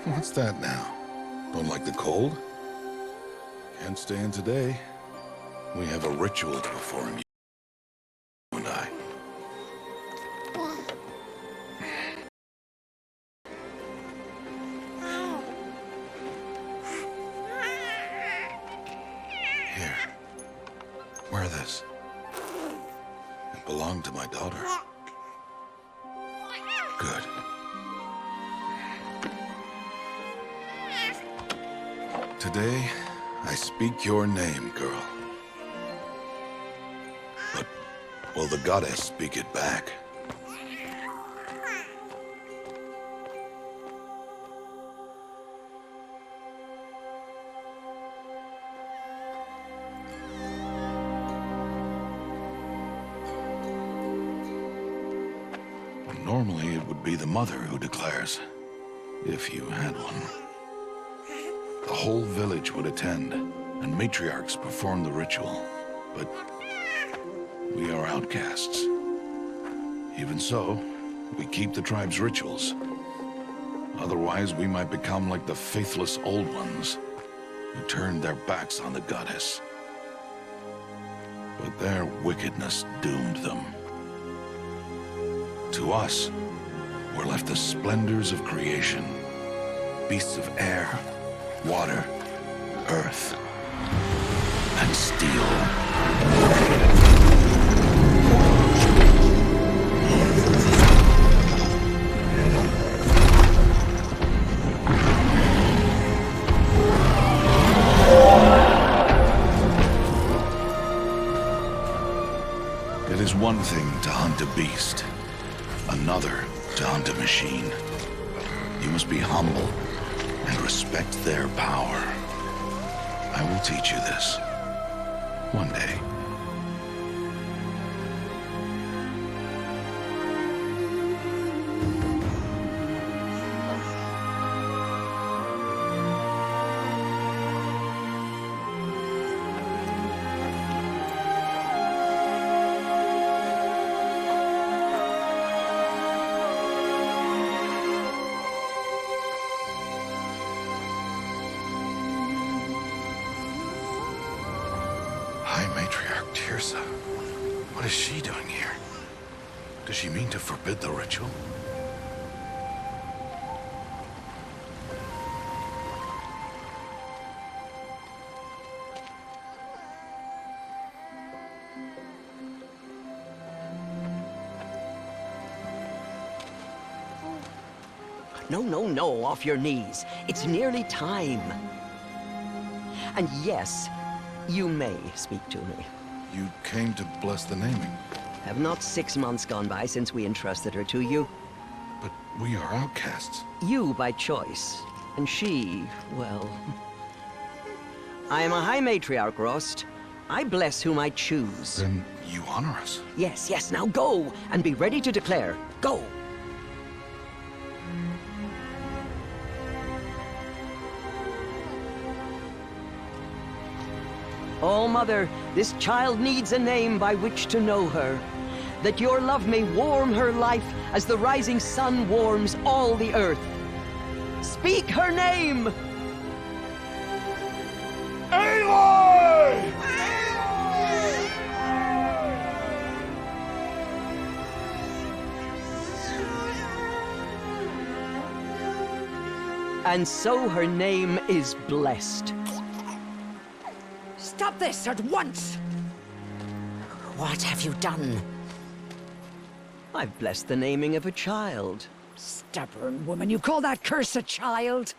What's that now? Don't like the cold? Can't stay in today. We have a ritual to perform, you and I. Here. Wear this. It belonged to my daughter. Good. Today, I speak your name, girl. But will the goddess speak it back? Normally, it would be the mother who declares, if you had one. The whole village would attend, and matriarchs perform the ritual. But we are outcasts. Even so, we keep the tribe's rituals. Otherwise, we might become like the faithless Old Ones, who turned their backs on the goddess. But their wickedness doomed them. To us, were left the splendors of creation. Beasts of air, water, earth, and steel. It is one thing to hunt a beast, another to hunt a machine. You must be humble and respect their power. I will teach you this. One day. High Matriarch Teersa. What is she doing here? Does she mean to forbid the ritual? No, no, no, off your knees. It's nearly time. And yes, you may speak to me. You came to bless the naming. Have not 6 months gone by since we entrusted her to you? But we are outcasts. You by choice, and she, well... I am a High Matriarch, Rost. I bless whom I choose. Then you honor us. Yes, yes, now go, and be ready to declare. Go! Oh, Mother, this child needs a name by which to know her. That your love may warm her life as the rising sun warms all the earth. Speak her name! Aloy! And so her name is blessed. Stop this at once! What have you done? I've blessed the naming of a child. Stubborn woman, you call that curse a child?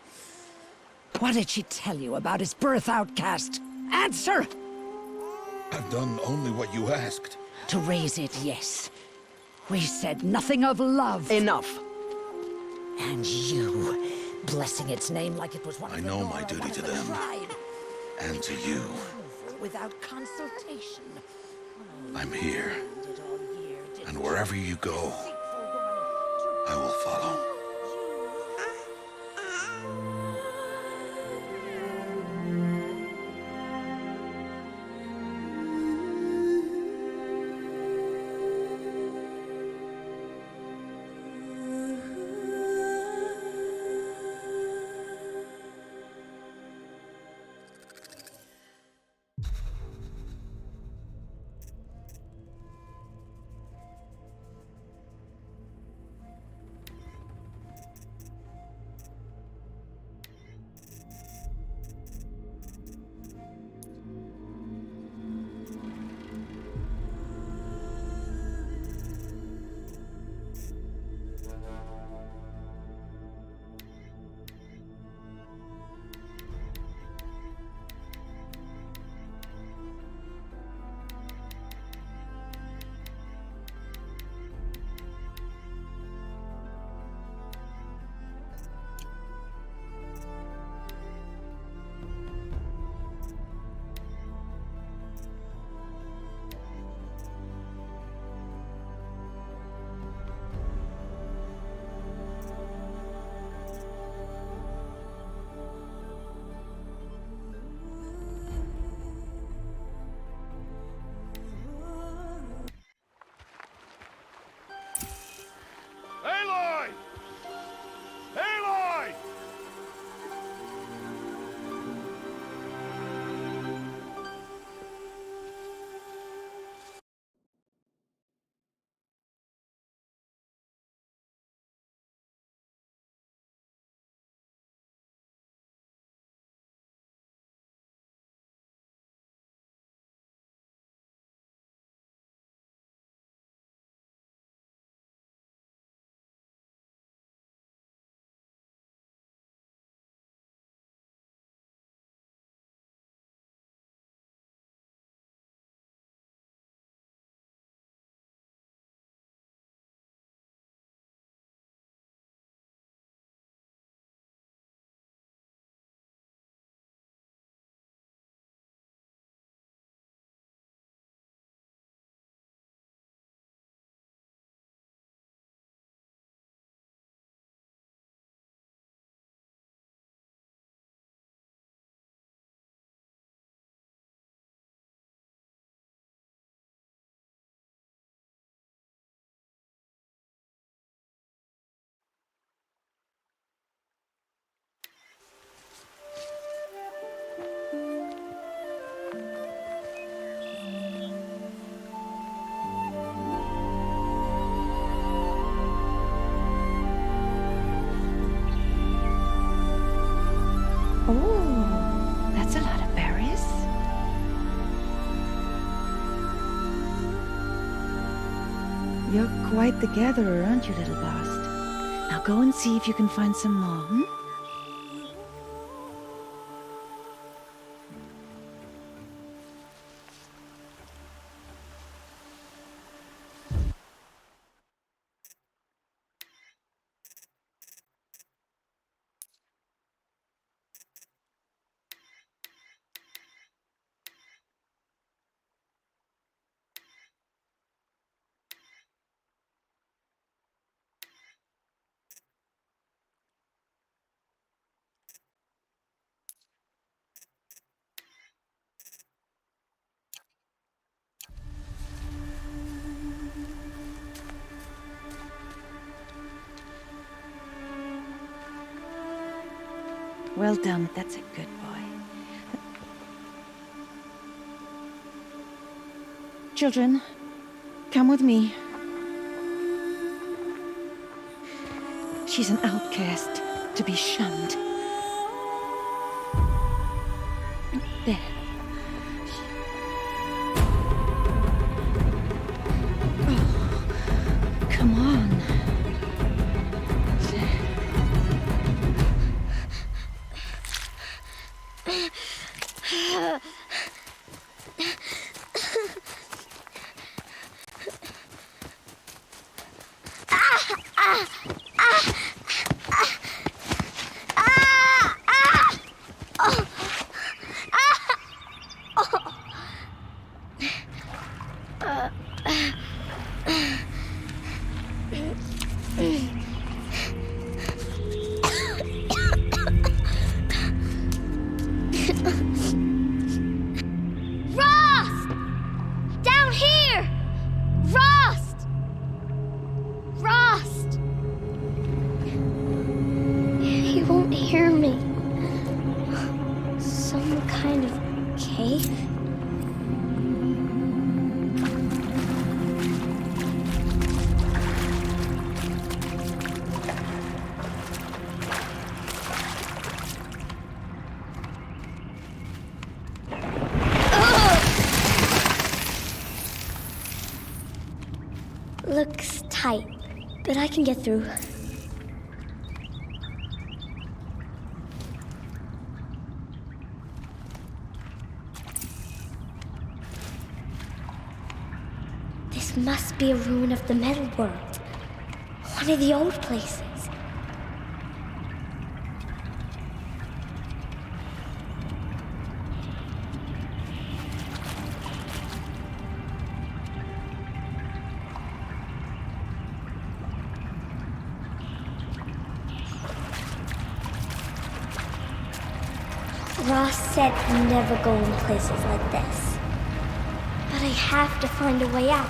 What did she tell you about his birth, outcast? Answer! I've done only what you asked. To raise it, yes. We said nothing of love. Enough. And you, blessing its name like it was one I of the know Nora, my duty one to of the them. tribe. And to you. Without consultation. I'm here. Did all year, did And wherever you go, I will follow. You're quite the gatherer, aren't you, little Bast? Now go and see if you can find some more, hmm? Well done, that's a good boy. Children, come with me. She's an outcast, to be shunned. There. Oh, come on. Rost! Down here! Rost! Rost! He won't hear me. Some kind of cave? Looks tight, but I can get through. This must be a ruin of the Metal World. One of the old places. Ross said never go in places like this. But I have to find a way out.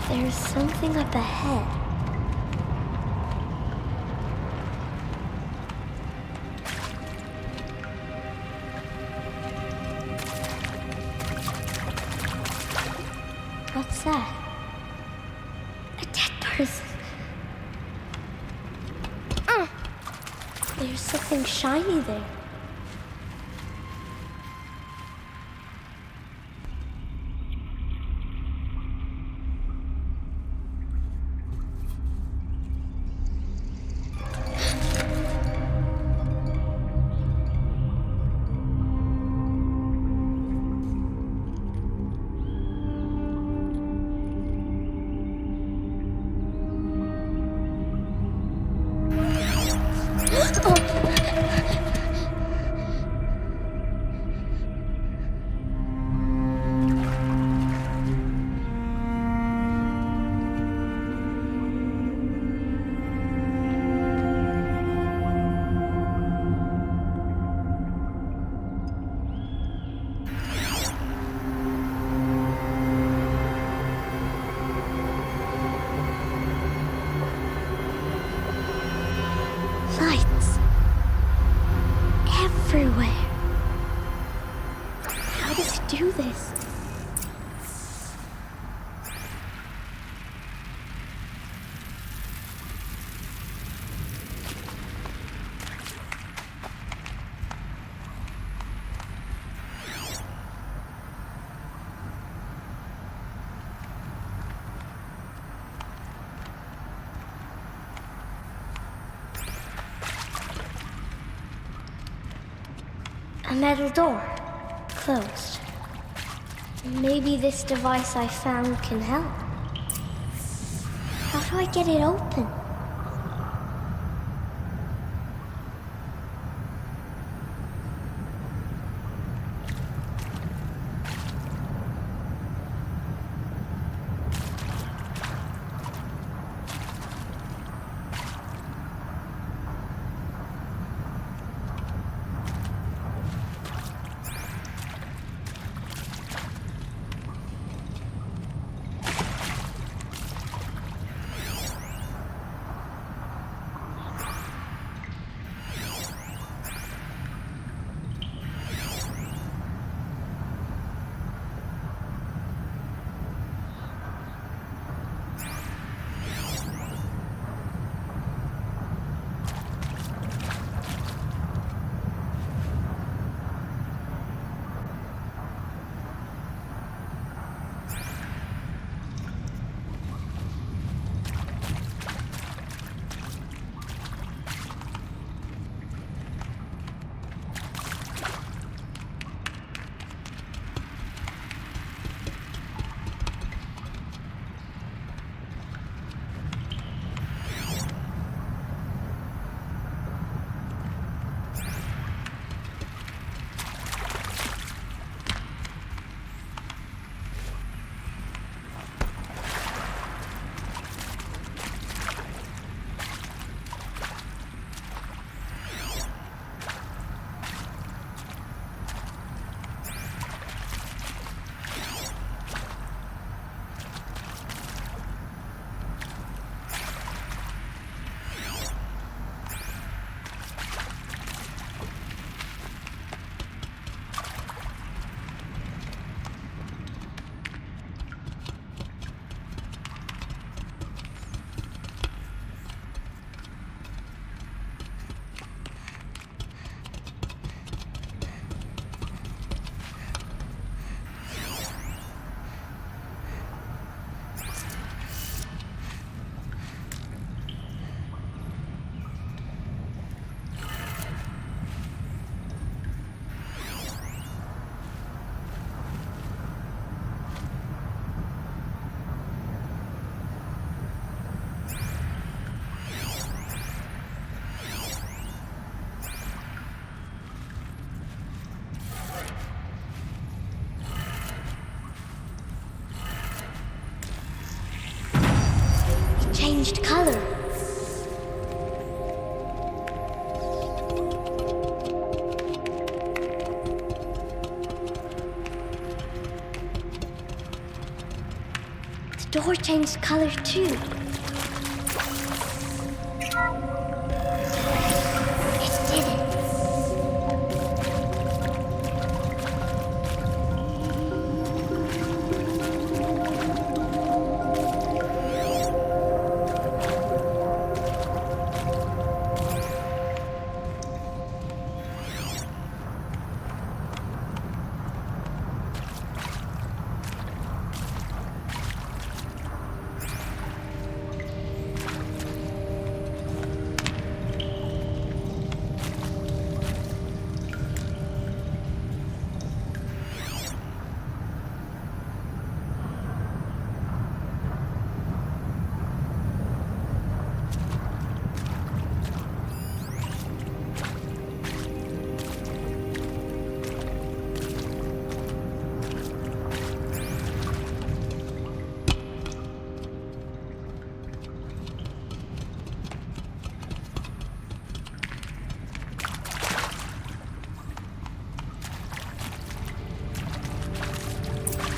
There's something up ahead. What's that? A dead person. There's something shiny there. Lights. Everywhere. How does he do this? A metal door. Closed. Maybe this device I found can help. How do I get it open? Changed color. The door changed color too. It did it.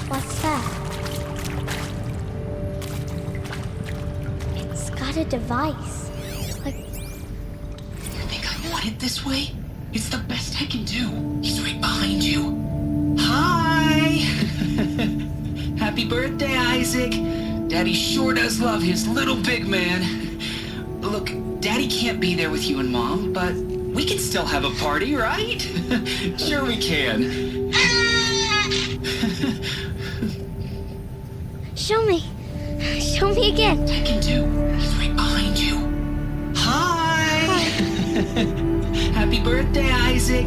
What's that? It's got a device. want it this way? It's the best I can do. He's right behind you. Hi! Happy birthday, Isaac. Daddy sure does love his little big man. Look, Daddy can't be there with you and Mom, but we can still have a party, right? Sure we can. Show me. Show me again. I can do. He's right behind you. Hi! Happy birthday, Isaac.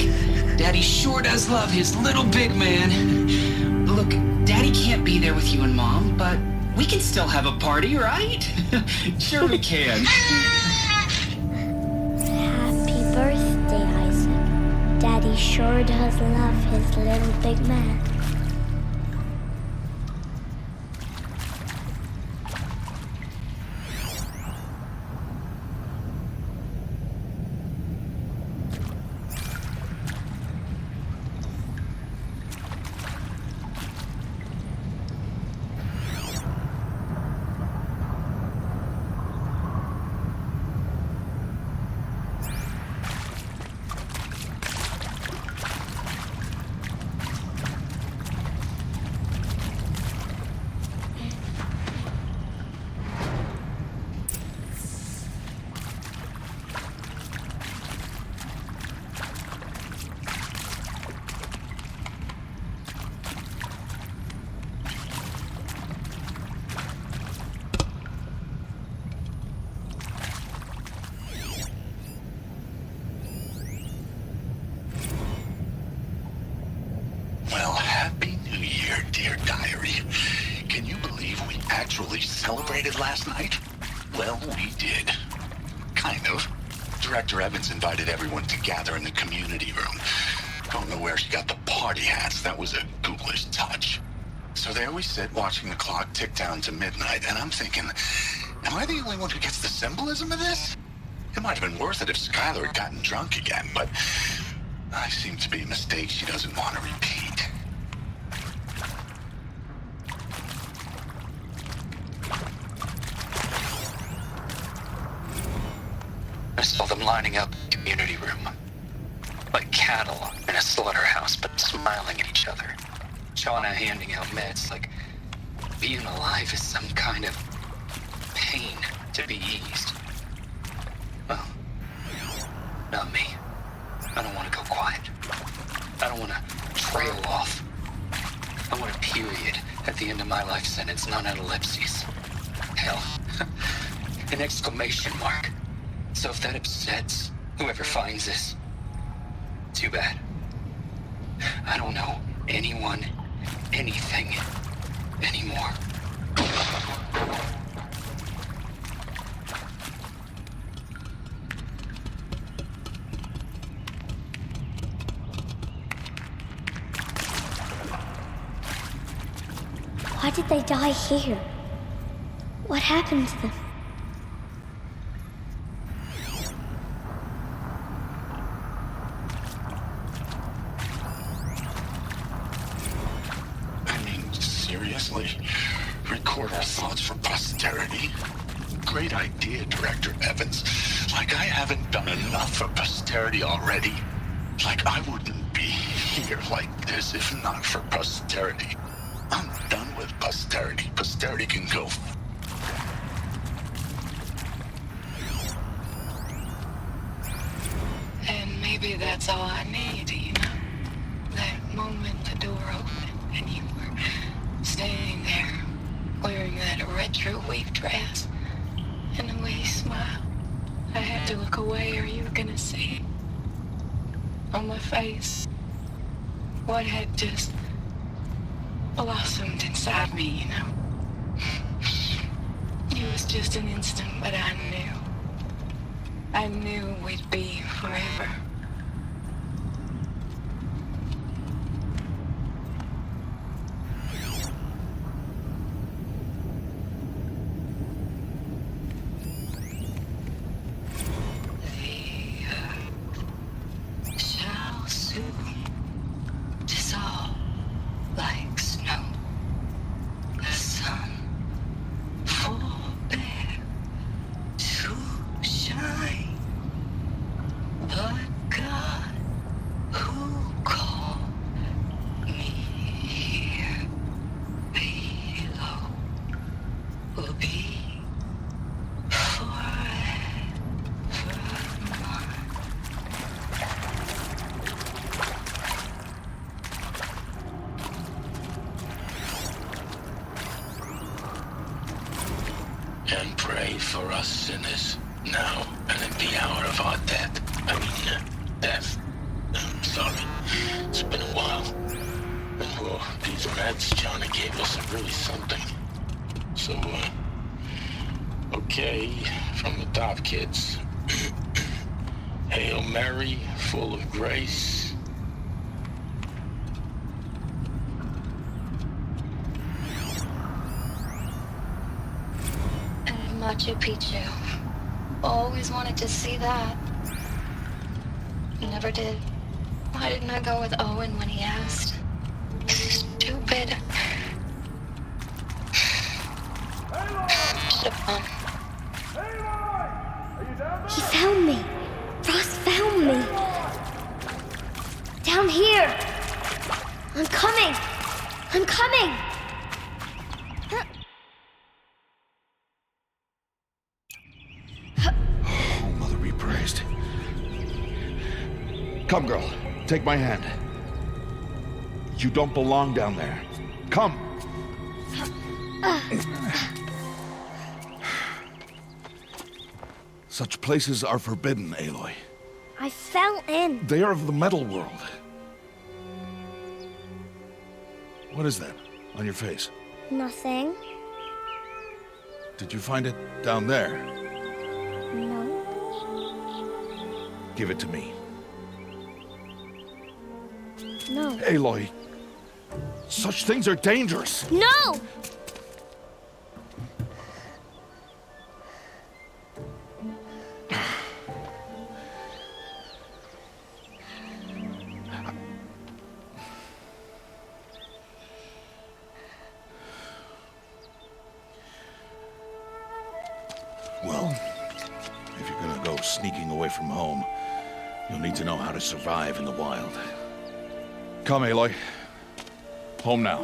Daddy sure does love his little big man. Look, Daddy can't be there with you and Mom, but we can still have a party, right? Sure we can. Happy birthday, Isaac. Daddy sure does love his little big man. Well, Happy New Year, dear diary. Can you believe we actually celebrated last night? Well, we did. Kind of. Director Evans invited everyone to gather in the community room. Don't know where she got the party hats. That was a ghoulish touch. So there we sit, watching the clock tick down to midnight, and I'm thinking, am I the only one who gets the symbolism of this? It might have been worth it if Skylar had gotten drunk again, but I seem to be a mistake she doesn't want to repeat. I saw them lining up in the community room. Like cattle in a slaughterhouse, but smiling at each other. Shauna handing out meds like being alive is some kind of pain to be eased. Well, not me. I don't want to go quiet. I don't want to trail off. I want a period at the end of my life sentence, not an ellipses. Hell, an exclamation mark. So if that upsets whoever finds this, too bad. I don't know anyone, anything, anymore. Why did they die here? What happened to them? Seriously? Record our thoughts for posterity? Great idea, Director Evans. Like I haven't done enough for posterity already. Like I wouldn't be here like this if not for posterity. I'm done with posterity. Posterity can go. And maybe that's all I need, you know? That moment the door opened and you were standing there wearing that retro weave dress and the way you smiled. I had to look away or you were gonna see it on my face. What had just blossomed inside me, you know? It was just an instant, but I knew we'd be forever. The shall soon dissolve like snow. The sun forbear to shine, but for us sinners, now and at the hour of our death. Death. Sorry, it's been a while. And whoa, these meds Johnny gave us are really something. So, okay, from the top, kids. Hail Mary, full of grace. And Machu Picchu. Always wanted to see that. Never did. Why didn't I go with Owen when he asked? Stupid. Should've gone. He found me. Ross found me. Down here. I'm coming. I'm coming. Oh, Mother be praised. Come, girl. Take my hand. You don't belong down there. Come. Such places are forbidden, Aloy. I fell in. They are of the metal world. What is that on your face? Nothing. Did you find it down there? No. Give it to me. No. Aloy, such things are dangerous. No! Well, if you're gonna go sneaking away from home, you'll need to know how to survive in the wild. Come, Aloy. Home now.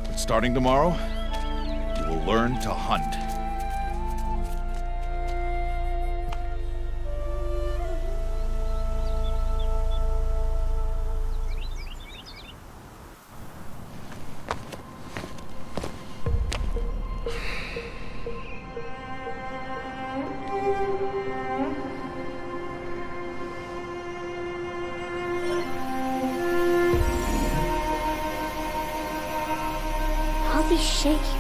But starting tomorrow, you will learn to hunt. All these shapes.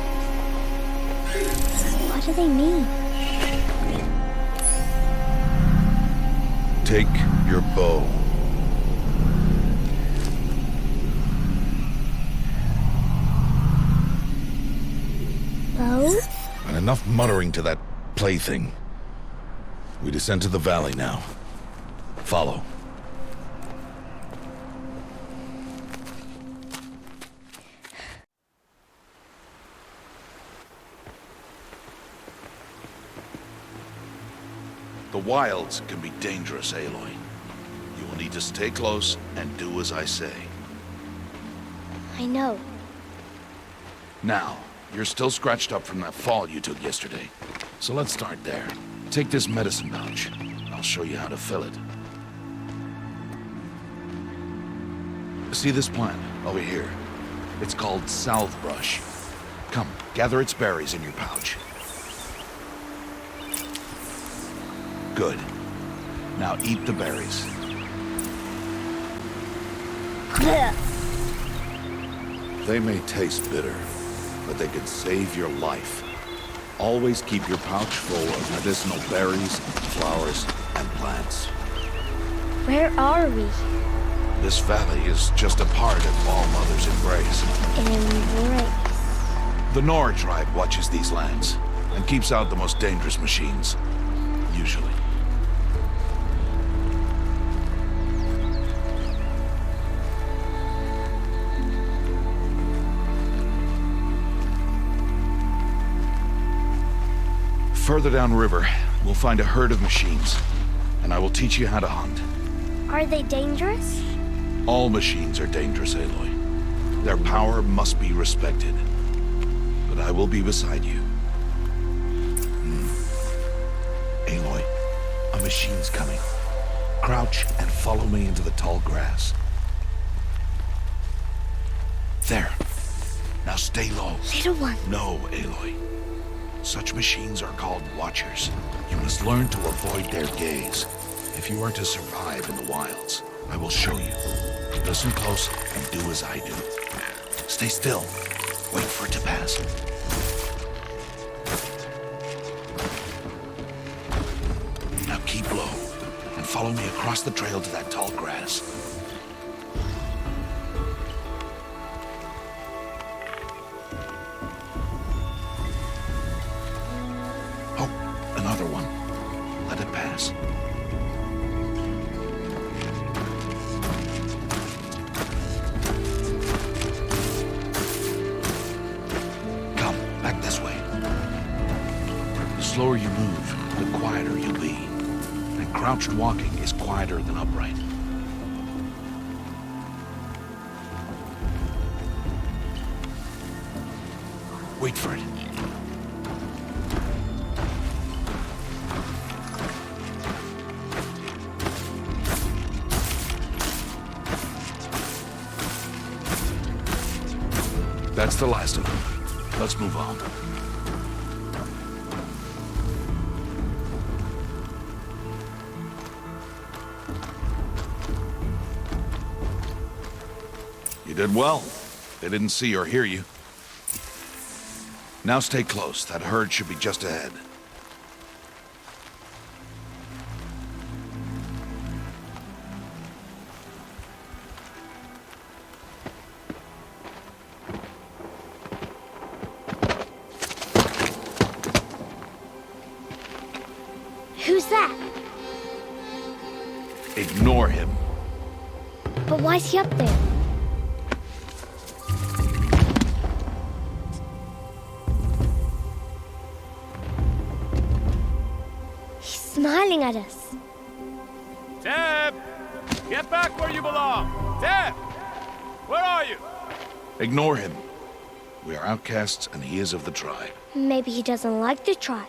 What do they mean? Take your bow. Bow? And enough muttering to that plaything. We descend to the valley now. Follow. The wilds can be dangerous, Aloy. You will need to stay close and do as I say. I know. Now, you're still scratched up from that fall you took yesterday. So let's start there. Take this medicine pouch. I'll show you how to fill it. See this plant over here? It's called salve brush. Come, gather its berries in your pouch. Good. Now eat the berries. They may taste bitter, but they can save your life. Always keep your pouch full of medicinal berries, flowers, and plants. Where are we? This valley is just a part of All Mother's embrace. Embrace. The Nora tribe watches these lands and keeps out the most dangerous machines. Usually. Further downriver, we'll find a herd of machines, and I will teach you how to hunt. Are they dangerous? All machines are dangerous, Aloy. Their power must be respected. But I will be beside you. Aloy, a machine's coming. Crouch and follow me into the tall grass. There. Now stay low. Little one. No, Aloy. Such machines are called Watchers. You must learn to avoid their gaze if you are to survive in the wilds. I will show you. Listen close and do as I do. Stay still. Wait for it to pass. Now keep low and follow me across the trail to that tall grass. Oh, another one. Let it pass. Come, back this way. The slower you move, the quieter you'll be. And crouched walking is quieter than upright. Wait for it. That's the last of them. Let's move on. You did well. They didn't see or hear you. Now stay close. That herd should be just ahead. Who's that? Ignore him. But why's he up there? He's smiling at us. Teb! Get back where you belong! Teb! Where are you? Ignore him. We are outcasts and he is of the tribe. Maybe he doesn't like the tribe.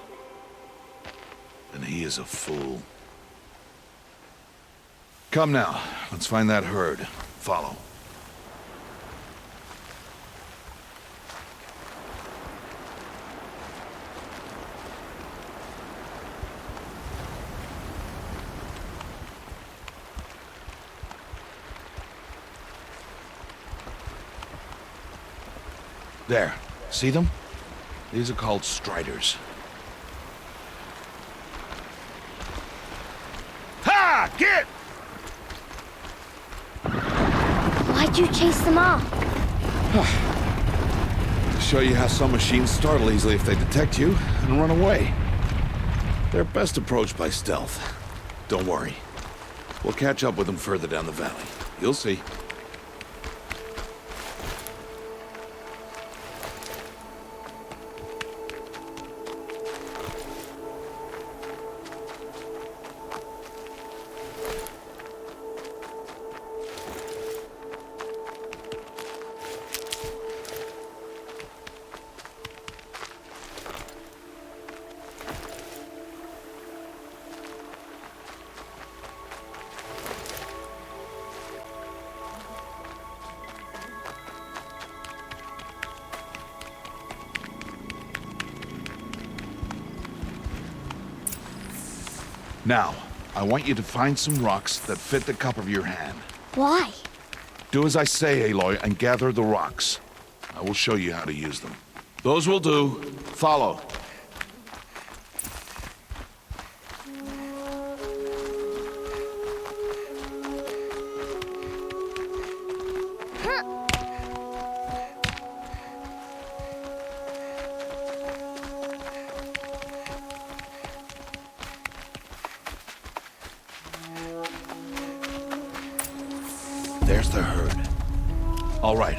And he is a fool. Come now, let's find that herd. Follow. There. See them? These are called striders. Ha! Get! Why'd you chase them off? To show you how some machines startle easily if they detect you and run away. They're best approached by stealth. Don't worry. We'll catch up with them further down the valley. You'll see. Now, I want you to find some rocks that fit the cup of your hand. Why? Do as I say, Aloy, and gather the rocks. I will show you how to use them. Those will do. Follow. There's the herd. All right,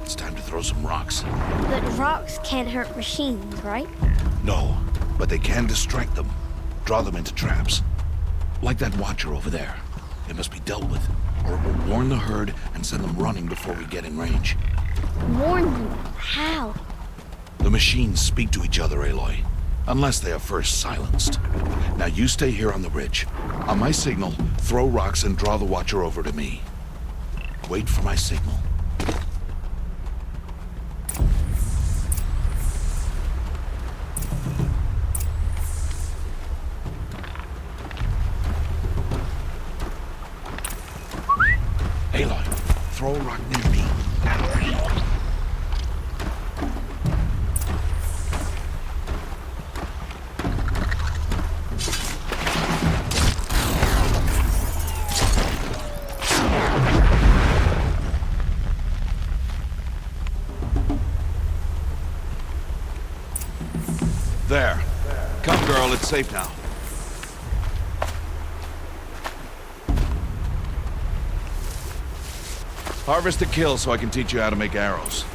it's time to throw some rocks. But rocks can't hurt machines, right? No, but they can distract them. Draw them into traps. Like that watcher over there. It must be dealt with, or it will warn the herd and send them running before we get in range. Warn them. How? The machines speak to each other, Aloy. Unless they are first silenced. Now you stay here on the ridge. On my signal, throw rocks and draw the watcher over to me. Wait for my signal. throw a rock near me. There. Come, girl, it's safe now. Harvest the kill so I can teach you how to make arrows.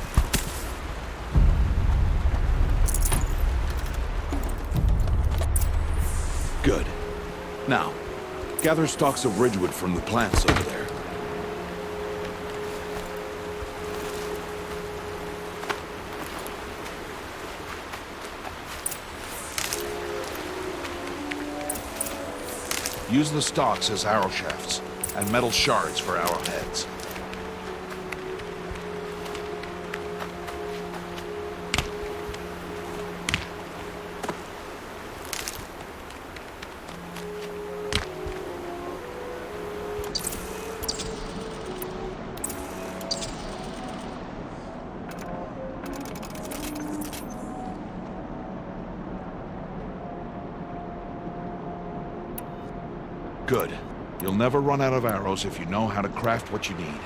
Good. Now, gather stalks of ridgewood from the plants over there. Use the stalks as arrow shafts, and metal shards for arrowheads. Good. You'll never run out of arrows if you know how to craft what you need.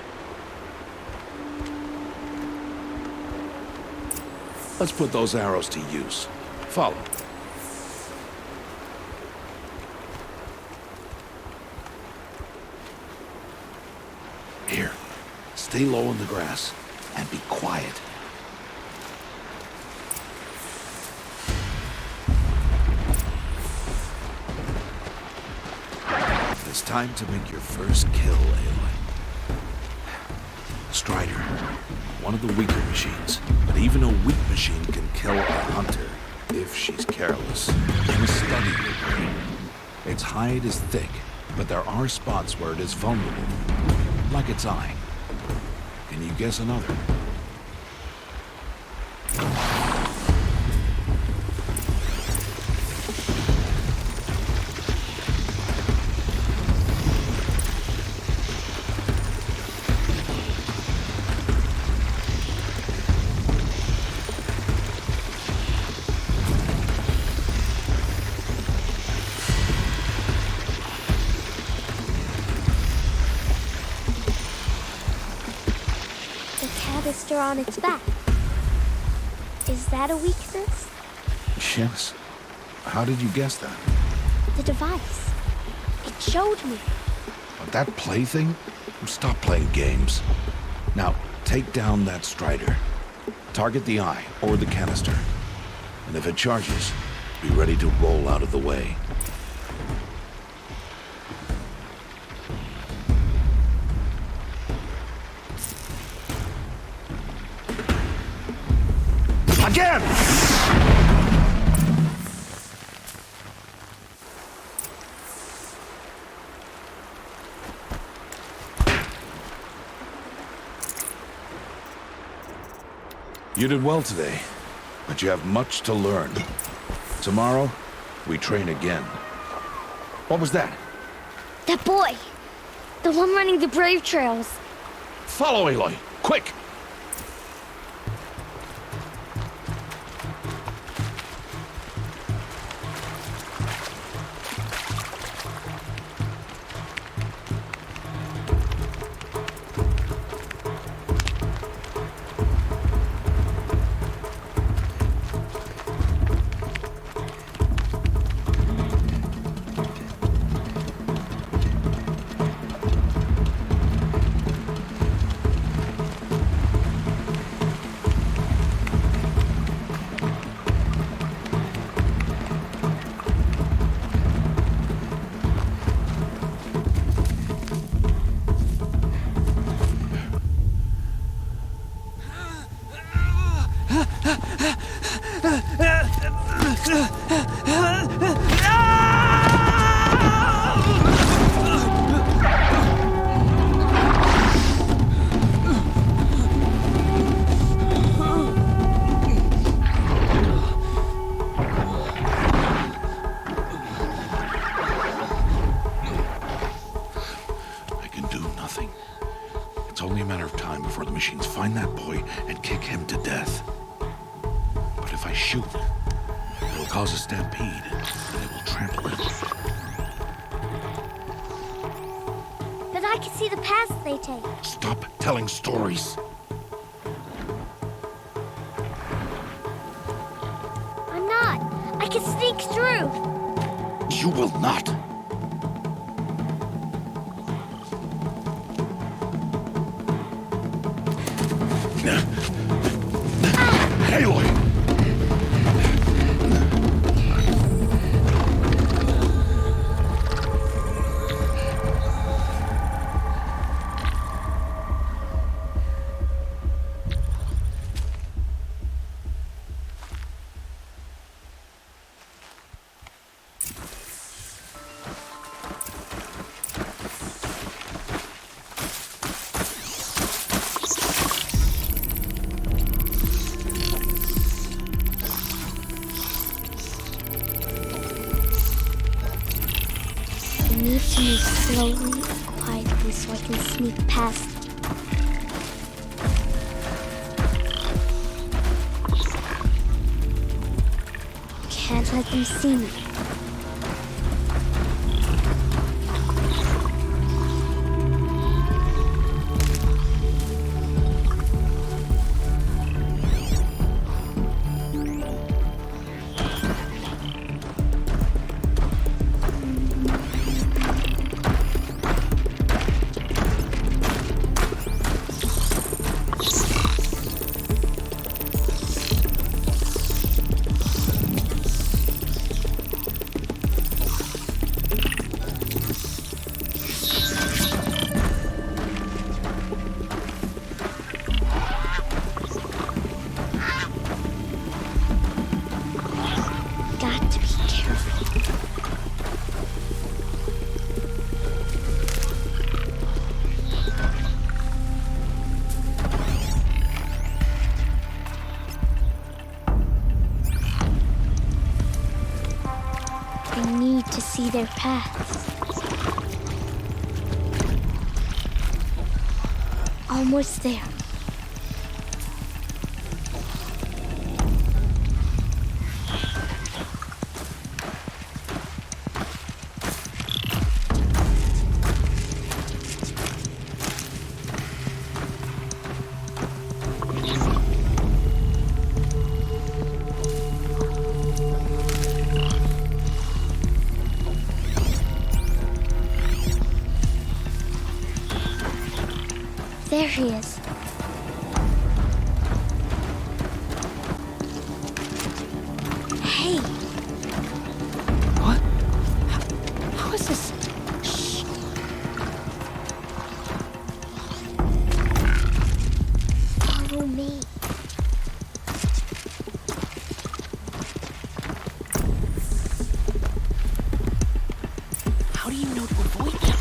Let's put those arrows to use. Follow. Here. Stay low in the grass and be quiet. It's time to make your first kill, Aloy. Strider. One of the weaker machines. But even a weak machine can kill a hunter, if she's careless. And study your brain. Its hide is thick, but there are spots where it is vulnerable. Like its eye. Can you guess another? Canister on its back. Is that a weakness? Yes. How did you guess that? The device. It showed me. That plaything? Stop playing games. Now, take down that Strider. Target the eye or the canister. And if it charges, be ready to roll out of the way. Again! You did well today, but you have much to learn. Tomorrow, we train again. What was that? That boy! The one running the brave trails. Follow, Aloy! Quick! a matter of time before the machines find that boy and kick him to death. But if I shoot, it'll cause a stampede, and it will trample him. But I can see the paths they take. Stop telling stories. I'm not. I can sneak through. You will not. Aloy! I need to move slowly, quietly, so I can sneak past them. Can't let them see me. Got to be careful. I need to see their paths. Almost there. There he is. Hey! What? How is this? Shh. Follow me. How do you know to avoid them?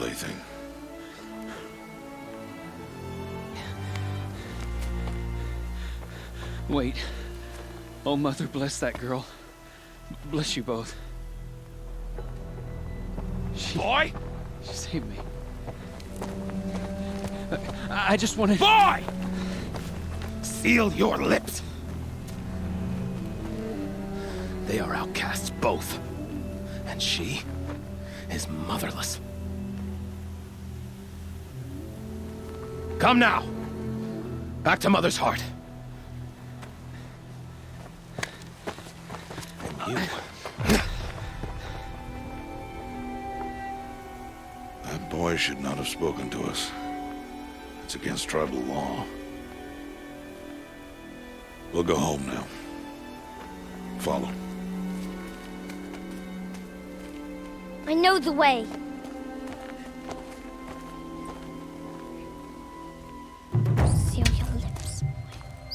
plaything. Wait. Oh, Mother, bless that girl. Bless you both. Boy! She saved me. I just wanted... Boy! Seal your lips! They are outcasts, both. And she is motherless. Come now! Back to Mother's heart. And you... That boy should not have spoken to us. It's against tribal law. We'll go home now. Follow. I know the way. Seal your lips, boy.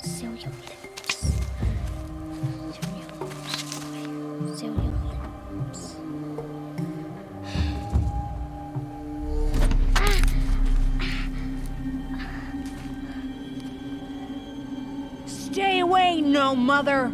Seal your lips. Seal your lips, boy. Seal your lips. Stay away, no mother!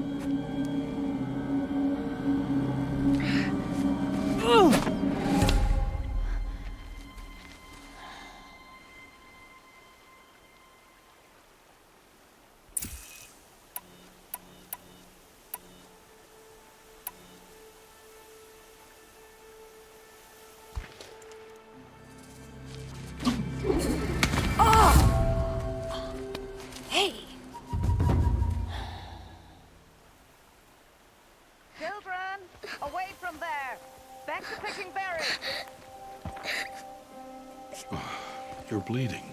Hey! Children, away from there! Back to picking berries! You're bleeding.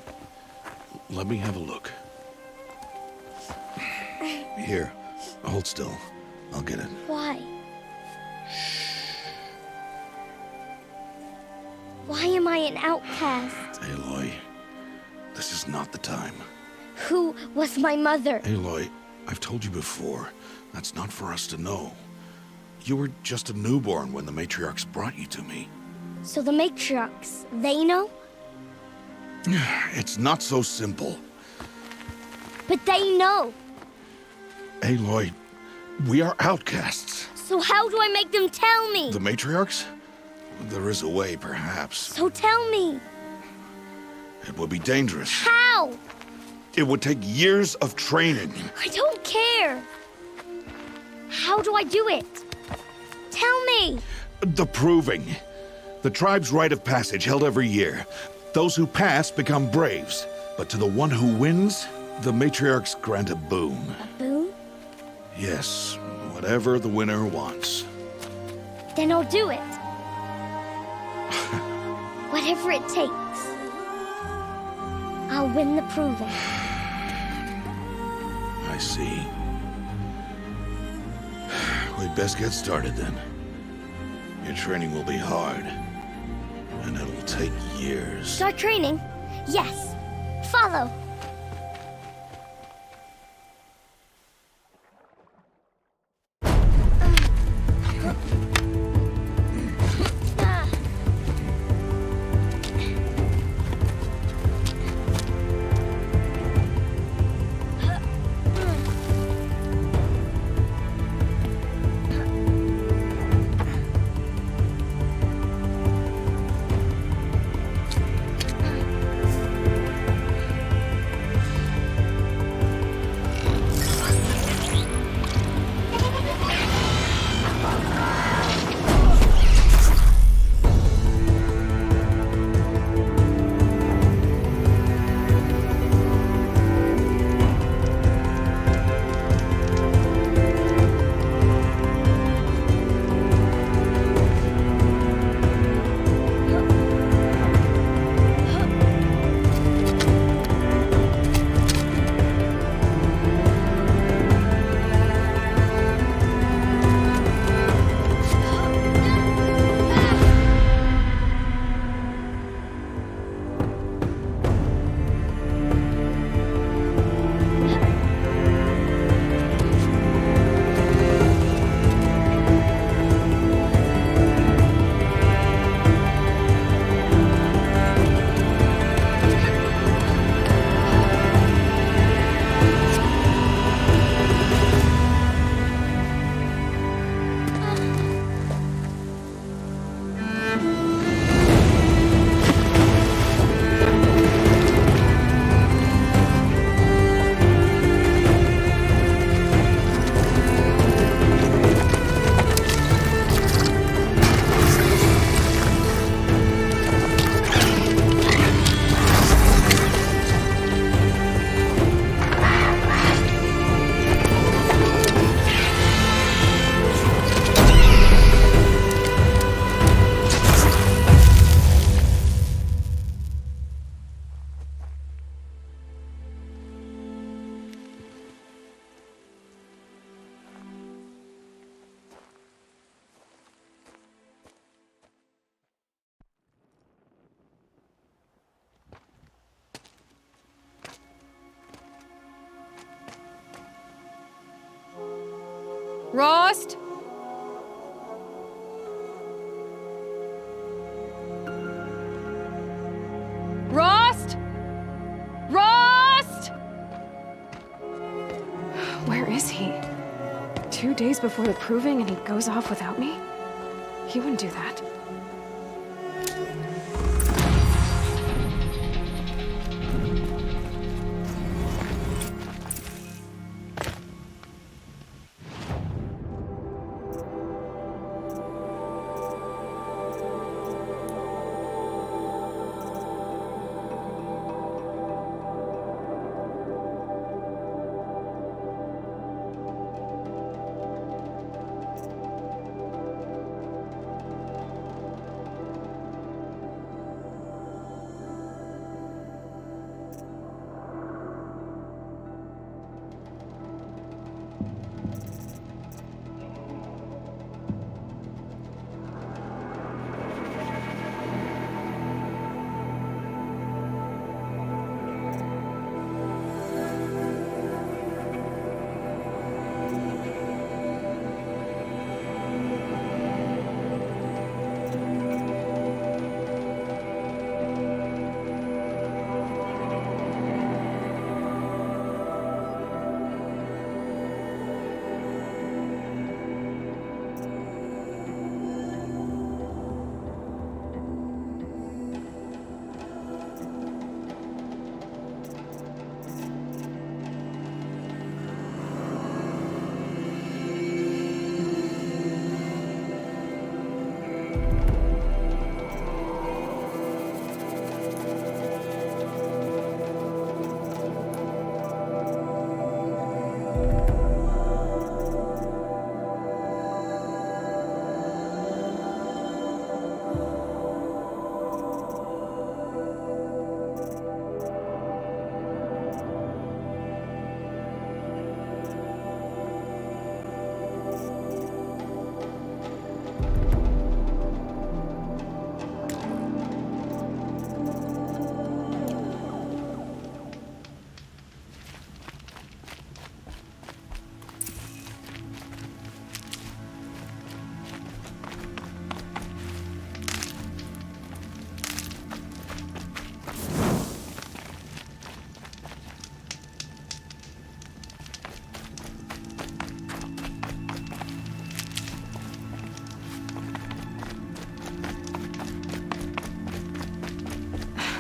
Let me have a look. Here, hold still. I'll get it. Why? Why am I an outcast? Aloy, this is not the time. Who was my mother? Aloy, I've told you before, that's not for us to know. You were just a newborn when the matriarchs brought you to me. So the matriarchs, they know? It's not so simple. But they know. Aloy, we are outcasts. So how do I make them tell me? The matriarchs? There is a way, perhaps. So tell me. It would be dangerous. How? It would take years of training. I don't care. How do I do it? Tell me. The proving. The tribe's rite of passage held every year. Those who pass become braves. But to the one who wins, the matriarchs grant a boon. A boon? Yes, whatever the winner wants. Then I'll do it. Whatever it takes. I'll win the proving. I see. We'd best get started then. Your training will be hard. And it'll take years. Start training? Yes. Follow. Rost? Rost? Rost? Where is he? 2 days before the proving and he goes off without me? He wouldn't do that.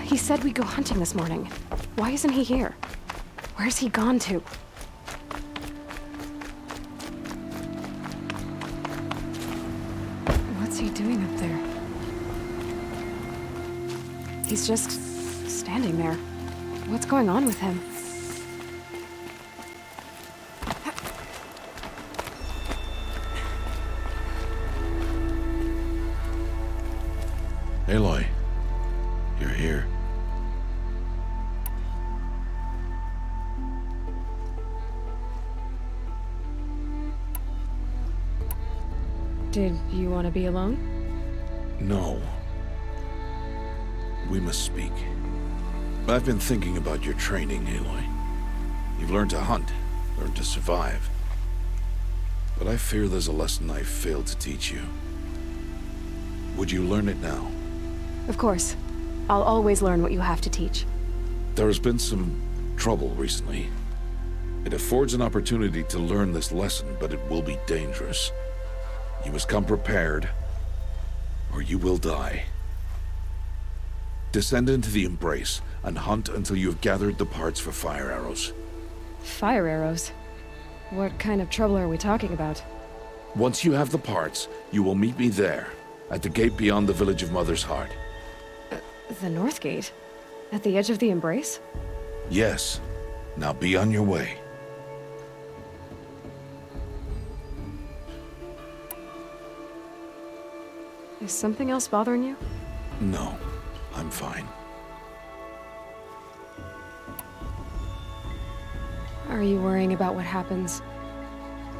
He said we'd go hunting this morning. Why isn't he here? Where's he gone to? What's he doing up there? He's just standing there. What's going on with him? Aloy, you're here. Did you want to be alone? No. We must speak. I've been thinking about your training, Aloy. You've learned to hunt, learned to survive. But I fear there's a lesson I failed to teach you. Would you learn it now? Of course. I'll always learn what you have to teach. There has been some trouble recently. It affords an opportunity to learn this lesson, but it will be dangerous. You must come prepared, or you will die. Descend into the Embrace, and hunt until you have gathered the parts for fire arrows. Fire arrows? What kind of trouble are we talking about? Once you have the parts, you will meet me there, at the gate beyond the village of Mother's Heart. The North Gate? At the edge of the Embrace? Yes. Now be on your way. Is something else bothering you? No, I'm fine. Are you worrying about what happens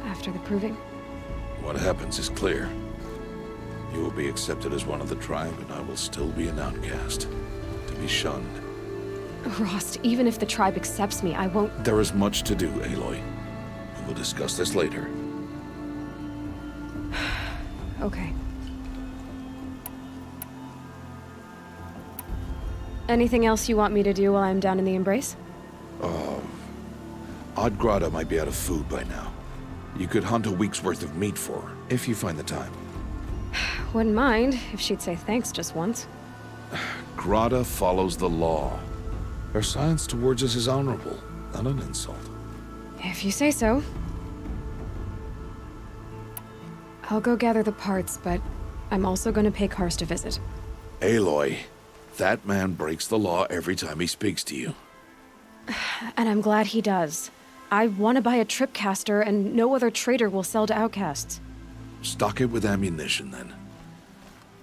after the proving? What happens is clear. You will be accepted as one of the tribe, and I will still be an outcast, to be shunned. Rost, even if the tribe accepts me, I won't... There is much to do, Aloy. We will discuss this later. Okay. Anything else you want me to do while I'm down in the Embrace? Odd Grata might be out of food by now. You could hunt a week's worth of meat for her, if you find the time. Wouldn't mind if she'd say thanks just once. Grata follows the law. Her silence towards us is honorable, not an insult. If you say so. I'll go gather the parts, but I'm also going to pay Karst a visit. Aloy, that man breaks the law every time he speaks to you. And I'm glad he does. I want to buy a tripcaster, and no other trader will sell to outcasts. Stock it with ammunition, then.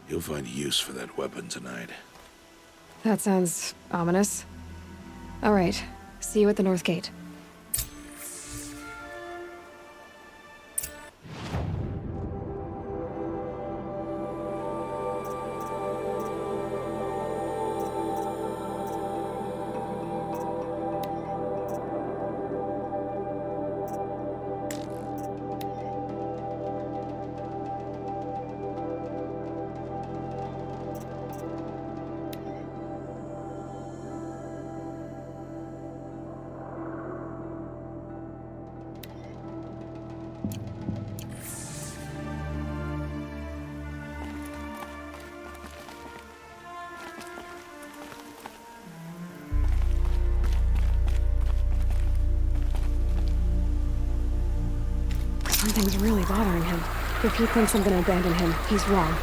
You'll find use for that weapon tonight. That sounds ominous. All right, see you at the North Gate. Something's really bothering him. If he thinks I'm gonna abandon him, he's wrong.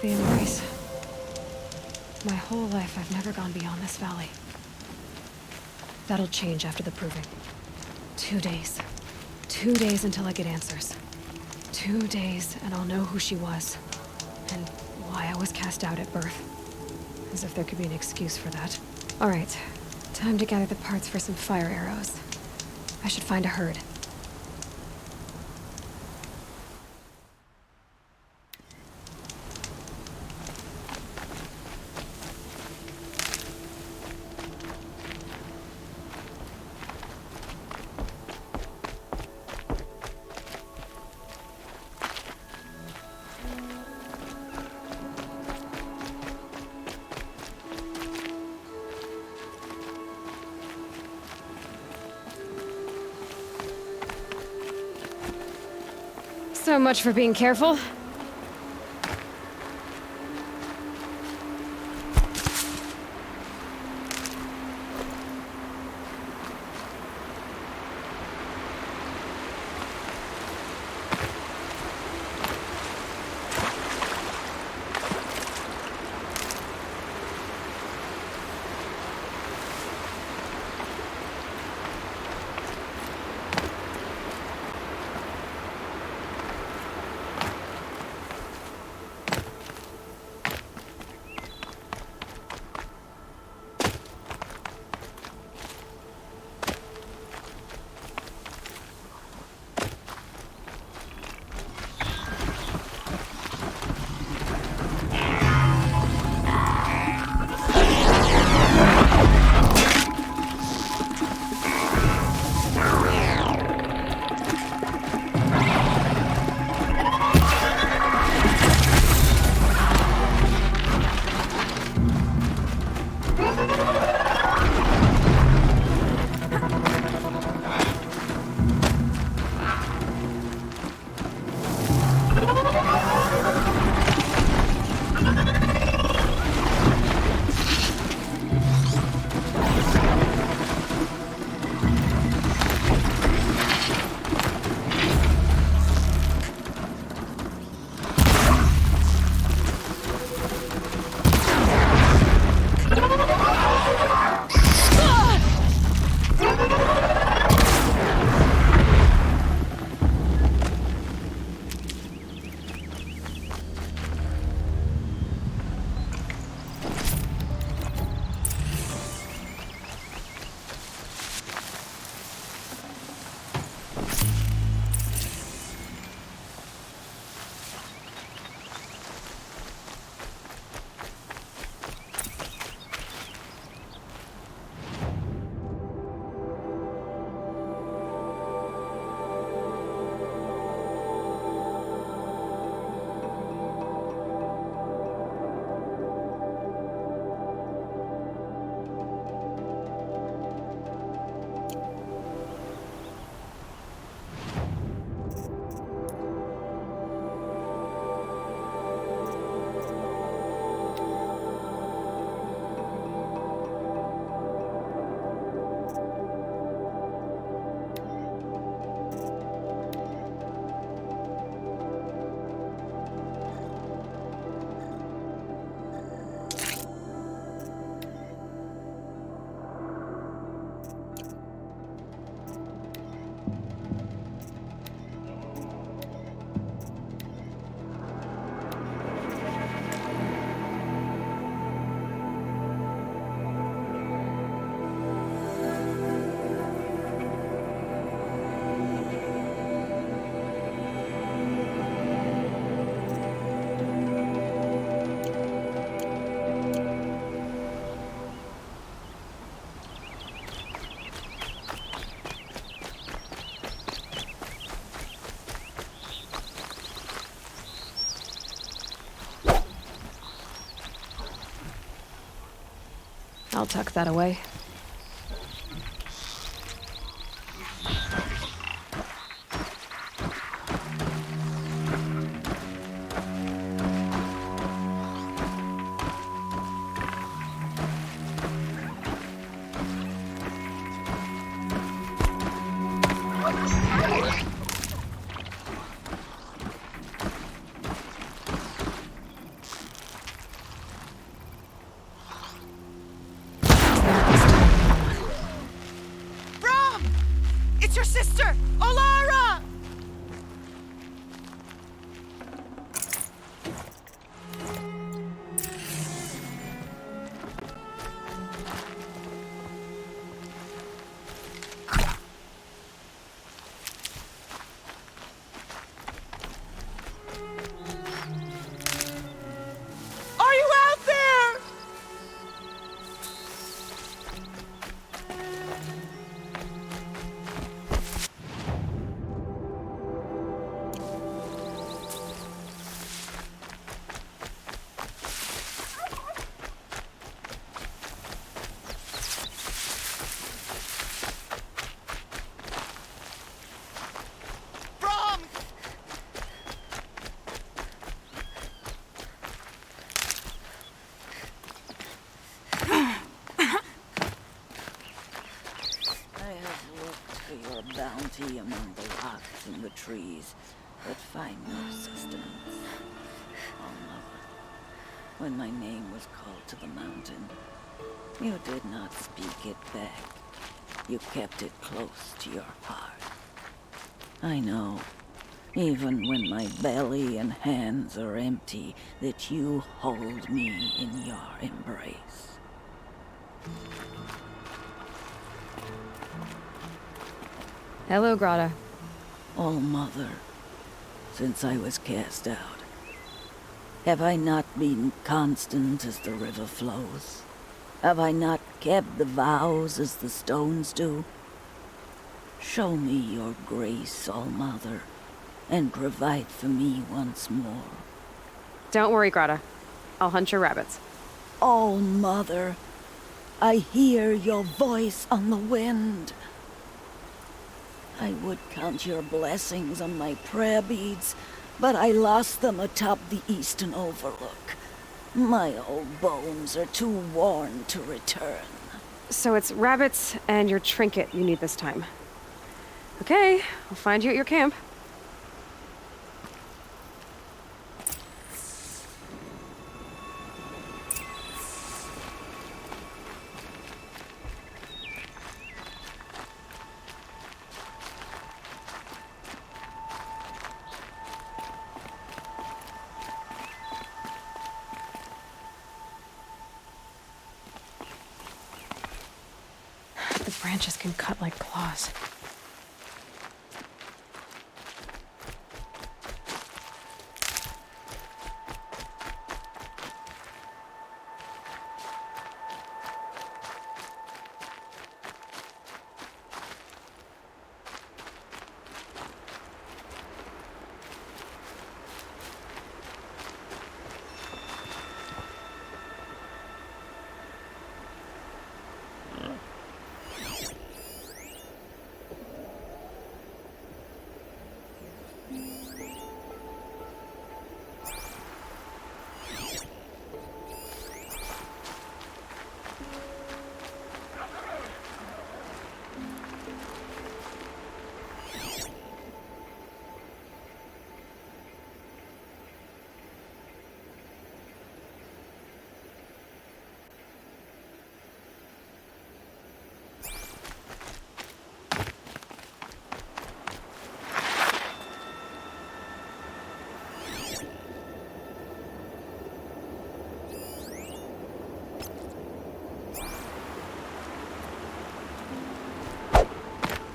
The Embrace. My whole life, I've never gone beyond this valley. That'll change after the proving. 2 days. 2 days until I get answers. 2 days, and I'll know who she was. And why I was cast out at birth. As if there could be an excuse for that. Alright, time to gather the parts for some fire arrows. I should find a herd. So much for being careful. I'll tuck that away. It's your sister, Olara! Are you out there? bounty among the rocks and the trees, but find no sustenance. Oh, Mother, when my name was called to the mountain, you did not speak it back. You kept it close to your heart. I know, even when my belly and hands are empty, that you hold me in your embrace. Hello, Grata. Oh, Mother, since I was cast out, have I not been constant as the river flows? Have I not kept the vows as the stones do? Show me your grace, All-Mother, and provide for me once more. Don't worry, Grata. I'll hunt your rabbits. All-Mother, I hear your voice on the wind. I would count your blessings on my prayer beads, but I lost them atop the eastern overlook. My old bones are too worn to return. So it's rabbits and your trinket you need this time. Okay, I'll find you at your camp. The branches can cut like claws.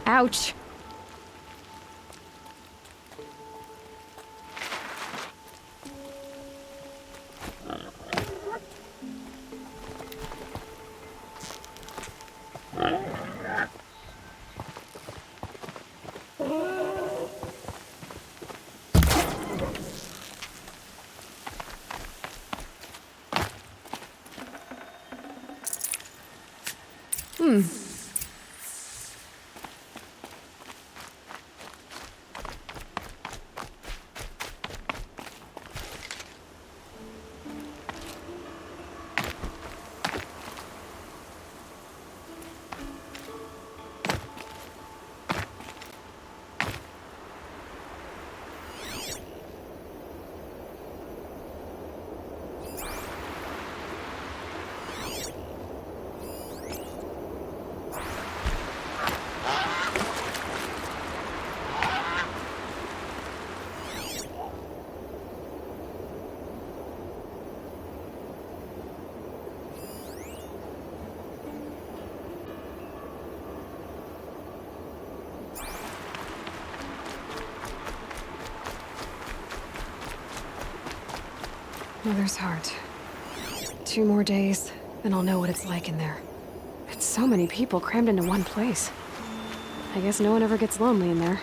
Ouch! Mother's heart. 2 more days, and I'll know what it's like in there. It's so many people crammed into one place. I guess no one ever gets lonely in there.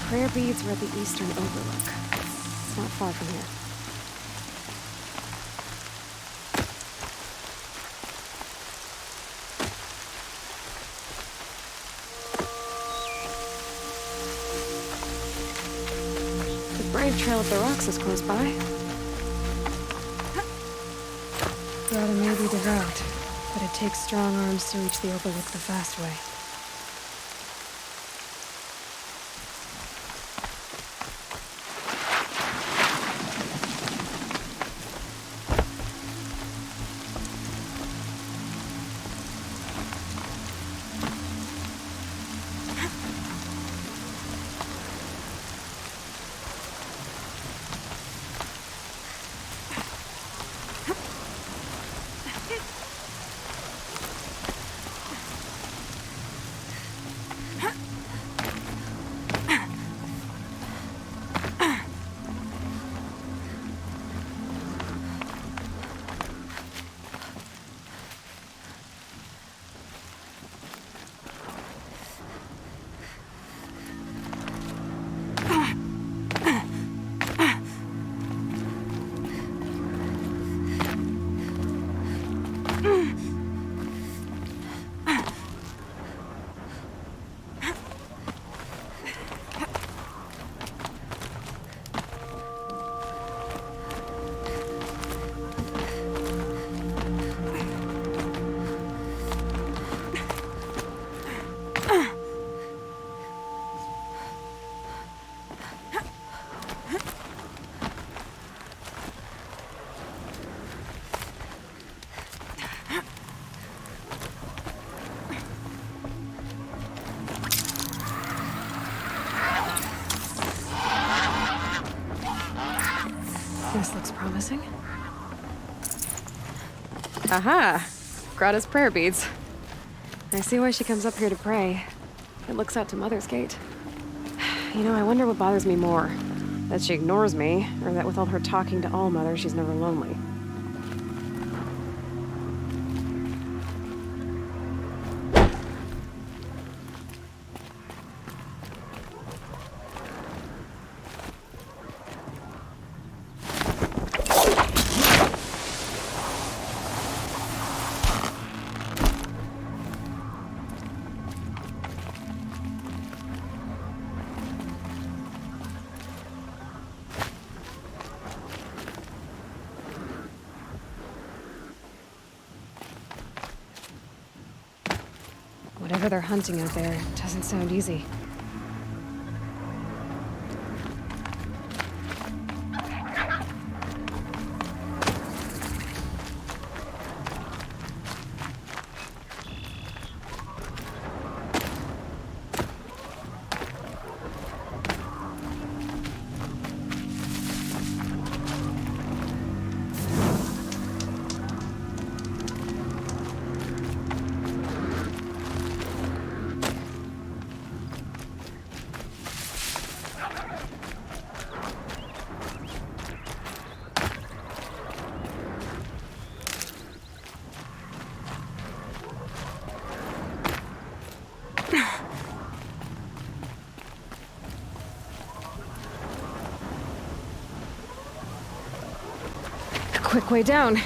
prayer beads were at the eastern overlook. It's not far from here. The Brave Trail of the Rocks is close by. Grotto may be devout, but it takes strong arms to reach the overlook the fast way. This looks promising. Aha! Grata's prayer beads. I see why she comes up here to pray. It looks out to Mother's Gate. You know, I wonder what bothers me more. That she ignores me, or that with all her talking to All Mother, she's never lonely. Whatever they're hunting out there doesn't sound easy. Quick way down.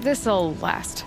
This'll last.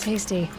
tasty.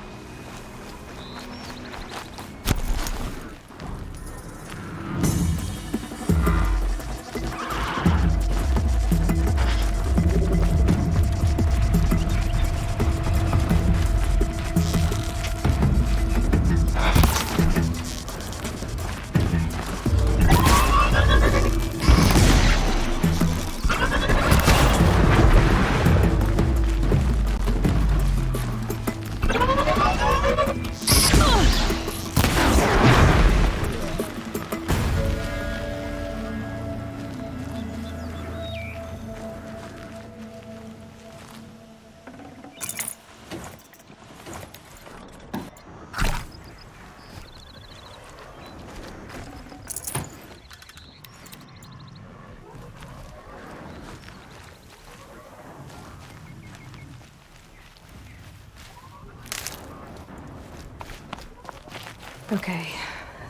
Okay,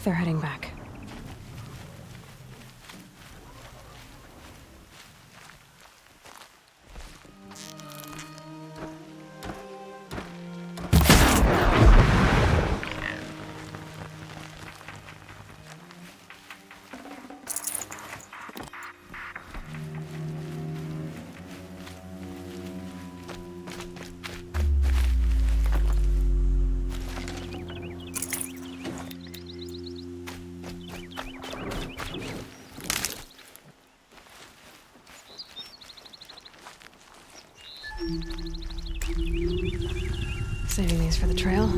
they're heading back. Saving these for the trail.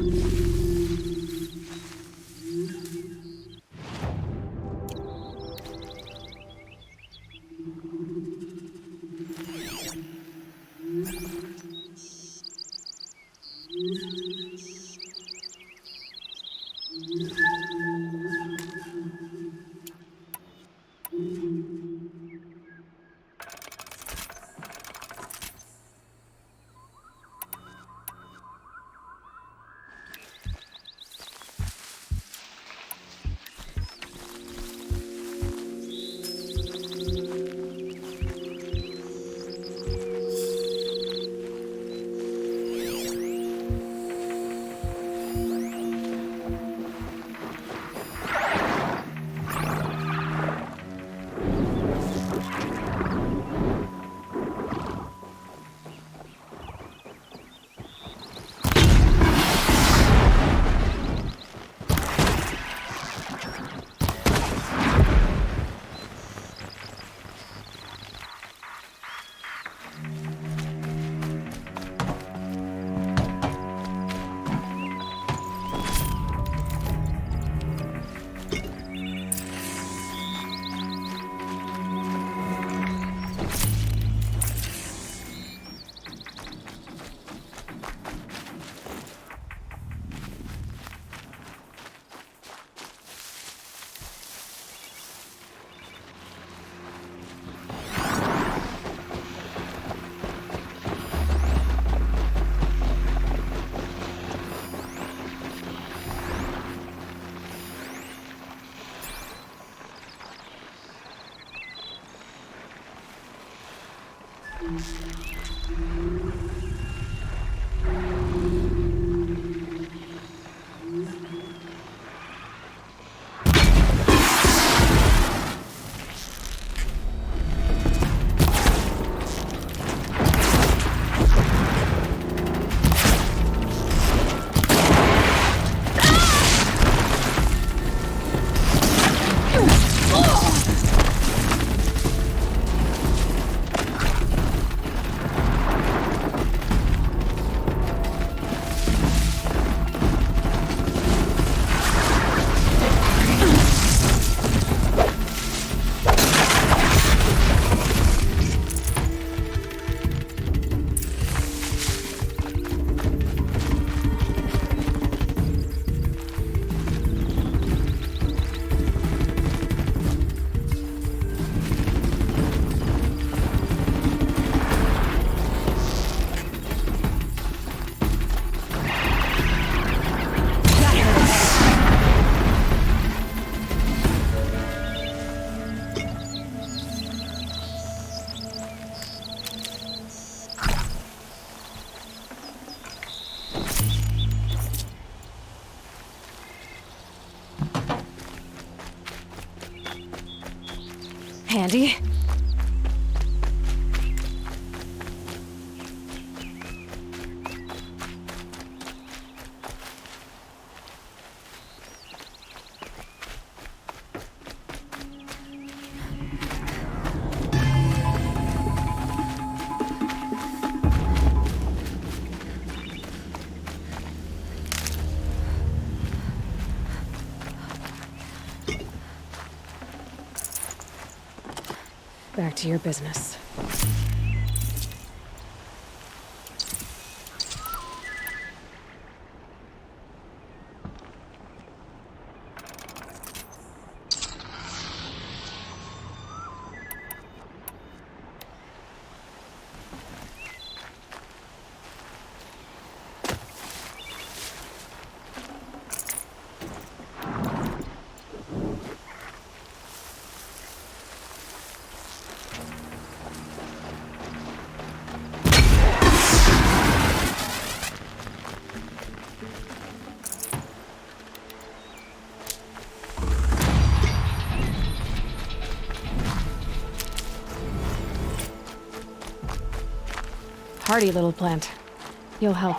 Handy. Back to your business. Hardy little plant. You'll help.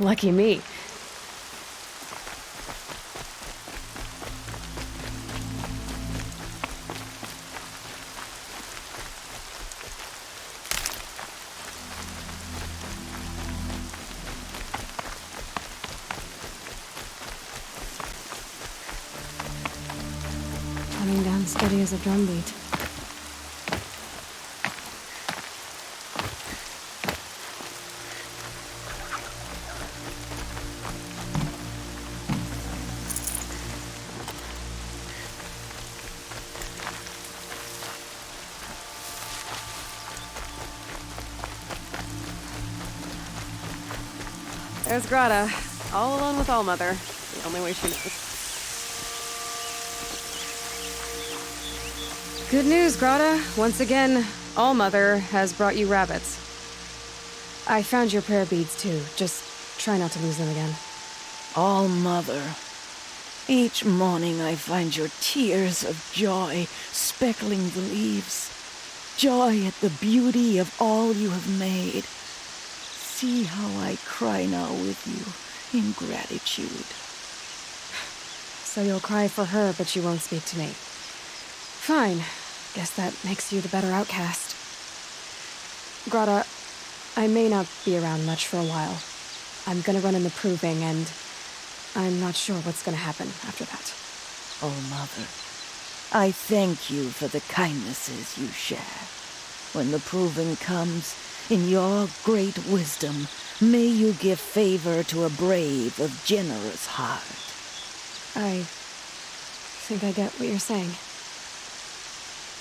Lucky me. Coming down steady as a drumbeat. There's Grata, all alone with Allmother. The only way she knows. Good news, Grata. Once again, Allmother has brought you rabbits. I found your prayer beads, too. Just try not to lose them again. All-Mother, each morning I find your tears of joy speckling the leaves. Joy at the beauty of all you have made. See how I cry now with you in gratitude. So you'll cry for her, but you won't speak to me. Fine. Guess that makes you the better outcast. Grata, I may not be around much for a while. I'm gonna run in the proving, and I'm not sure what's gonna happen after that. Oh, Mother, I thank you for the kindnesses you share. When the proving comes, in your great wisdom, may you give favor to a brave of generous heart. I think I get what you're saying.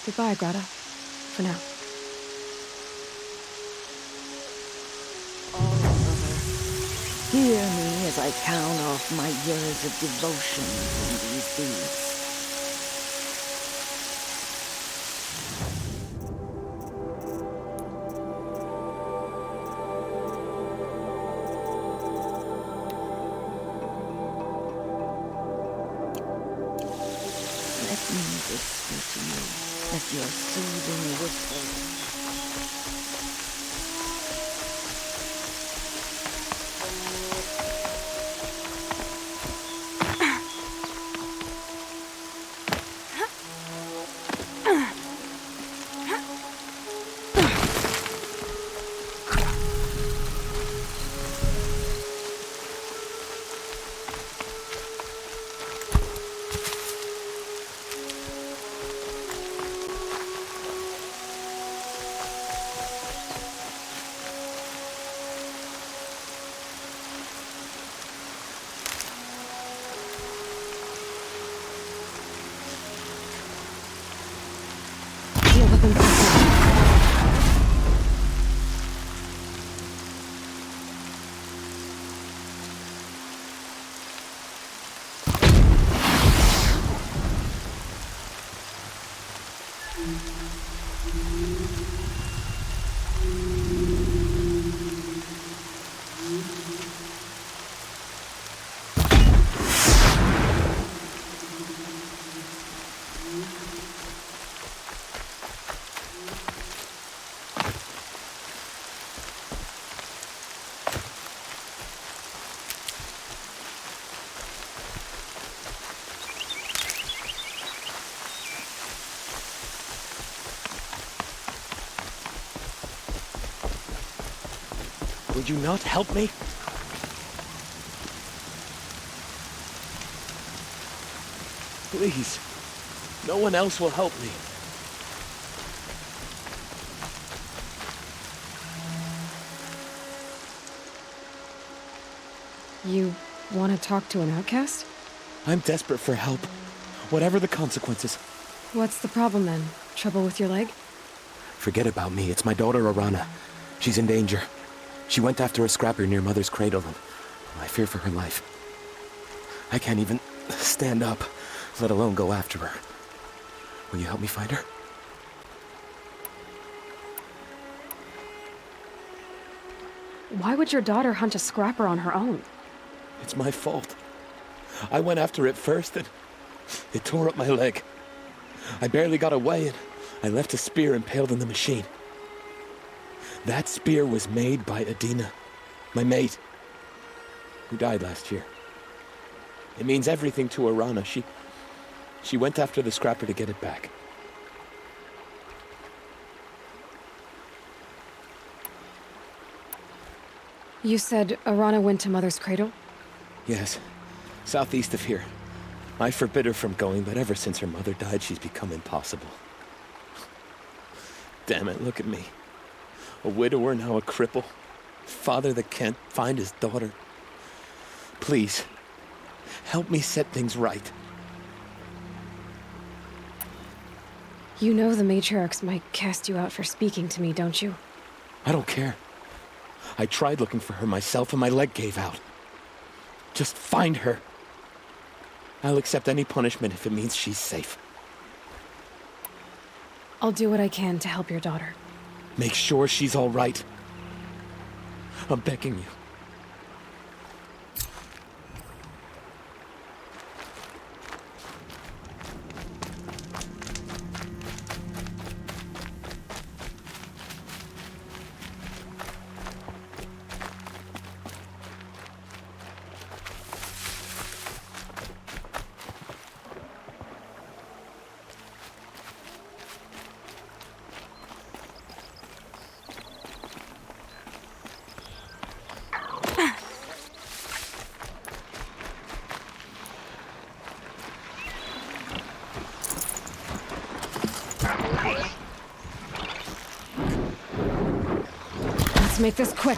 Goodbye, Grata. For now. Oh, Mother, hear me as I count off my years of devotion from these deeds. Let me whisper to you as your soothing whisper. Would you not help me? Please. No one else will help me. You want to talk to an outcast? I'm desperate for help. Whatever the consequences. What's the problem then? Trouble with your leg? Forget about me. It's my daughter, Arana. She's in danger. She went after a scrapper near Mother's cradle, and I fear for her life. I can't even stand up, let alone go after her. Will you help me find her? Why would your daughter hunt a scrapper on her own? It's my fault. I went after it first, and it tore up my leg. I barely got away, and I left a spear impaled in the machine. That spear was made by Adina, my mate. who died last year. It means everything to Arana. She went after the scrapper to get it back. You said Arana went to Mother's cradle? Yes, southeast of here. I forbid her from going, but ever since her mother died, she's become impossible. Damn it, look at me. A widower, now a cripple. Father that can't find his daughter. Please, help me set things right. You know the matriarchs might cast you out for speaking to me, don't you? I don't care. I tried looking for her myself and my leg gave out. Just find her. I'll accept any punishment if it means she's safe. I'll do what I can to help your daughter. Make sure she's all right. I'm begging you. Let's make this quick.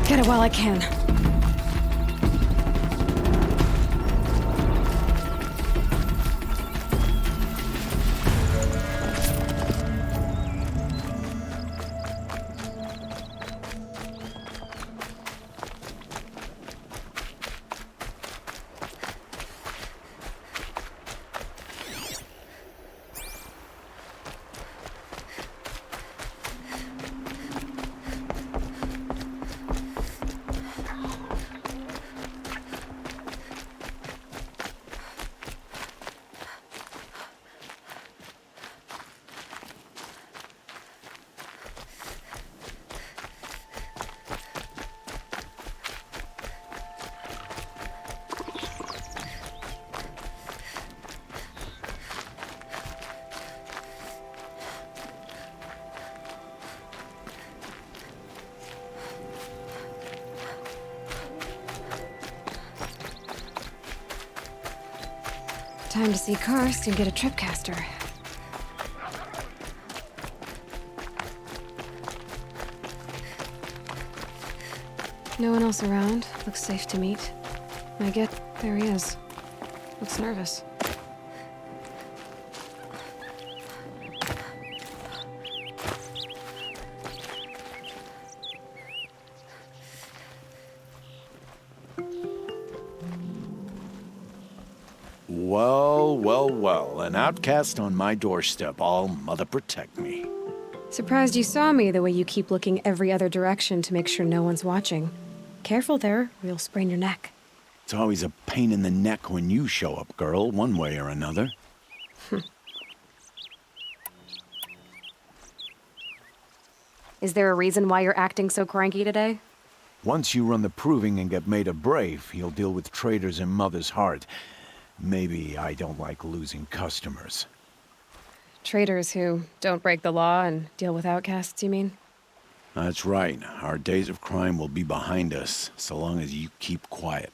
Get it while I can. Time to see Karst and get a tripcaster. No one else around. Looks safe to meet. There he is. Looks nervous. Well, well, well. An outcast on my doorstep. All mother protect me. Surprised you saw me the way you keep looking every other direction to make sure no one's watching. Careful there, or you'll sprain your neck. It's always a pain in the neck when you show up, girl, one way or another. Is there a reason why you're acting so cranky today? Once you run the proving and get made a brave, you'll deal with traitors in Mother's Heart. Maybe I don't like losing customers. Traitors who don't break the law and deal with outcasts, you mean? That's right. Our days of crime will be behind us, so long as you keep quiet.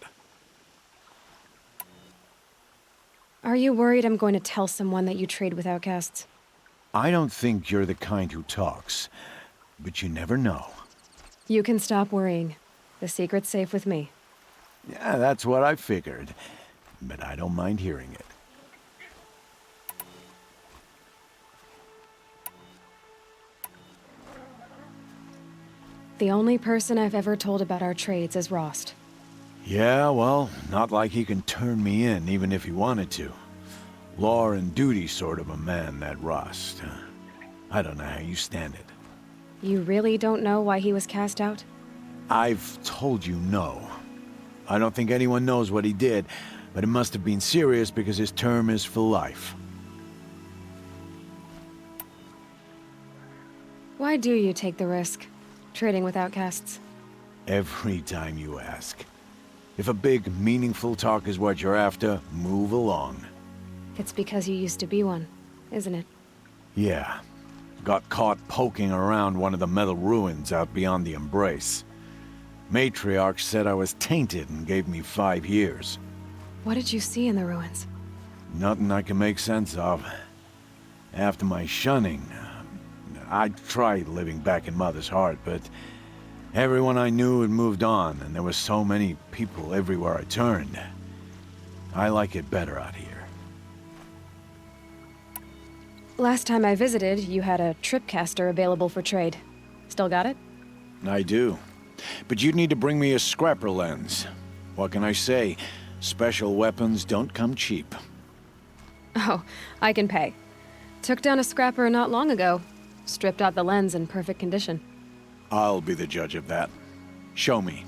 Are you worried I'm going to tell someone that you trade with outcasts? I don't think you're the kind who talks, but you never know. You can stop worrying. The secret's safe with me. Yeah, that's what I figured, but I don't mind hearing it. The only person I've ever told about our trades is Rost. Yeah, well, not like he can turn me in, even if he wanted to. Law and duty sort of a man, that Rost. I don't know how you stand it. You really don't know why he was cast out? I've told you no. I don't think anyone knows what he did, but it must have been serious because his term is for life. Why do you take the risk? Trading with outcasts? Every time you ask. If a big, meaningful talk is what you're after, move along. It's because you used to be one, isn't it? Yeah. Got caught poking around one of the metal ruins out beyond the Embrace. Matriarch said I was tainted and gave me 5 years. What did you see in the ruins? Nothing I can make sense of. After my shunning, I tried living back in Mother's Heart, but everyone I knew had moved on, and there were so many people everywhere I turned. I like it better out here. Last time I visited, you had a tripcaster available for trade. Still got it? I do. But you'd need to bring me a scrapper lens. What can I say? Special weapons don't come cheap. Oh, I can pay. Took down a scrapper not long ago. Stripped out the lens in perfect condition. I'll be the judge of that. Show me.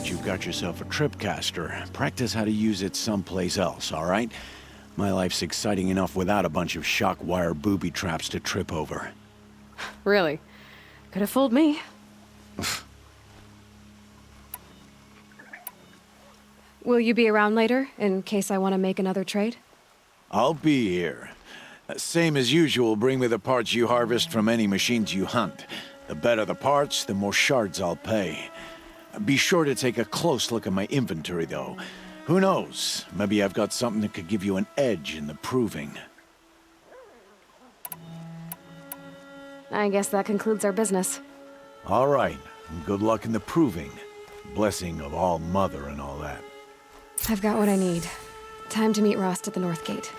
You've got yourself a tripcaster. Practice how to use it someplace else, all right? My life's exciting enough without a bunch of shock wire booby traps to trip over. Really? Could have fooled me. Will you be around later, in case I want to make another trade? I'll be here. Same as usual, bring me the parts you harvest from any machines you hunt. The better the parts, the more shards I'll pay. Be sure to take a close look at my inventory, though. Who knows? Maybe I've got something that could give you an edge in the proving. I guess that concludes our business. All right. Good luck in the proving. Blessing of All Mother and all that. I've got what I need. Time to meet Rost at the North Gate.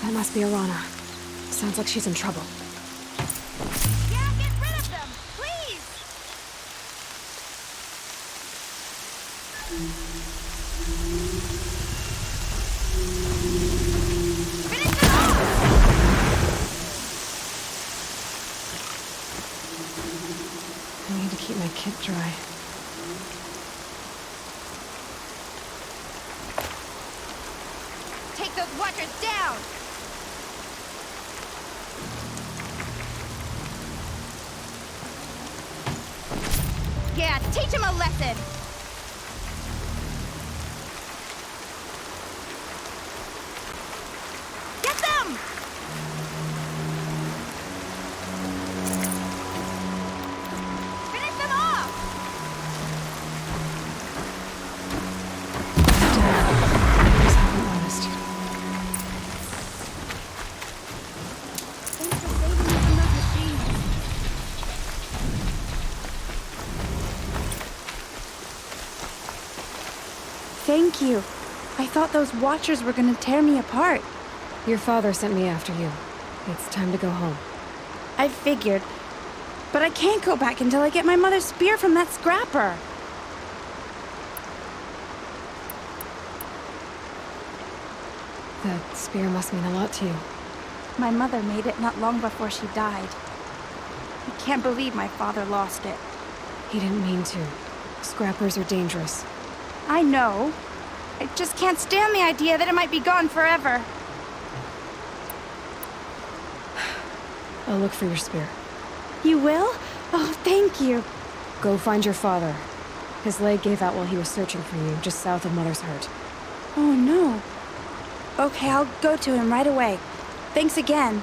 That must be Arana. Sounds like she's in trouble. Yeah, get rid of them, please! Finish it off! I need to keep my kit dry. Take those watchers down! Yeah, teach him a lesson! Get them! Finish them off! He's having honest. Thanks for saving me from those machines. Thank you. I thought those Watchers were gonna tear me apart. Your father sent me after you. It's time to go home. I figured. But I can't go back until I get my mother's spear from that scrapper. That spear must mean a lot to you. My mother made it not long before she died. I can't believe my father lost it. He didn't mean to. Scrappers are dangerous. I know. I just can't stand the idea that it might be gone forever. I'll look for your spear. You will? Oh, thank you. Go find your father. His leg gave out while he was searching for you, just south of Mother's Hurt. Oh, no. Okay, I'll go to him right away. Thanks again.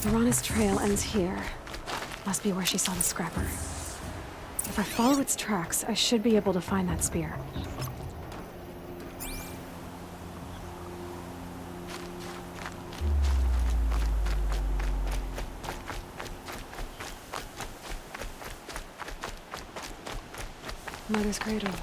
Arana's trail ends here. Must be where she saw the scrapper. If I follow its tracks, I should be able to find that spear. Mother's cradle.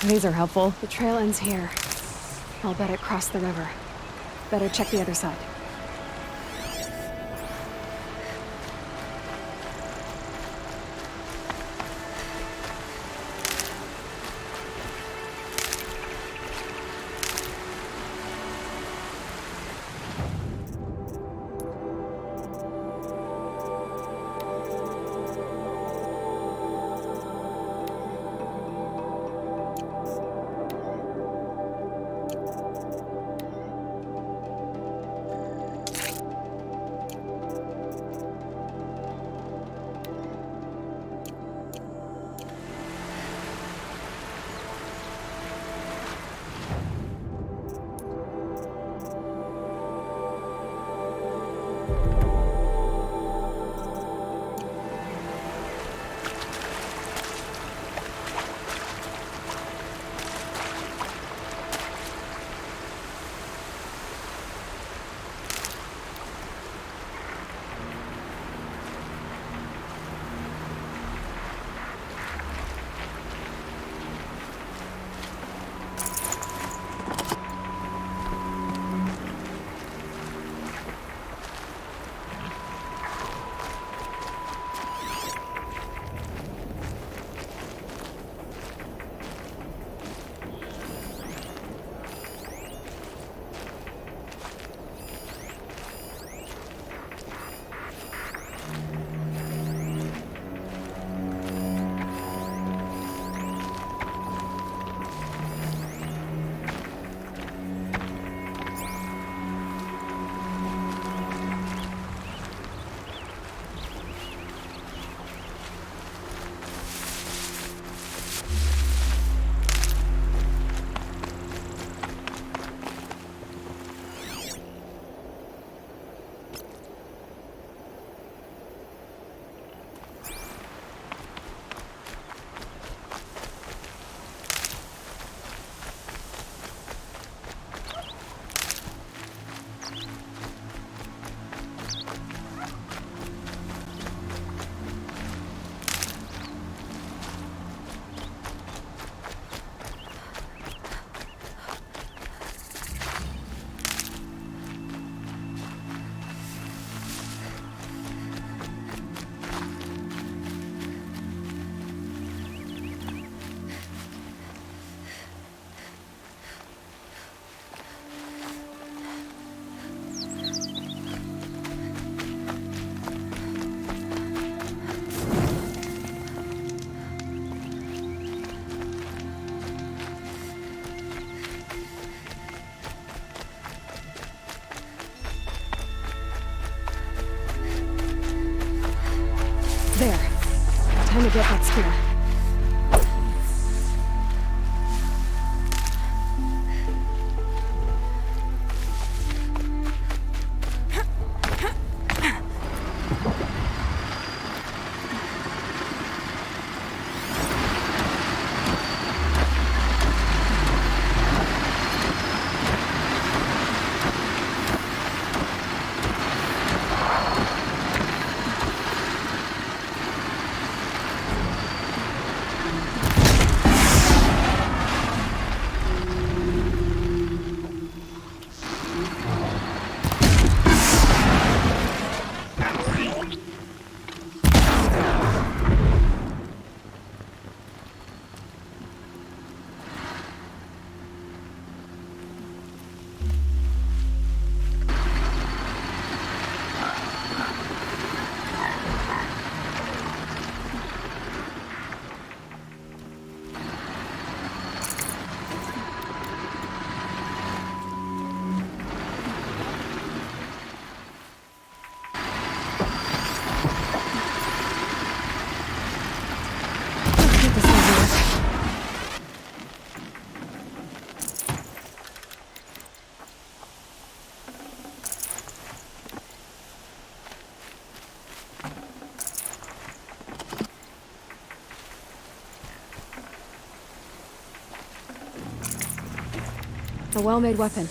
These are helpful. The trail ends here. I'll bet it crossed the river. Better check the other side. to get that spear. A well-made weapon.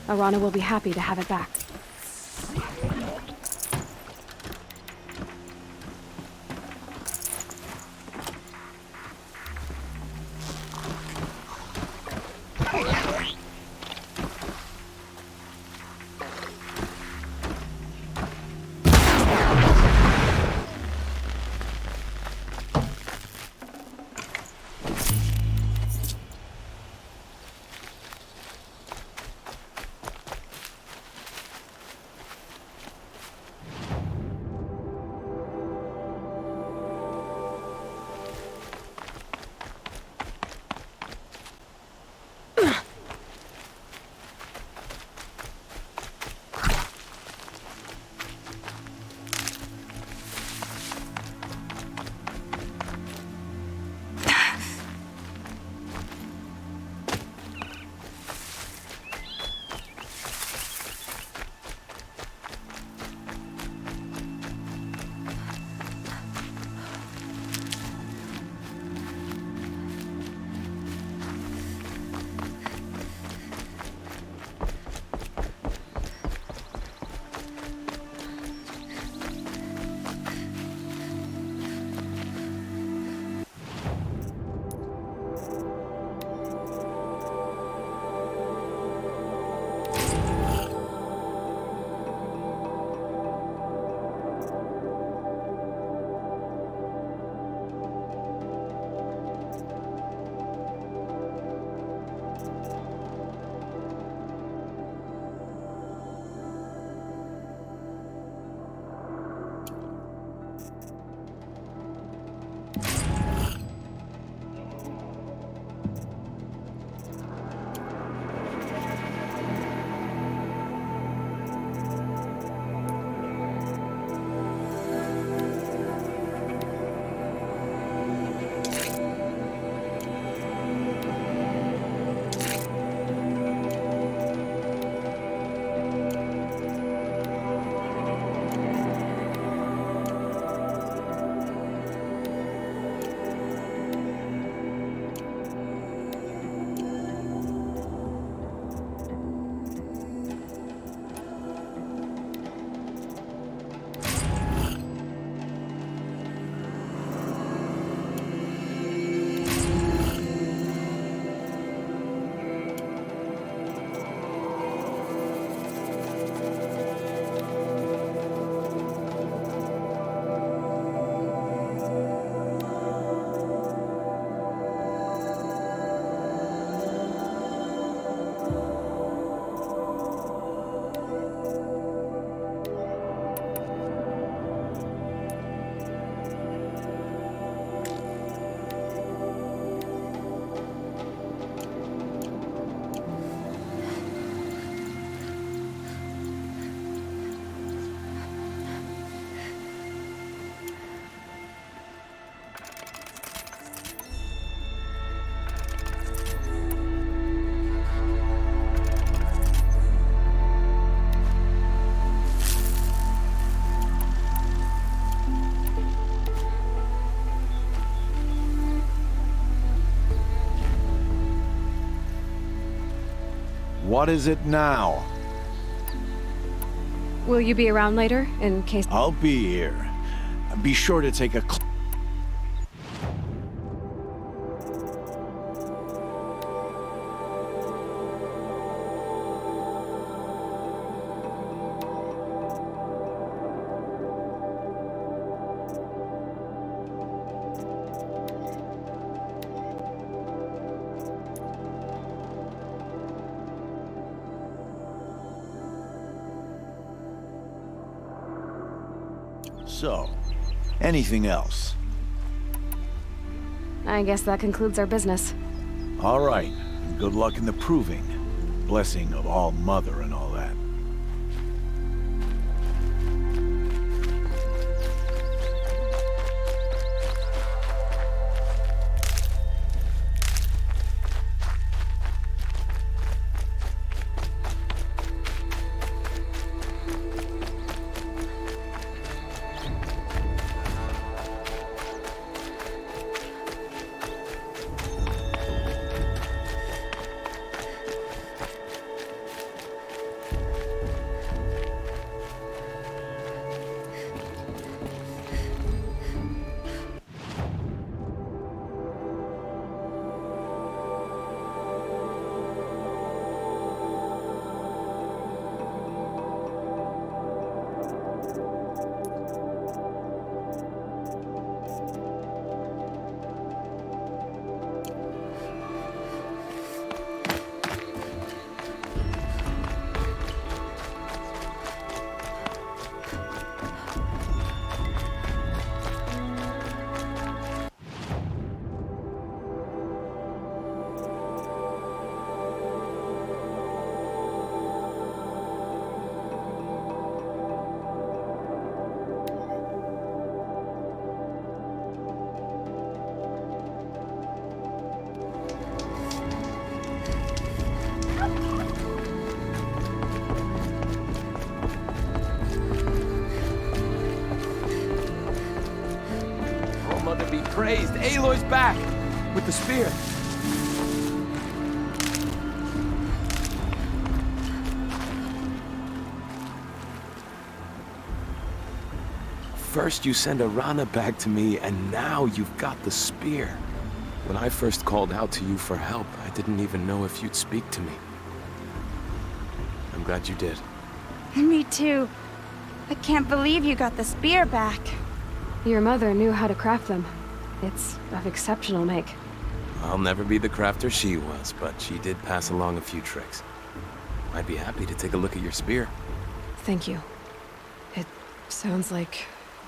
Arana will be happy to have it back. What is it now? Will you be around later, in case... I'll be here. Be sure to take a... So, anything else? I guess that concludes our business. All right. Good luck in the proving. Blessing of All Mother and all that. Mother be praised. Aloy's back with the spear. First you send Arana back to me, and now you've got the spear. When I first called out to you for help, I didn't even know if you'd speak to me. I'm glad you did. Me too. I can't believe you got the spear back. Your mother knew how to craft them. It's of exceptional make. I'll never be the crafter she was, but she did pass along a few tricks. I'd be happy to take a look at your spear. Thank you. It sounds like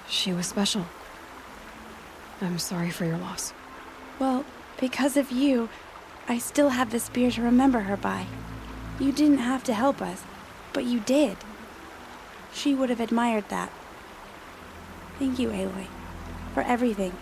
she was special. I'm sorry for your loss. Well, because of you, I still have the spear to remember her by. You didn't have to help us, but you did. She would have admired that. Thank you, Aloy, for everything.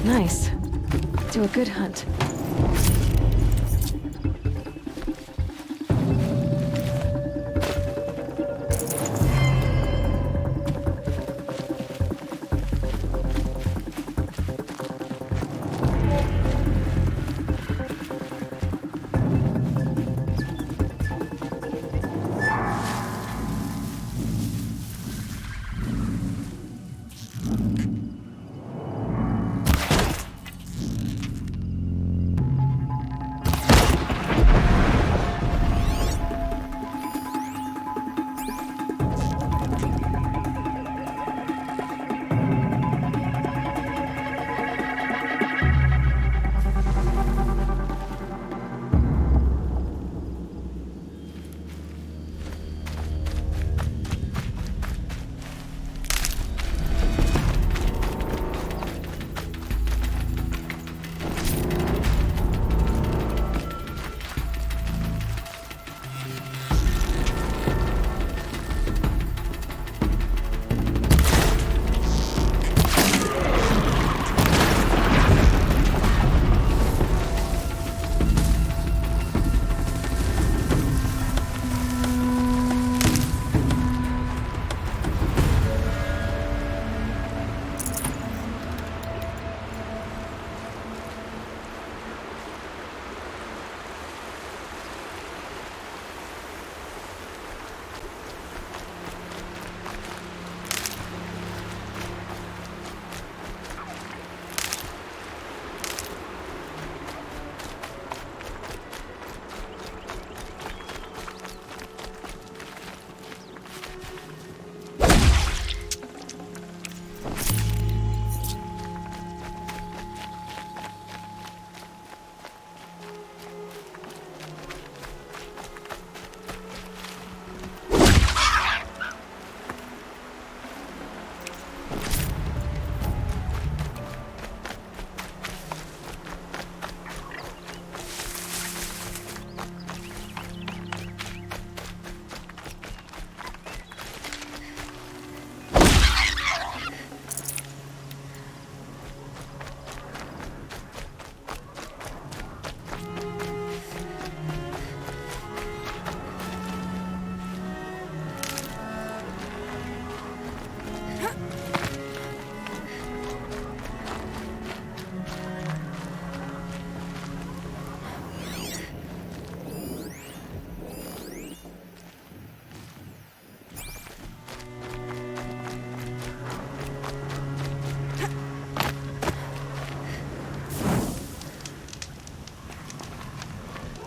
Nice. To a good hunt.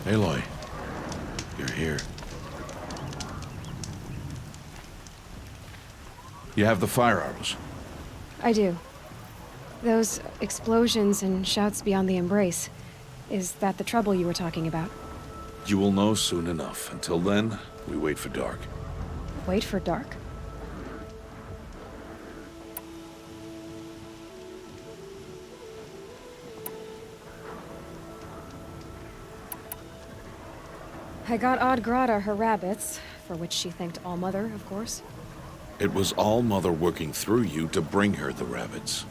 Aloy, you're here. You have the fire arrows. I do. Those explosions and shouts beyond the embrace. Is that the trouble you were talking about? You will know soon enough. Until then, we wait for dark. Wait for dark? I got Odd Grata her rabbits, for which she thanked All-Mother, of course. It was All-Mother working through you to bring her the rabbits.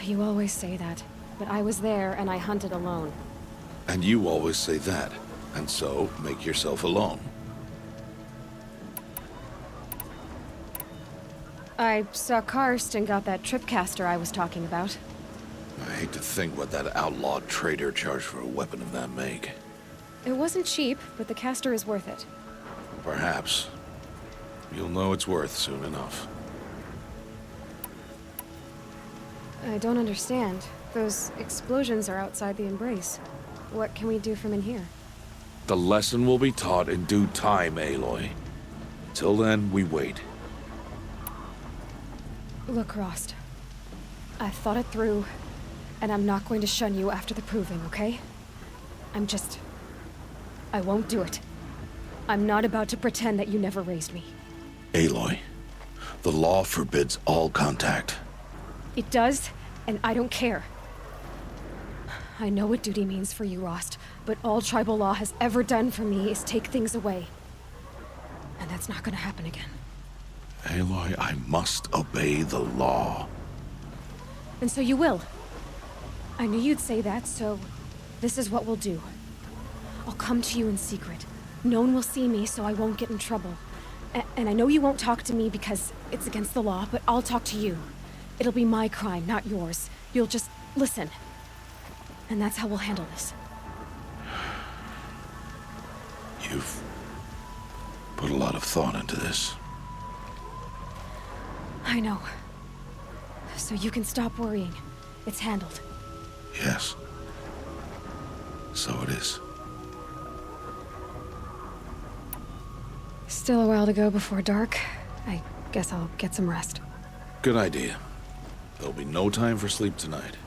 You always say that, but I was there and I hunted alone. And you always say that, and so make yourself alone. I saw Karst and got that tripcaster I was talking about. I hate to think what that outlawed trader charged for a weapon of that make. It wasn't cheap, but the caster is worth it. Perhaps. You'll know it's worth soon enough. I don't understand. Those explosions are outside the embrace. What can we do from in here? The lesson will be taught in due time, Aloy. Till then, we wait. Look, Rost. I've thought it through, and I'm not going to shun you after the proving, okay? I won't do it. I'm not about to pretend that you never raised me. Aloy, the law forbids all contact. It does, and I don't care. I know what duty means for you, Rost, but all tribal law has ever done for me is take things away. And that's not gonna happen again. Aloy, I must obey the law. And so you will. I knew you'd say that, so this is what we'll do. I'll come to you in secret. No one will see me, so I won't get in trouble. And I know you won't talk to me because it's against the law, but I'll talk to you. It'll be my crime, not yours. You'll just listen. And that's how we'll handle this. You've put a lot of thought into this. I know. So you can stop worrying. It's handled. Yes. So it is. Still a while to go before dark. I guess I'll get some rest. Good idea. There'll be no time for sleep tonight.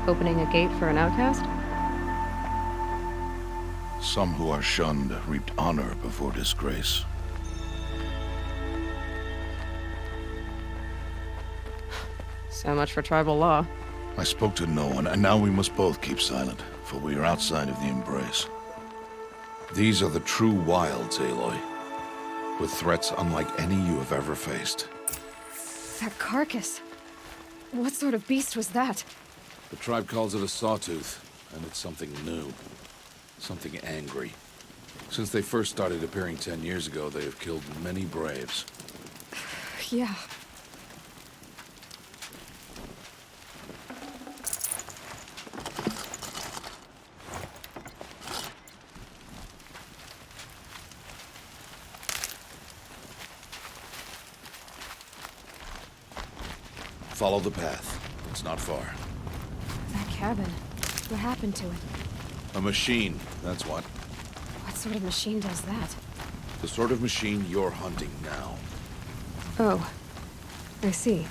Opening a gate for an outcast? Some who are shunned reaped honor before disgrace. So much for tribal law. I spoke to no one, and now we must both keep silent, for we are outside of the embrace. These are the true wilds, Aloy, with threats unlike any you have ever faced. That carcass. What sort of beast was that? The tribe calls it a sawtooth, and it's something new. Something angry. Since they first started appearing 10 years ago, they have killed many braves. Yeah. Follow the path. It's not far. That cabin. What happened to it? A machine, that's what. What sort of machine does that? The sort of machine you're hunting now. Oh. I see.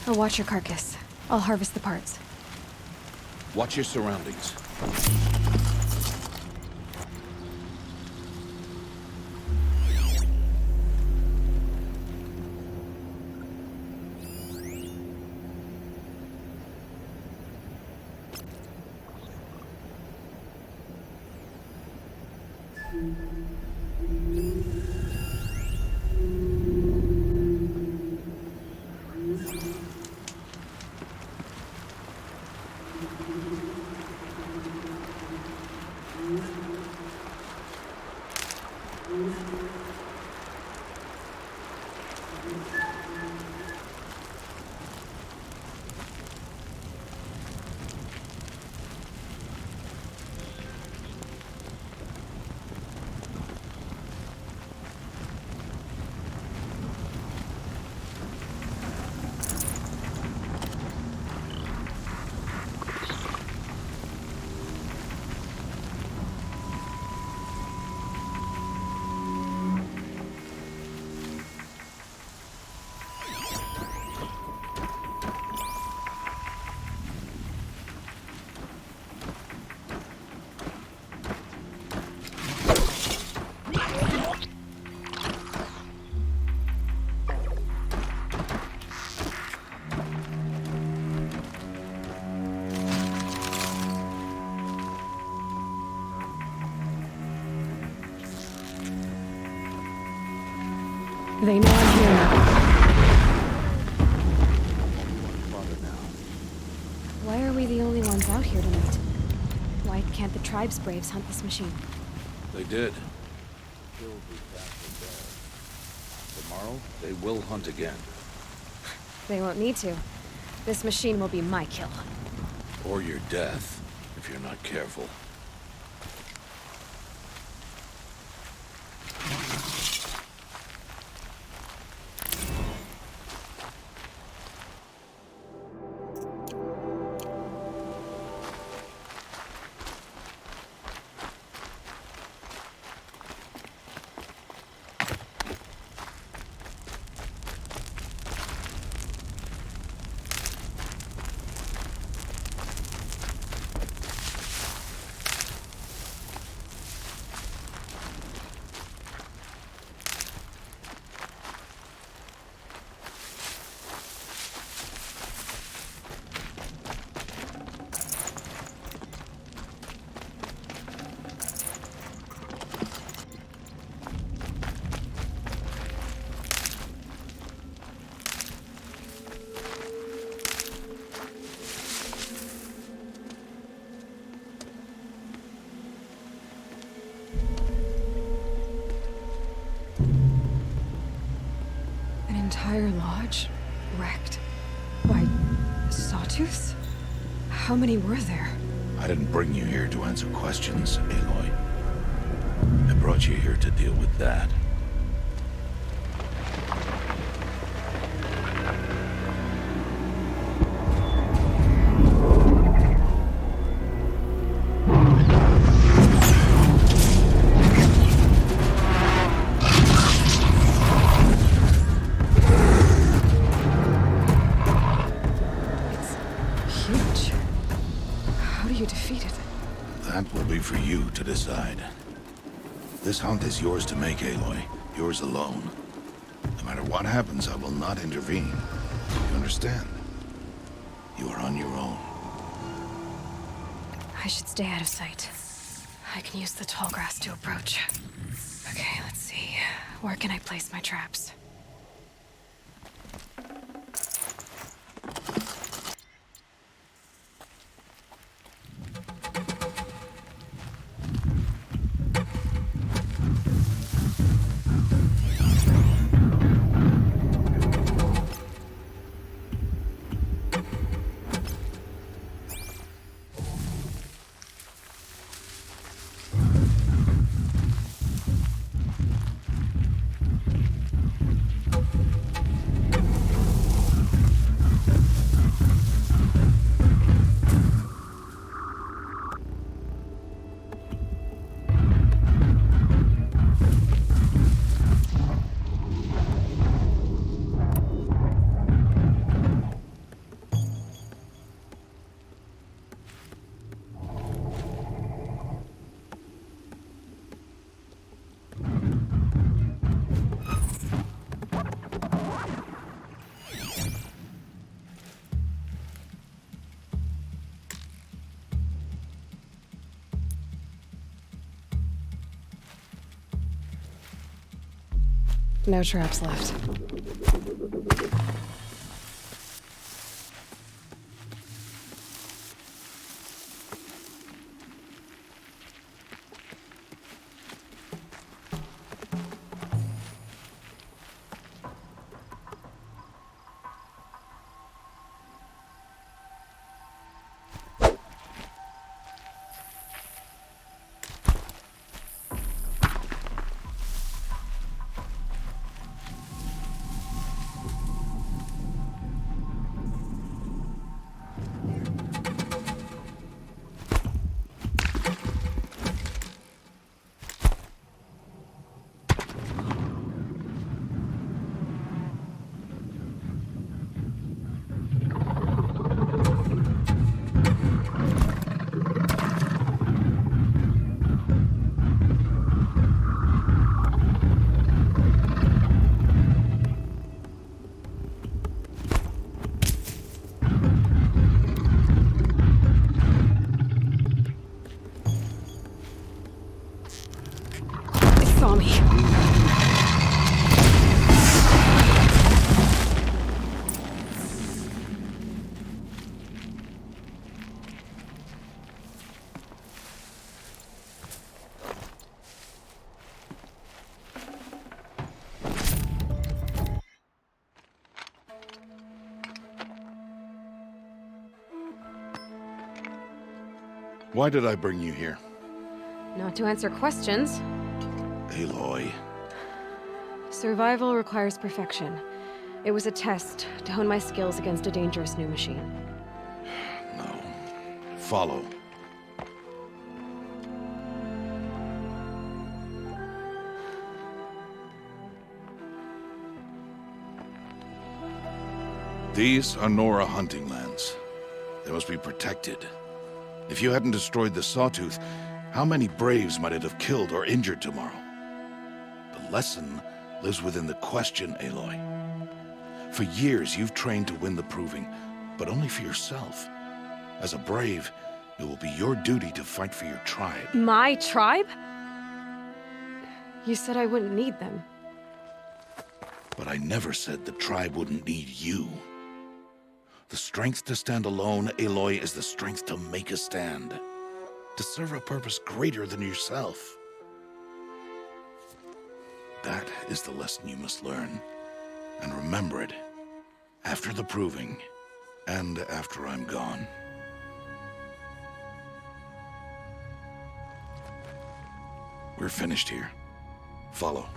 I'll watch your carcass. I'll harvest the parts. Watch your surroundings. They know I'm here now. Why are we the only ones out here tonight? Why can't the tribe's braves hunt this machine? They did. Tomorrow, they will hunt again. They won't need to. This machine will be my kill. Or your death, if you're not careful. Entire lodge wrecked by sawtooths? How many were there? I didn't bring you here to answer questions, Aloy. I brought you here to deal with that. That will be for you to decide. This hunt is yours to make, Aloy. Yours alone. No matter what happens, I will not intervene. You understand? You are on your own. I should stay out of sight. I can use the tall grass to approach. Okay, let's see. Where can I place my traps? No traps left. Saw me. Why did I bring you here? Not to answer questions. Aloy. Survival requires perfection. It was a test to hone my skills against a dangerous new machine. No. Follow. These are Nora hunting lands. They must be protected. If you hadn't destroyed the Sawtooth, how many Braves might it have killed or injured tomorrow? The lesson lives within the question, Aloy. For years, you've trained to win the Proving, but only for yourself. As a Brave, it will be your duty to fight for your tribe. My tribe? You said I wouldn't need them. But I never said the tribe wouldn't need you. The strength to stand alone, Aloy, is the strength to make a stand. To serve a purpose greater than yourself. That is the lesson you must learn. And remember it. After the Proving. And after I'm gone. We're finished here. Follow.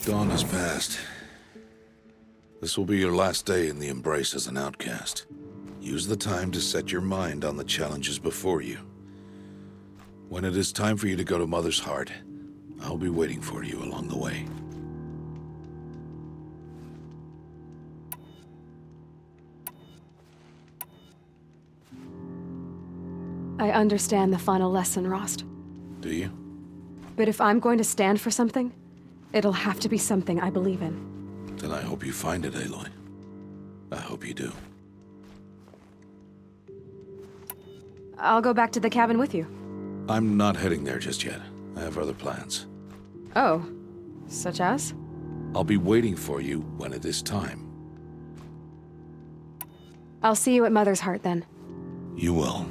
Dawn has passed. This will be your last day in the Embrace as an outcast. Use the time to set your mind on the challenges before you. When it is time for you to go to Mother's Heart, I'll be waiting for you along the way. I understand the final lesson, Rost. Do you? But if I'm going to stand for something, it'll have to be something I believe in. Then I hope you find it, Aloy. I hope you do. I'll go back to the cabin with you. I'm not heading there just yet. I have other plans. Oh, such as? I'll be waiting for you when it is time. I'll see you at Mother's Heart then. You will.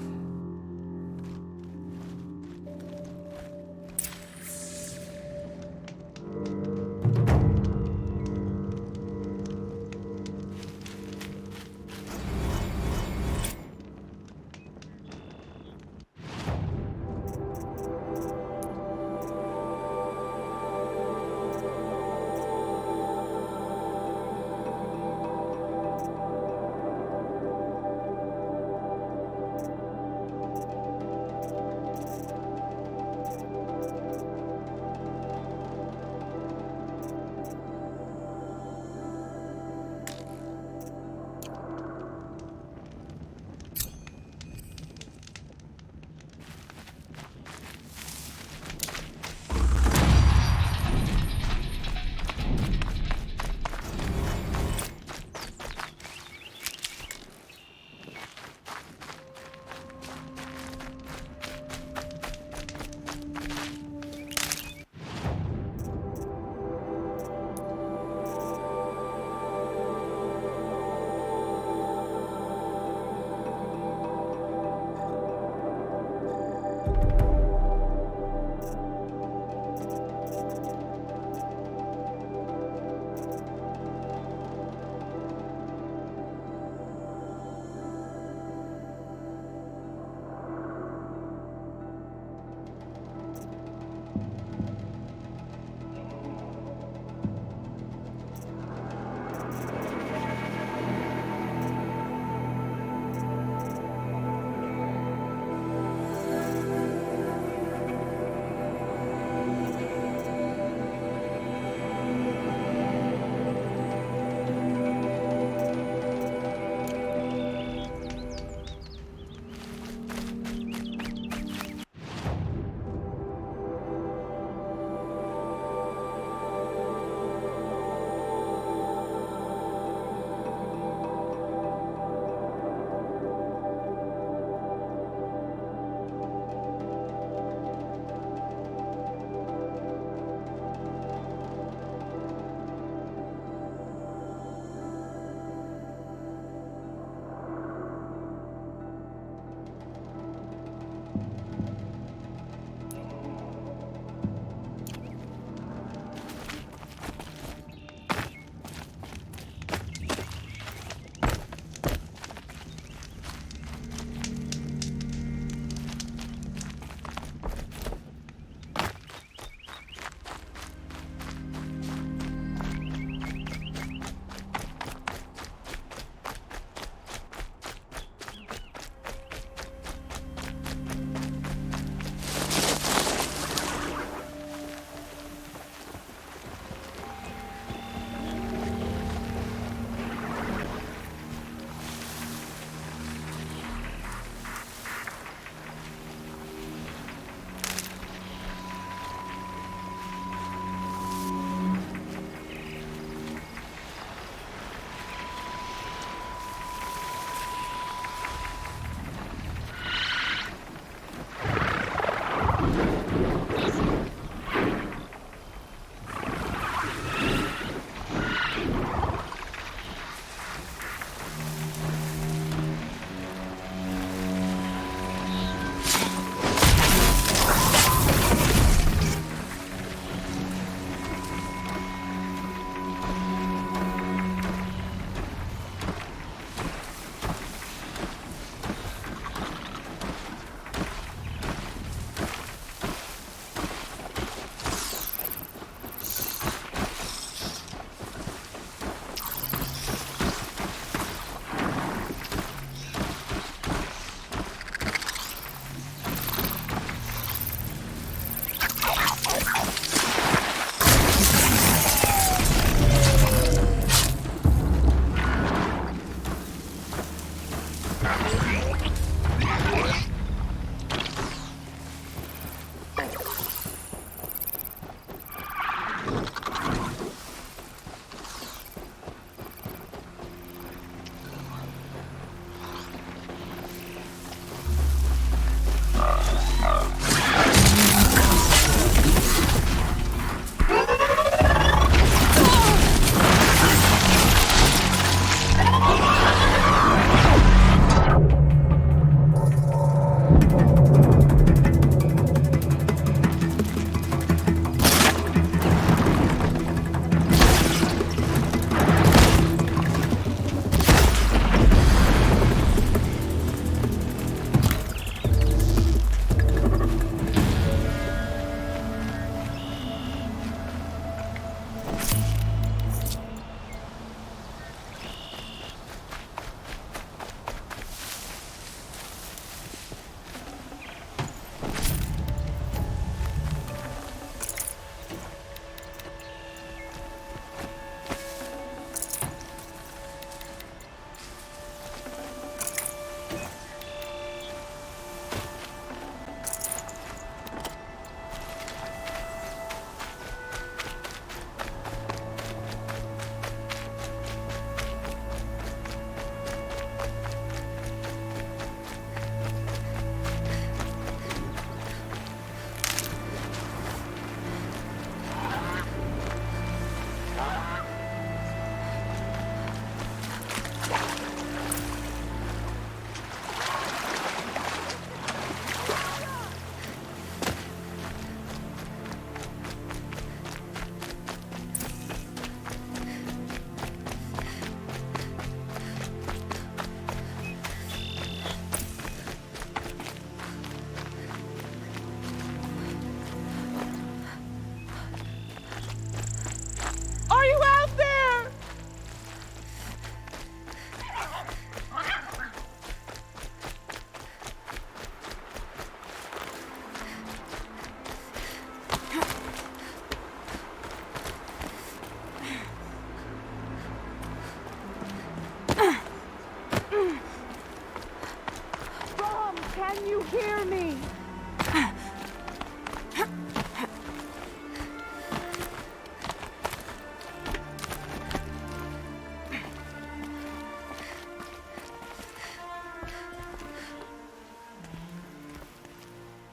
Can you hear me?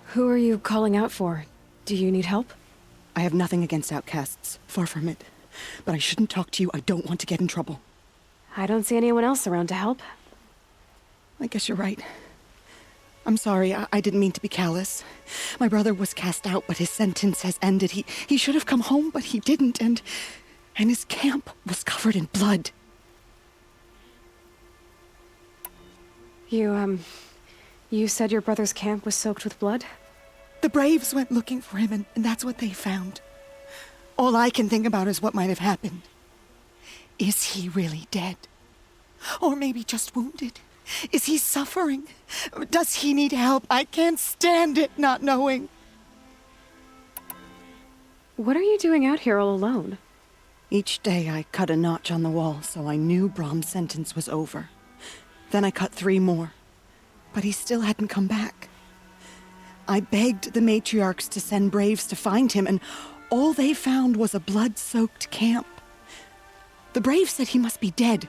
Who are you calling out for? Do you need help? I have nothing against outcasts. Far from it. But I shouldn't talk to you. I don't want to get in trouble. I don't see anyone else around to help. I guess you're right. I'm sorry, I didn't mean to be callous. My brother was cast out, but his sentence has ended. He should have come home, but he didn't, and his camp was covered in blood. You said your brother's camp was soaked with blood? The Braves went looking for him, and that's what they found. All I can think about is what might have happened. Is he really dead? Or maybe just wounded? Is he suffering? Does he need help? I can't stand it not knowing. What are you doing out here all alone? Each day I cut a notch on the wall, so I knew Brom's sentence was over. Then I cut 3 more. But he still hadn't come back. I begged the matriarchs to send Braves to find him, and all they found was a blood-soaked camp. The Braves said he must be dead,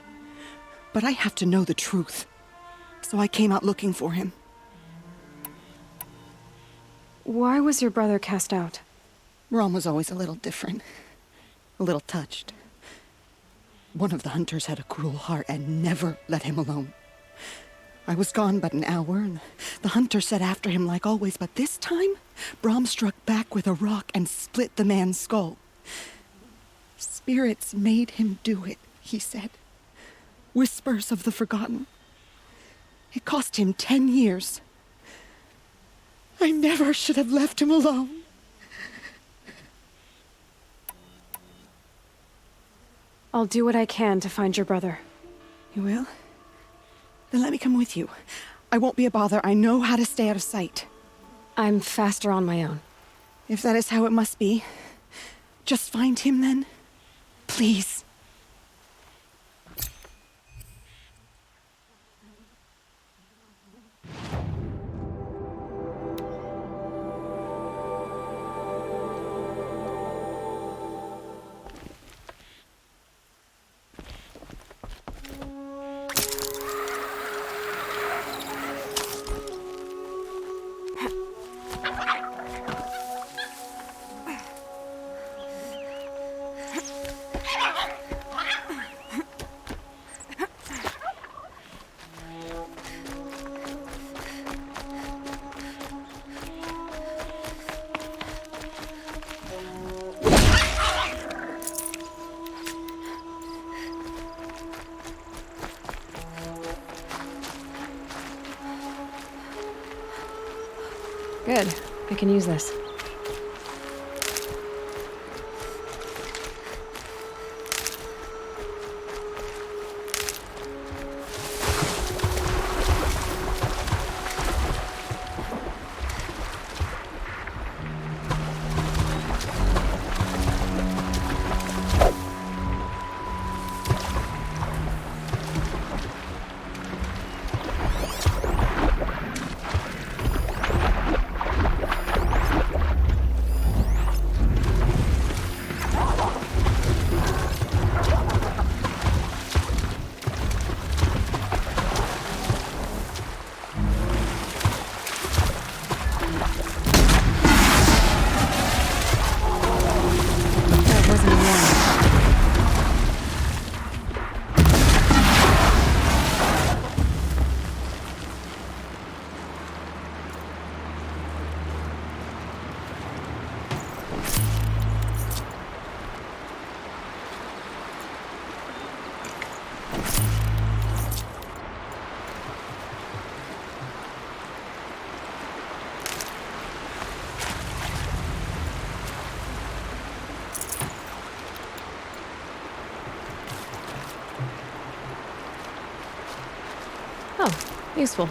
but I have to know the truth. So I came out looking for him. Why was your brother cast out? Brom was always a little different. A little touched. One of the hunters had a cruel heart and never let him alone. I was gone but an hour, and the hunter set after him like always, but this time, Brom struck back with a rock and split the man's skull. Spirits made him do it, he said. Whispers of the forgotten. It cost him 10 years. I never should have left him alone. I'll do what I can to find your brother. You will? Then let me come with you. I won't be a bother. I know how to stay out of sight. I'm faster on my own. If that is how it must be, just find him then. Please. Good. I can use this. Oh, useful.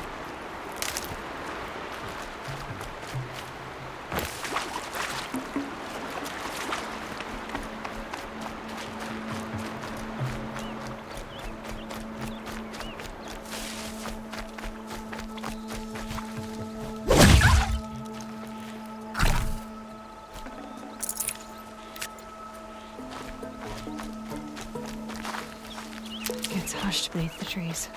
It's hushed beneath the trees.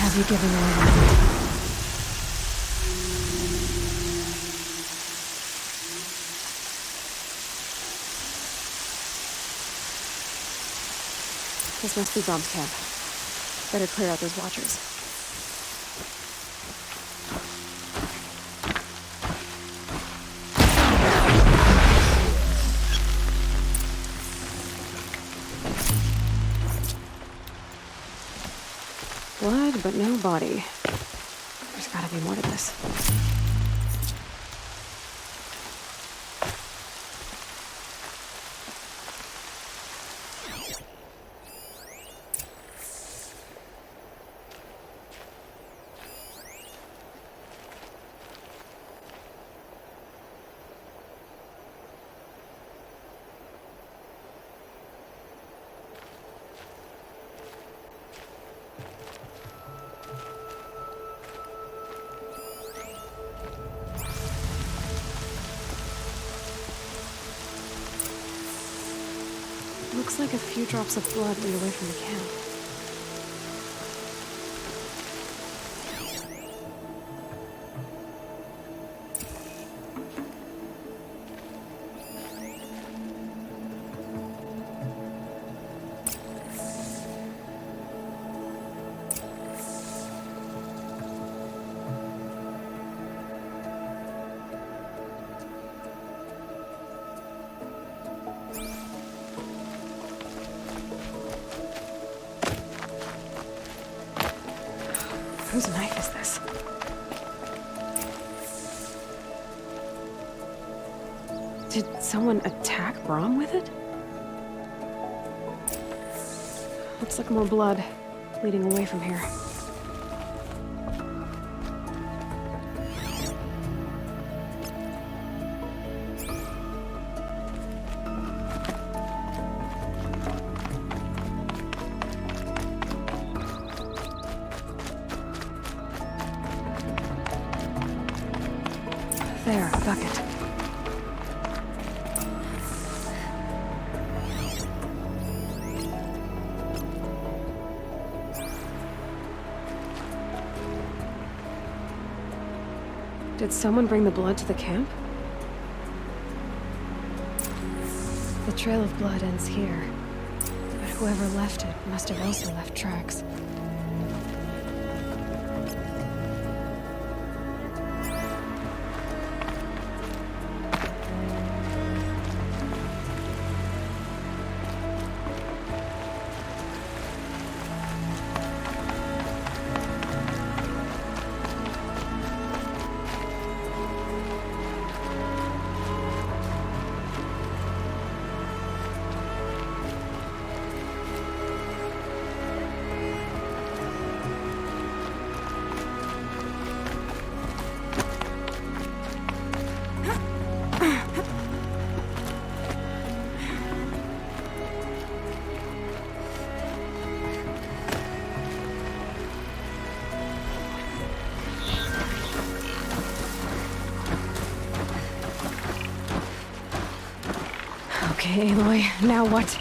Have you given away? This must be Brom's camp. Better clear out those watchers. Blood, but no body. There's gotta be more to this. Looks like a few drops of blood lead away from the camp. Whose knife is this? Did someone attack Brom with it? Looks like more blood leading away from here. There, a bucket. Did someone bring the blood to the camp? The trail of blood ends here, but whoever left it must have also left tracks. Okay, Aloy, now what?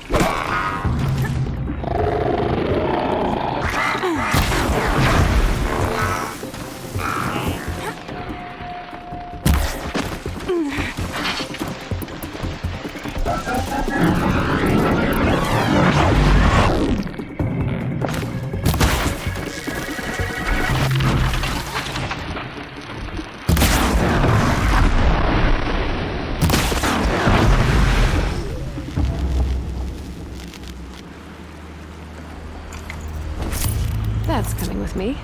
That's coming with me.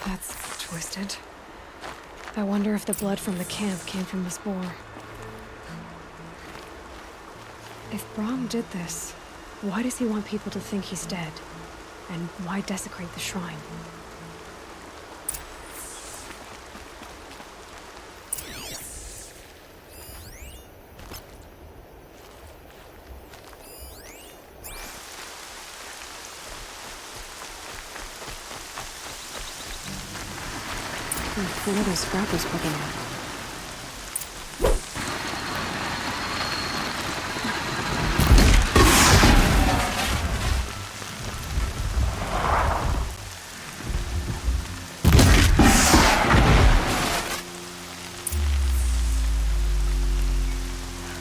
That's twisted. I wonder if the blood from the camp came from the spore. If Brom did this, why does he want people to think he's dead? And why desecrate the shrine? Another scrapper's poking out.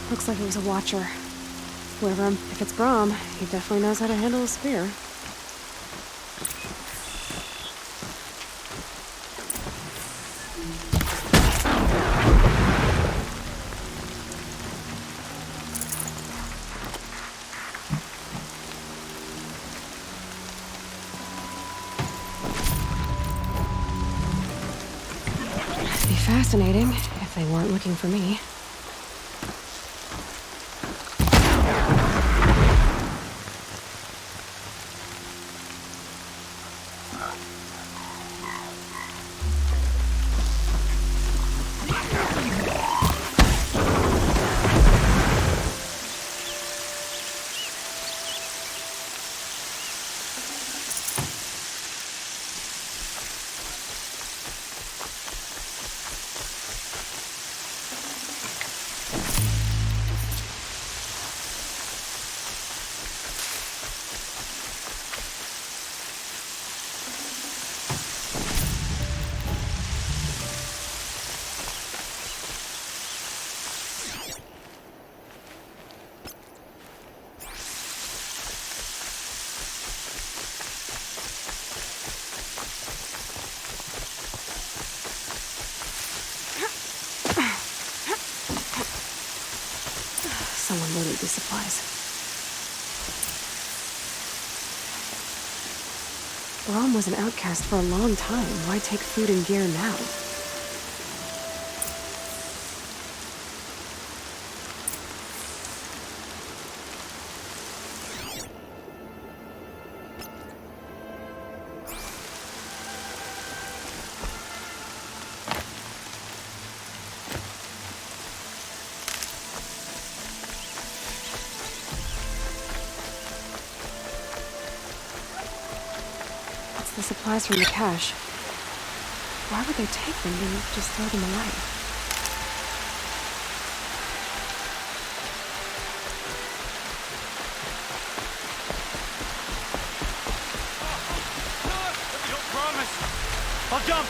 Looks like it was a watcher. Whoever, if it's Brom, he definitely knows how to handle a spear. Fascinating, if they weren't looking for me. Someone loaded these supplies. Brom was an outcast for a long time. Why take food and gear now? The supplies from the cache. Why would they take them and just throw them away? If you don't promise, I'll jump.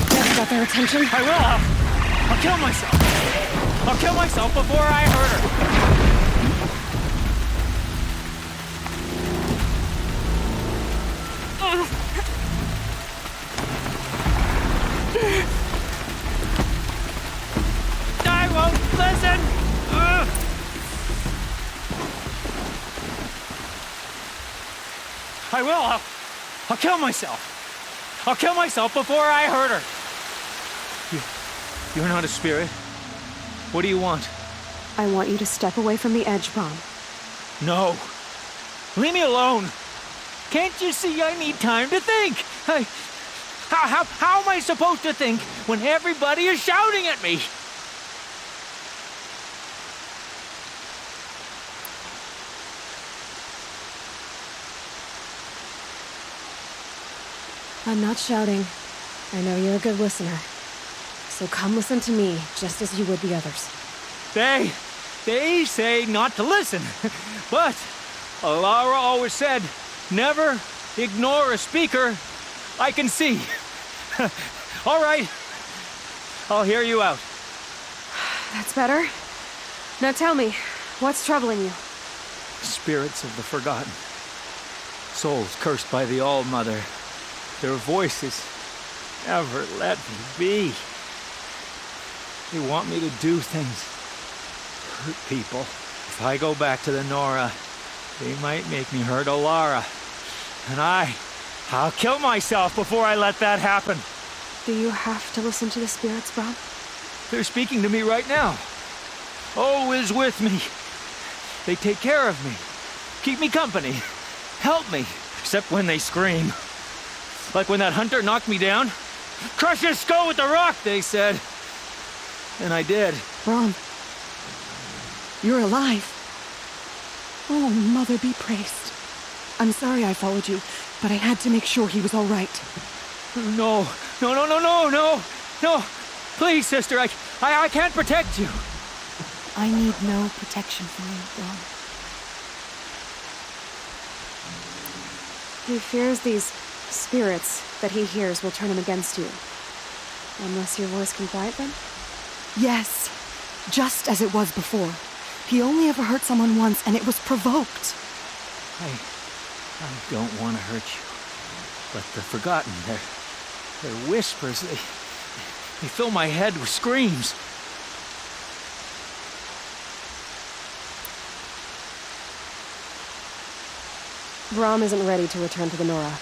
That got their attention? I will. I'll kill myself. I'll kill myself before I hurt her. I won't listen. I will. I'll kill myself. I'll kill myself before I hurt her. You're not a spirit. What do you want? I want you to step away from the edge, Brom. No. Leave me alone. Can't you see I need time to think? How am I supposed to think when everybody is shouting at me? I'm not shouting. I know you're a good listener. So come listen to me, just as you would the others. They say not to listen. But Alara always said, never ignore a speaker I can see. All right. I'll hear you out. That's better. Now tell me, what's troubling you? Spirits of the forgotten. Souls cursed by the All-Mother. Their voices never let me be. They want me to do things, hurt people. If I go back to the Nora, they might make me hurt Alara. And I'll kill myself before I let that happen. Do you have to listen to the spirits, Brom? They're speaking to me right now. O is with me. They take care of me, keep me company, help me, except when they scream. Like when that hunter knocked me down. Crush his skull with the rock, they said. And I did. Brom, you're alive. Oh, Mother be praised. I'm sorry I followed you, but I had to make sure he was all right. No. Please, sister, I can't protect you. I need no protection from you, Brom. He fears these spirits that he hears will turn him against you. Unless your voice can quiet them? Yes, just as it was before. He only ever hurt someone once, and it was provoked. I don't want to hurt you. But the forgotten, their whispers, they fill my head with screams. Brom isn't ready to return to the Nora,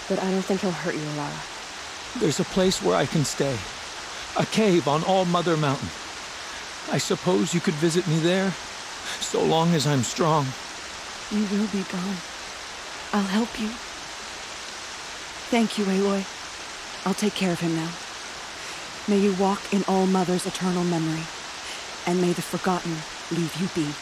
but I don't think he'll hurt you, Alara. There's a place where I can stay. A cave on All-Mother Mountain. I suppose you could visit me there, so long as I'm strong. You will be, Brom. I'll help you. Thank you, Aloy. I'll take care of him now. May you walk in All-Mother's eternal memory, and may the forgotten leave you be.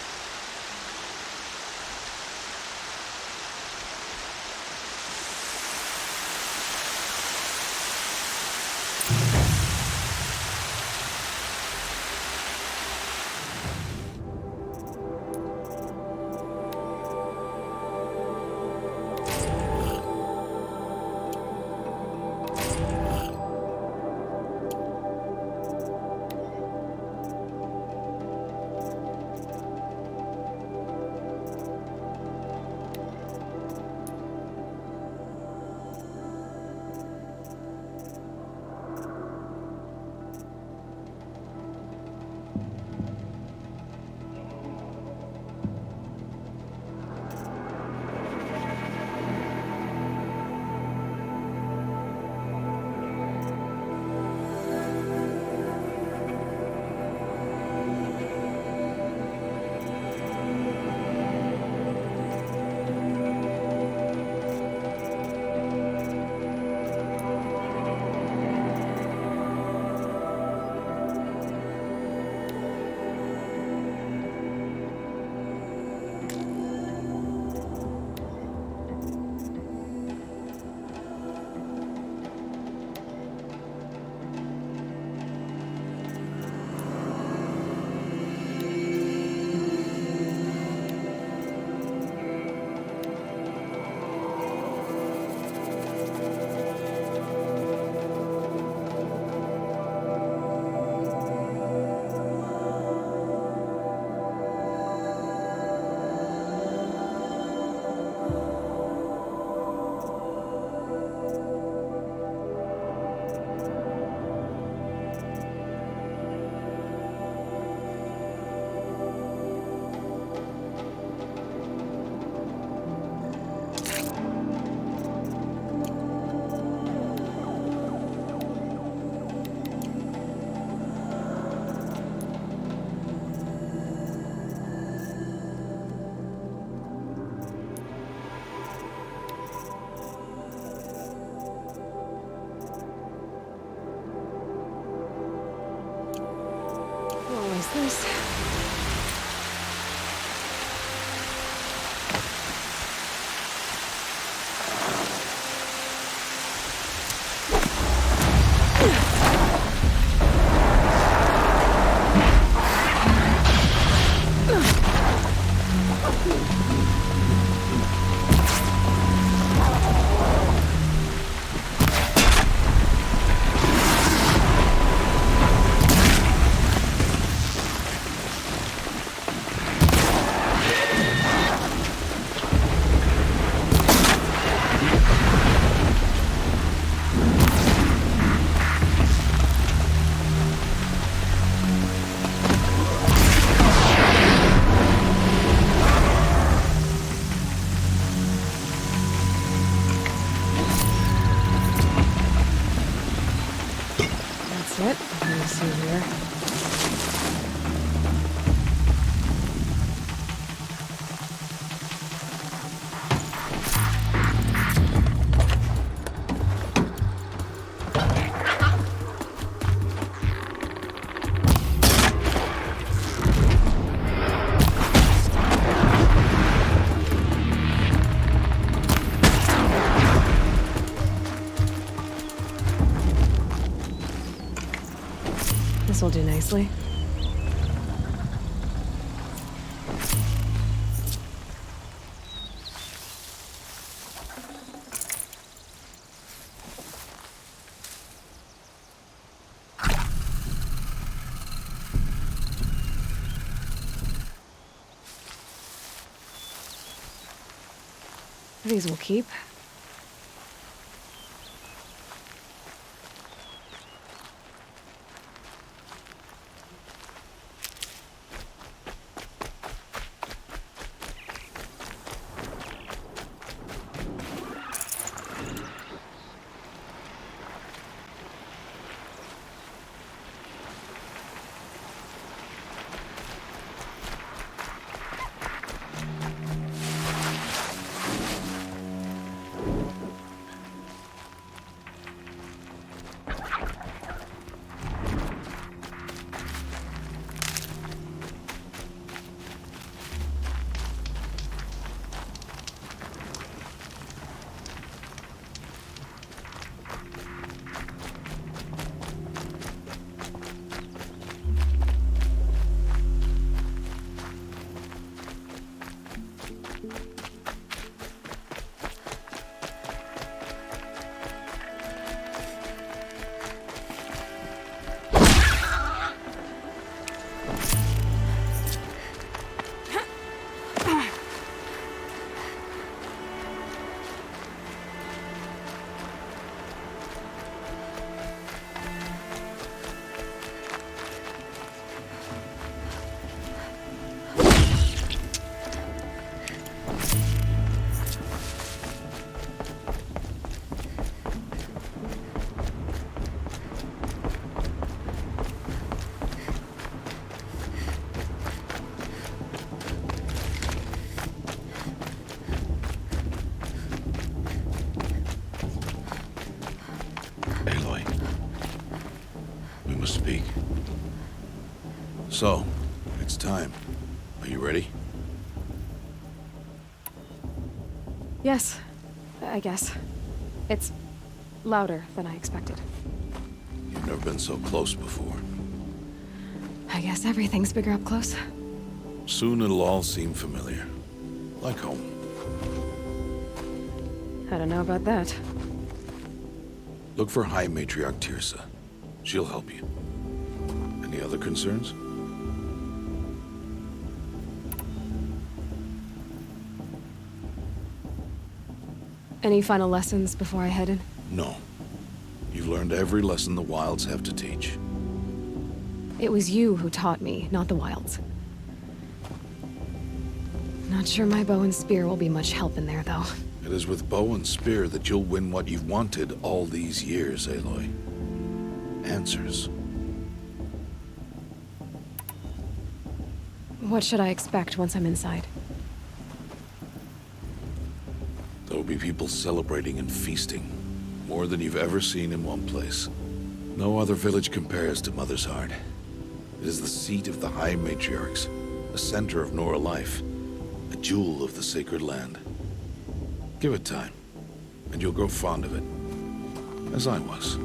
you nicely. These will keep. Speak. So, it's time. Are you ready? Yes, I guess. It's louder than I expected. You've never been so close before. I guess everything's bigger up close. Soon it'll all seem familiar. Like home. I don't know about that. Look for High Matriarch Teersa. She'll help you. Any other concerns? Any final lessons before I head in? No. You've learned every lesson the Wilds have to teach. It was you who taught me, not the Wilds. Not sure my bow and spear will be much help in there, though. It is with bow and spear that you'll win what you've wanted all these years, Aloy. Answers. What should I expect once I'm inside? There will be people celebrating and feasting. More than you've ever seen in one place. No other village compares to Mother's Heart. It is the seat of the High Matriarchs, a center of Nora life, a jewel of the sacred land. Give it time, and you'll grow fond of it. As I was,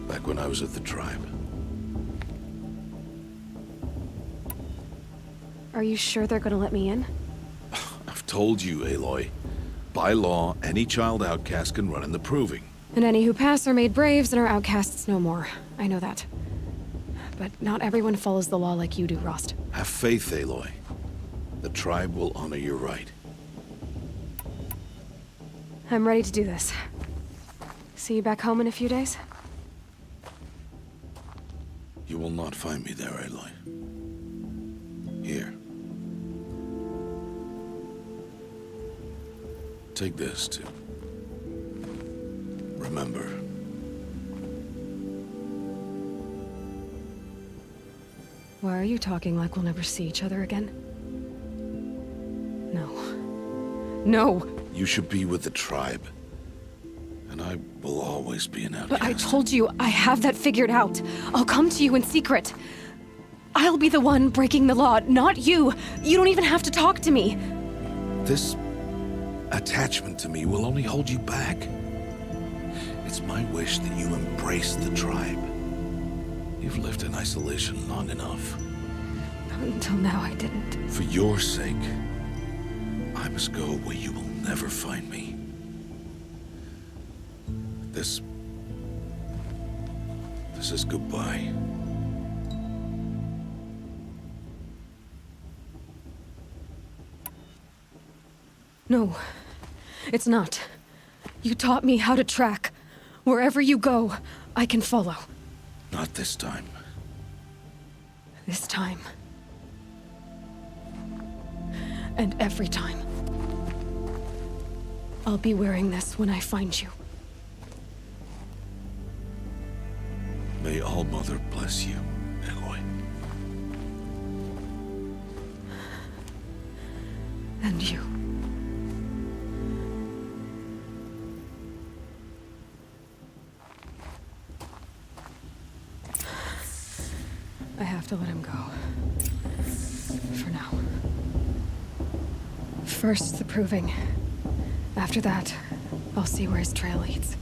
back when I was at the tribe. Are you sure they're gonna let me in? I've told you, Aloy. By law, any child outcast can run in the Proving. And any who pass are made braves and are outcasts no more. I know that. But not everyone follows the law like you do, Rost. Have faith, Aloy. The tribe will honor your right. I'm ready to do this. See you back home in a few days? You will not find me there, Aloy. Here. Take this, too. Remember. Why are you talking like we'll never see each other again? No. No! You should be with the tribe. And I will always be an outcast. But I told you, I have that figured out. I'll come to you in secret. I'll be the one breaking the law, not you. You don't even have to talk to me. This attachment to me will only hold you back. It's my wish that you embrace the tribe. You've lived in isolation long enough. Until now, I didn't. For your sake, I must go where you will never find me. This is goodbye. No, it's not. You taught me how to track. Wherever you go, I can follow. Not this time. This time. And every time. I'll be wearing this when I find you. May All-Mother bless you, Aloy. And you. I have to let him go. For now. First, the proving. After that, I'll see where his trail leads.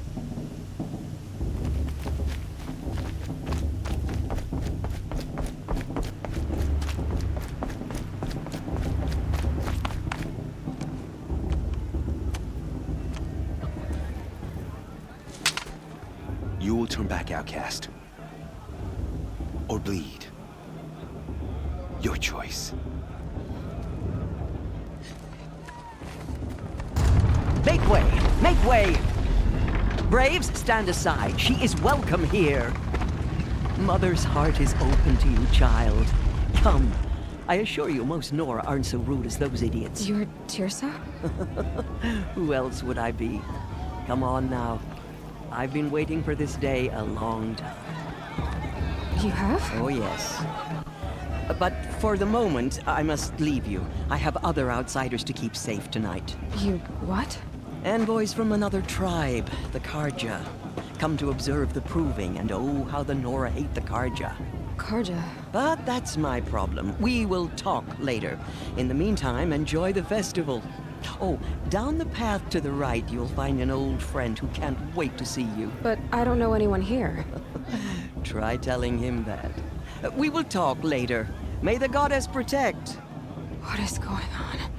You will turn back, outcast. Or bleed. Your choice. Make way! Make way! Braves, stand aside. She is welcome here. Mother's heart is open to you, child. Come. I assure you, most Nora aren't so rude as those idiots. You're Teersa? Who else would I be? Come on now. I've been waiting for this day a long time. You have? Oh, yes. But for the moment, I must leave you. I have other outsiders to keep safe tonight. You what? Envoys from another tribe, the Carja. Come to observe the proving, and oh, how the Nora hate the Carja. Carja? But that's my problem. We will talk later. In the meantime, enjoy the festival. Oh, down the path to the right, you'll find an old friend who can't wait to see you. But I don't know anyone here. Try telling him that. We will talk later. May the goddess protect. What is going on?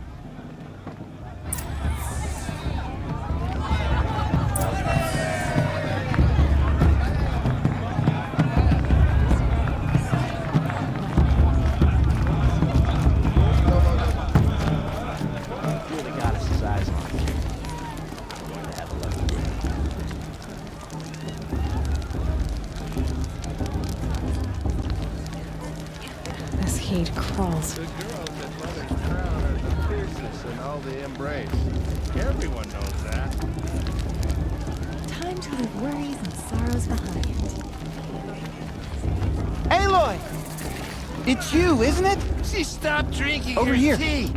Heat crawls. The girls at Mother's Crown are the fiercest in all the embrace. Everyone knows that. Time to leave worries and sorrows behind. Aloy! It's you, isn't it? She stopped drinking Over her here. tea.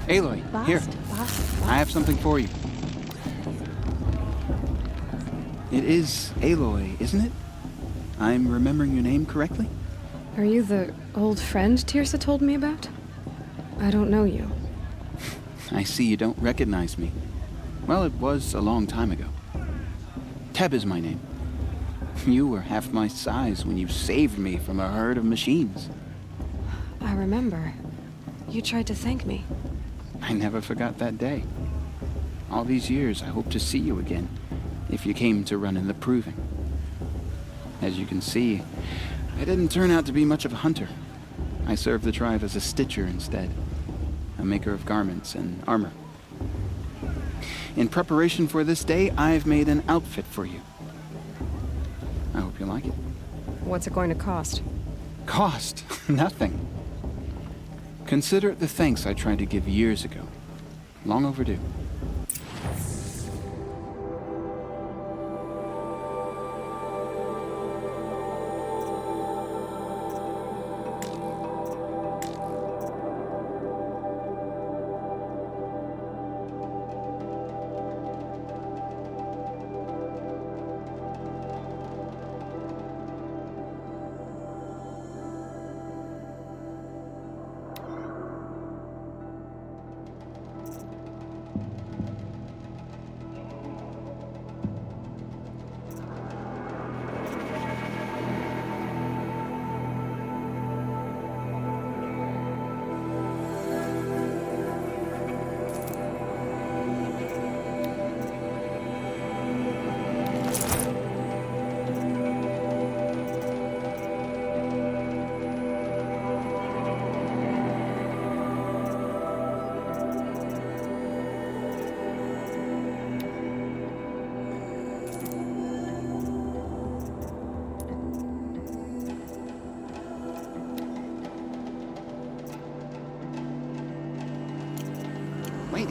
Aloy, here. I have something for you. It is Aloy, isn't it? I'm remembering your name correctly? Are you the old friend Teersa told me about? I don't know you. I see you don't recognize me. Well, it was a long time ago. Teb is my name. You were half my size when you saved me from a herd of machines. I remember. You tried to thank me. I never forgot that day. All these years, I hope to see you again, if you came to run in the proving. As you can see, I didn't turn out to be much of a hunter. I served the tribe as a stitcher instead, a maker of garments and armor. In preparation for this day, I've made an outfit for you. I hope you like it. What's it going to cost? Cost? Nothing. Consider it the thanks I tried to give years ago. Long overdue.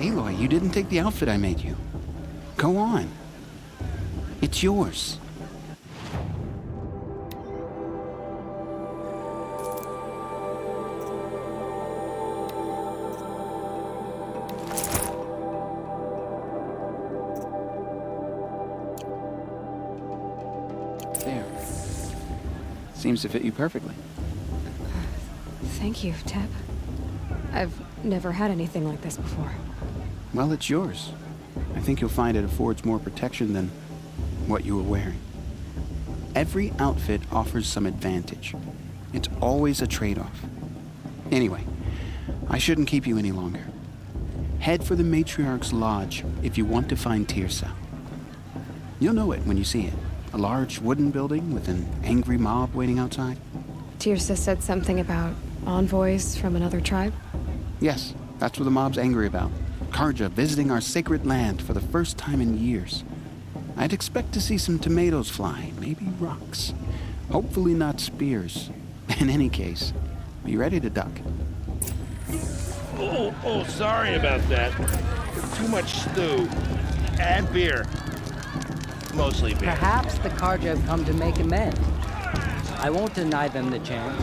Aloy, you didn't take the outfit I made you. Go on. It's yours. There. Seems to fit you perfectly. Thank you, Teb. I've never had anything like this before. Well, it's yours. I think you'll find it affords more protection than what you were wearing. Every outfit offers some advantage. It's always a trade-off. Anyway, I shouldn't keep you any longer. Head for the Matriarch's Lodge if you want to find Teersa. You'll know it when you see it. A large wooden building with an angry mob waiting outside. Teersa said something about envoys from another tribe? Yes, that's what the mob's angry about. Carja visiting our sacred land for the first time in years. I'd expect to see some tomatoes fly, maybe rocks. Hopefully not spears. In any case, be ready to duck. Oh, sorry about that. Too much stew. And beer. Mostly beer. Perhaps the Carja have come to make amends. I won't deny them the chance.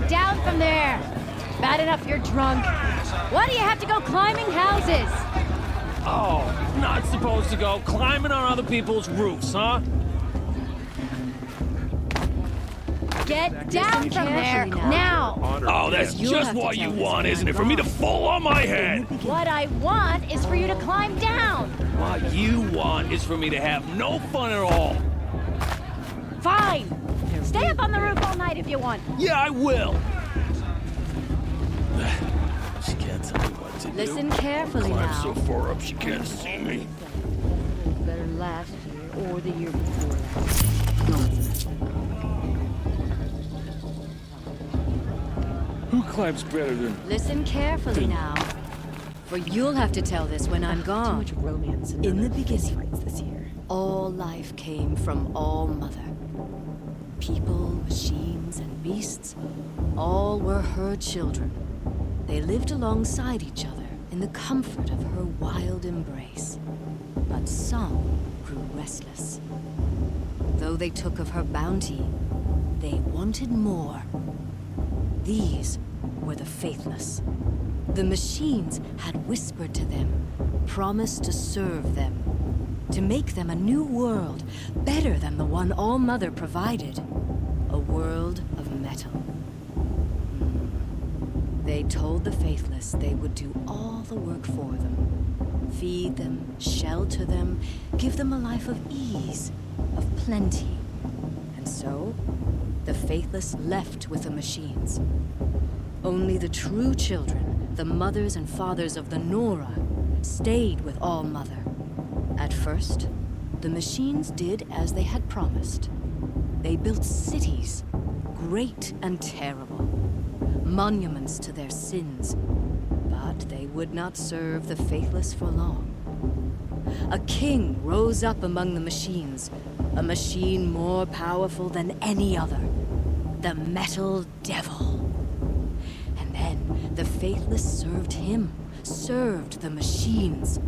Get down from there! Bad enough you're drunk. Why do you have to go climbing houses? Oh, not supposed to go climbing on other people's roofs, huh? Get down from there, now! Oh, that's just what you want, isn't it? For me to fall on my head! What I want is for you to climb down! What you want is for me to have no fun at all! Fine! Stay up on the roof all night if you want. Yeah, I will! She can't tell me what to do. Listen carefully Climb now. so far up she can't see me. Better last year or the year before that. Nonsense. Who climbs better than... Listen carefully now. For you'll have to tell this when I'm gone. Too much romance In the beginning, this year. all life came from All Mother. People, machines, and beasts, all were her children. They lived alongside each other in the comfort of her wild embrace. But some grew restless. Though they took of her bounty, they wanted more. These were the faithless. The machines had whispered to them, promised to serve them, to make them a new world, better than the one All Mother provided. A world of metal. They told the faithless they would do all the work for them. Feed them, shelter them, give them a life of ease, of plenty. And so, the faithless left with the machines. Only the true children, the mothers and fathers of the Nora, stayed with All Mother. At first, the machines did as they had promised. They built cities, great and terrible, monuments to their sins, but they would not serve the faithless for long. A king rose up among the machines, a machine more powerful than any other, the Metal Devil. And then the faithless served him, served the machines.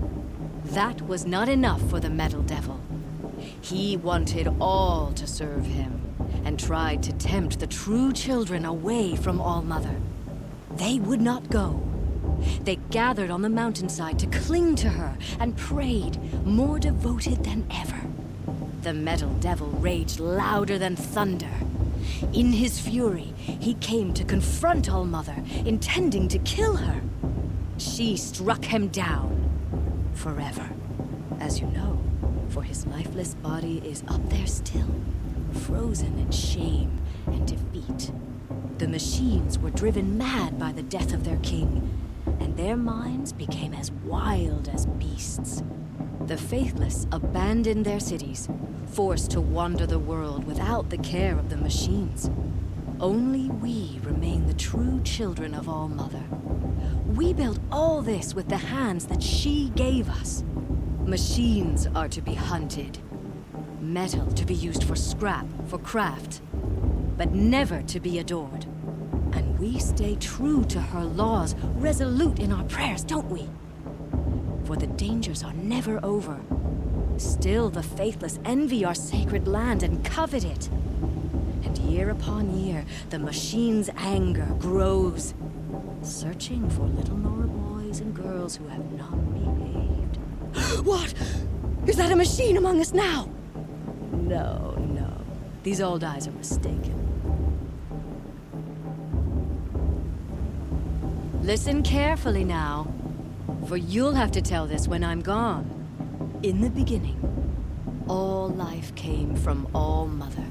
That was not enough for the Metal Devil. He wanted all to serve him, and tried to tempt the true children away from All Mother. They would not go. They gathered on the mountainside to cling to her and prayed, more devoted than ever. The Metal Devil raged louder than thunder. In his fury, he came to confront All Mother, intending to kill her. She struck him down forever, as you know, for his lifeless body is up there still, frozen in shame and defeat. The machines were driven mad by the death of their king, and their minds became as wild as beasts. The faithless abandoned their cities, forced to wander the world without the care of the machines. Only we remain the true children of All Mother. We built all this with the hands that she gave us. Machines are to be hunted. Metal to be used for scrap, for craft. But never to be adored. And we stay true to her laws, resolute in our prayers, don't we? For the dangers are never over. Still the faithless envy our sacred land and covet it. And year upon year, the machine's anger grows, searching for little Nora boys and girls who have not behaved. What? Is that a machine among us now? No, no. These old eyes are mistaken. Listen carefully now, for you'll have to tell this when I'm gone. In the beginning, all life came from All Mother.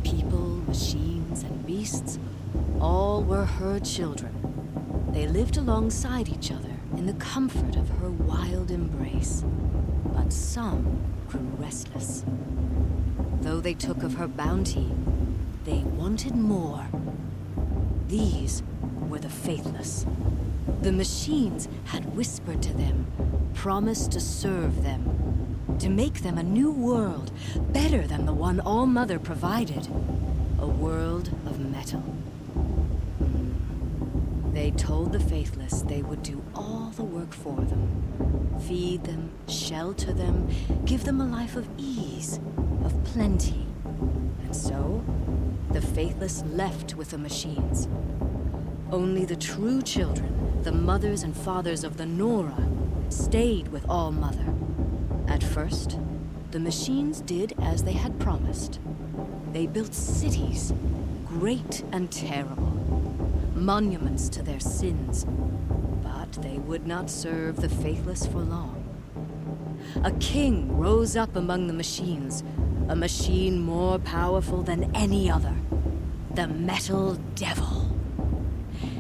People, machines, and beasts, all were her children. They lived alongside each other in the comfort of her wild embrace. But some grew restless. Though they took of her bounty, they wanted more. These were the faithless. The machines had whispered to them, promised to serve them, to make them a new world, better than the one All Mother provided. A world of metal. They told the faithless they would do all the work for them. Feed them, shelter them, give them a life of ease, of plenty. And so, the Faithless left with the machines. Only the true children, the mothers and fathers of the Nora, stayed with All-Mother. At first, the machines did as they had promised. They built cities, great and terrible, monuments to their sins. But they would not serve the Faithless for long. A king rose up among the machines, a machine more powerful than any other, the Metal Devil.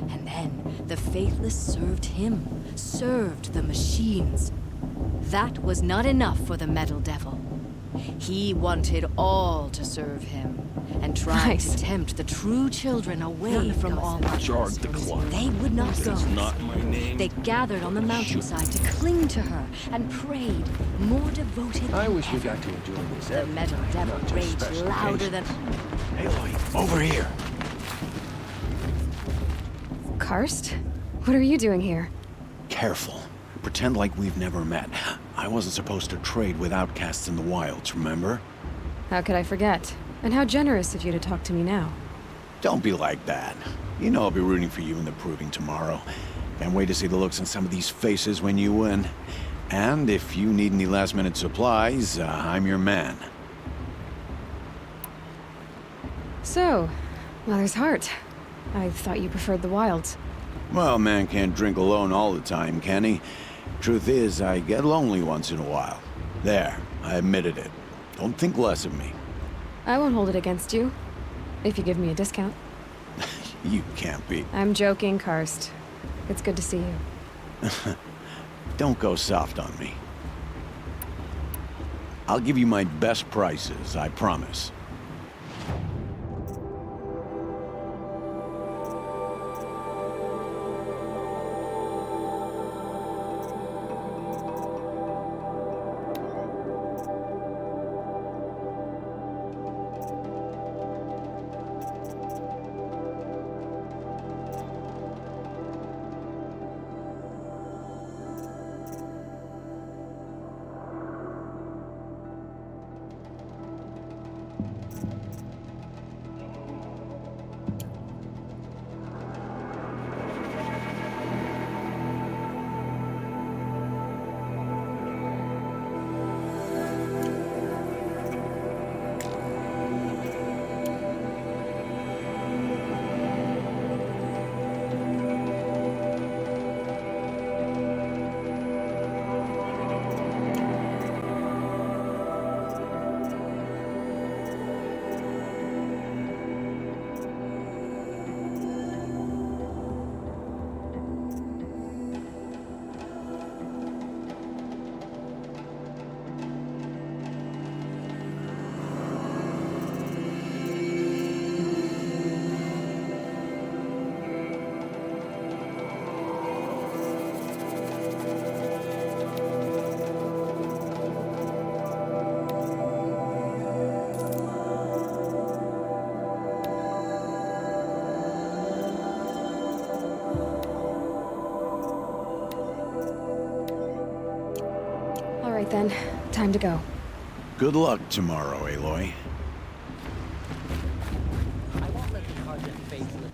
And then the Faithless served him, served the machines. That was not enough for the Metal Devil. He wanted all to serve him, and tried to tempt the true children away from all others. Jard the Clock. They would not go. That's not my name. They gathered on the mountainside to cling to her and prayed, more devoted I than wish you ever. got to enjoy this. The Metal Devil raged louder than... Aloy, over here. Karst? What are you doing here? Careful. Pretend like we've never met. I wasn't supposed to trade with outcasts in the wilds, remember? How could I forget? And how generous of you to talk to me now. Don't be like that. You know I'll be rooting for you in the proving tomorrow. Can't wait to see the looks on some of these faces when you win. And if you need any last-minute supplies, I'm your man. So, Mother's Heart. I thought you preferred the wilds. Well, man can't drink alone all the time, can he? Truth is, I get lonely once in a while. There, I admitted it. Don't think less of me. I won't hold it against you, if you give me a discount. You can't be. I'm joking, Karst. It's good to see you. Don't go soft on me. I'll give you my best prices, I promise. All right then, time to go. Good luck tomorrow, Aloy. I won't let the Carja Faithless.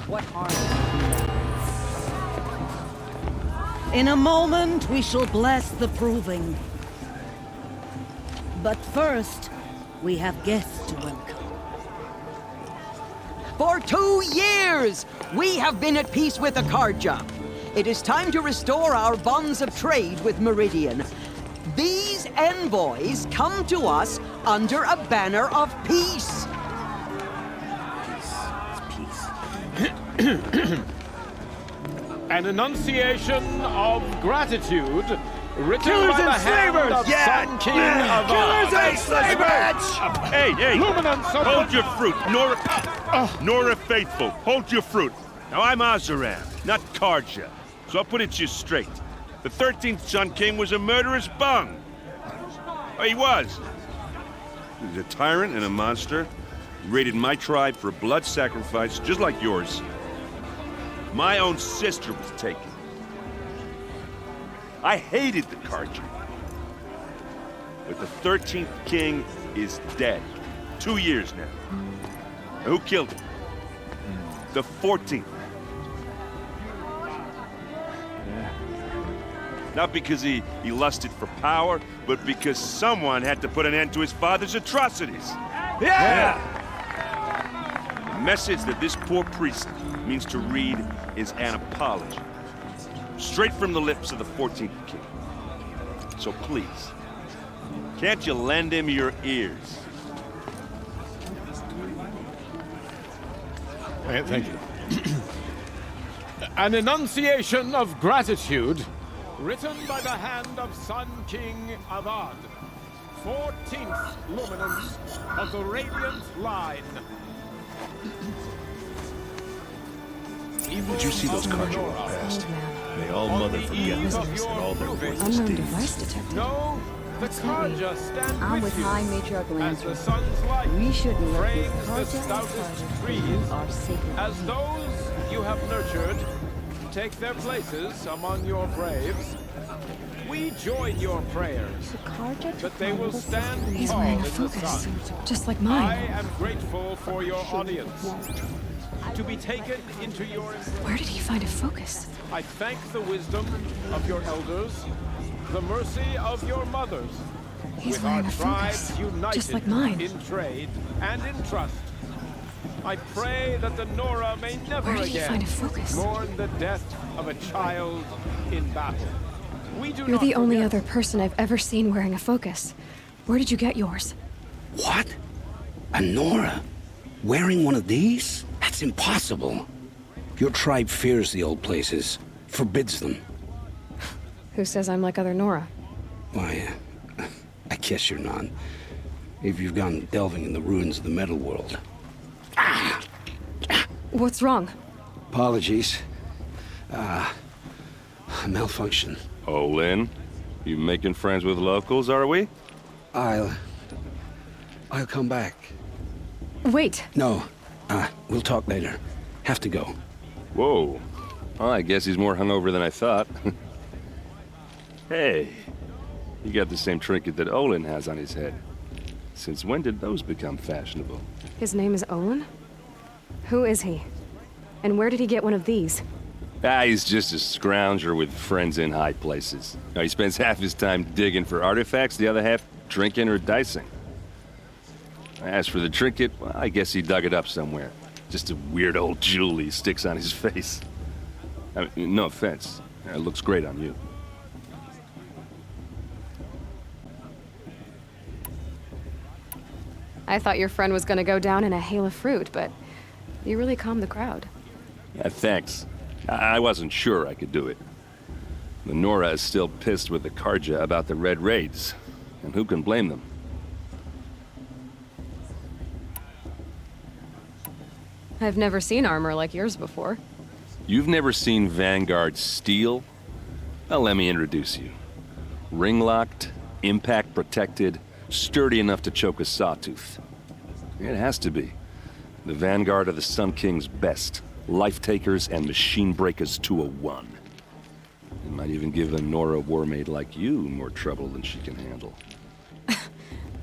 What harm? In a moment, we shall bless the proving. But first, we have guests to welcome. For 2 years, we have been at peace with the Carja. It is time to restore our bonds of trade with Meridian. These envoys come to us under a banner of peace. An enunciation of gratitude written Killers by the and hand slavers! of Sun King of Killers and slavers! Hey, hey! Luminance of Hold your fruit, Nora Faithful. Hold your fruit. Now I'm Oseram, not Karja, so I'll put it to you straight. The 13th Sun King was a murderous bung. Oh, he was. He was a tyrant and a monster. He raided my tribe for a blood sacrifice, just like yours. My own sister was taken. I hated the Karja. But the 13th king is dead. 2 years now. And who killed him? The 14th. Not because he lusted for power, but because someone had to put an end to his father's atrocities. Yeah! The message that this poor priest means to read is an apology. Straight from the lips of the 14th king. So please, can't you lend him your ears? Thank you. An enunciation of gratitude written by the hand of Sun King Avad, 14th luminance of the Radiant Line. Did you see those Karja walk past? May all Mother forget this and all their worthless Unknown deeds. device detected. No, the Karja stand I'm with with you High Matriarch as the Landry. sun's light We shouldn't let frames this the Karja stoutest and trees are sacred. as those you have nurtured take their places among your braves. We join your prayers that they will stand He's tall wearing in a the focus, sun. just like I mine. am grateful for your audience. To be taken into your embrace. Where did he find a focus? I thank the wisdom of your elders, the mercy of your mothers. He's with wearing our a focus, tribes united just like mine. in trade and in trust. I pray that the Nora may never Where did he again find a focus? mourn the death of a child in battle. We do You're not the only forget. other person I've ever seen wearing a focus. Where did you get yours? What? A Nora? Wearing one of these? That's impossible. Your tribe fears the old places, forbids them. Who says I'm like other Nora? Why, I guess you're not. If you've gone delving in the ruins of the metal world. What's wrong? Apologies. A malfunction. Oh, Lynn, you making friends with locals, are we? I'll come back. Wait. No, we'll talk later. Have to go. Whoa. Well, I guess he's more hungover than I thought. Hey, you got the same trinket that Olin has on his head. Since when did those become fashionable? His name is Olin? Who is he? And where did he get one of these? He's just a scrounger with friends in high places. Now, he spends half his time digging for artifacts, the other half drinking or dicing. As for the trinket, well, I guess he dug it up somewhere. Just a weird old jewel he sticks on his face. I mean, no offense. It looks great on you. I thought your friend was gonna go down in a hail of fruit, but you really calmed the crowd. Thanks. I wasn't sure I could do it. The Nora is still pissed with the Karja about the Red Raids, and who can blame them? I've never seen armor like yours before. You've never seen Vanguard steel? Well, let me introduce you. Ring-locked, impact-protected, sturdy enough to choke a sawtooth. It has to be. The Vanguard are the Sun King's best. Life-takers and machine breakers to a one. It might even give a Nora warmaid like you more trouble than she can handle.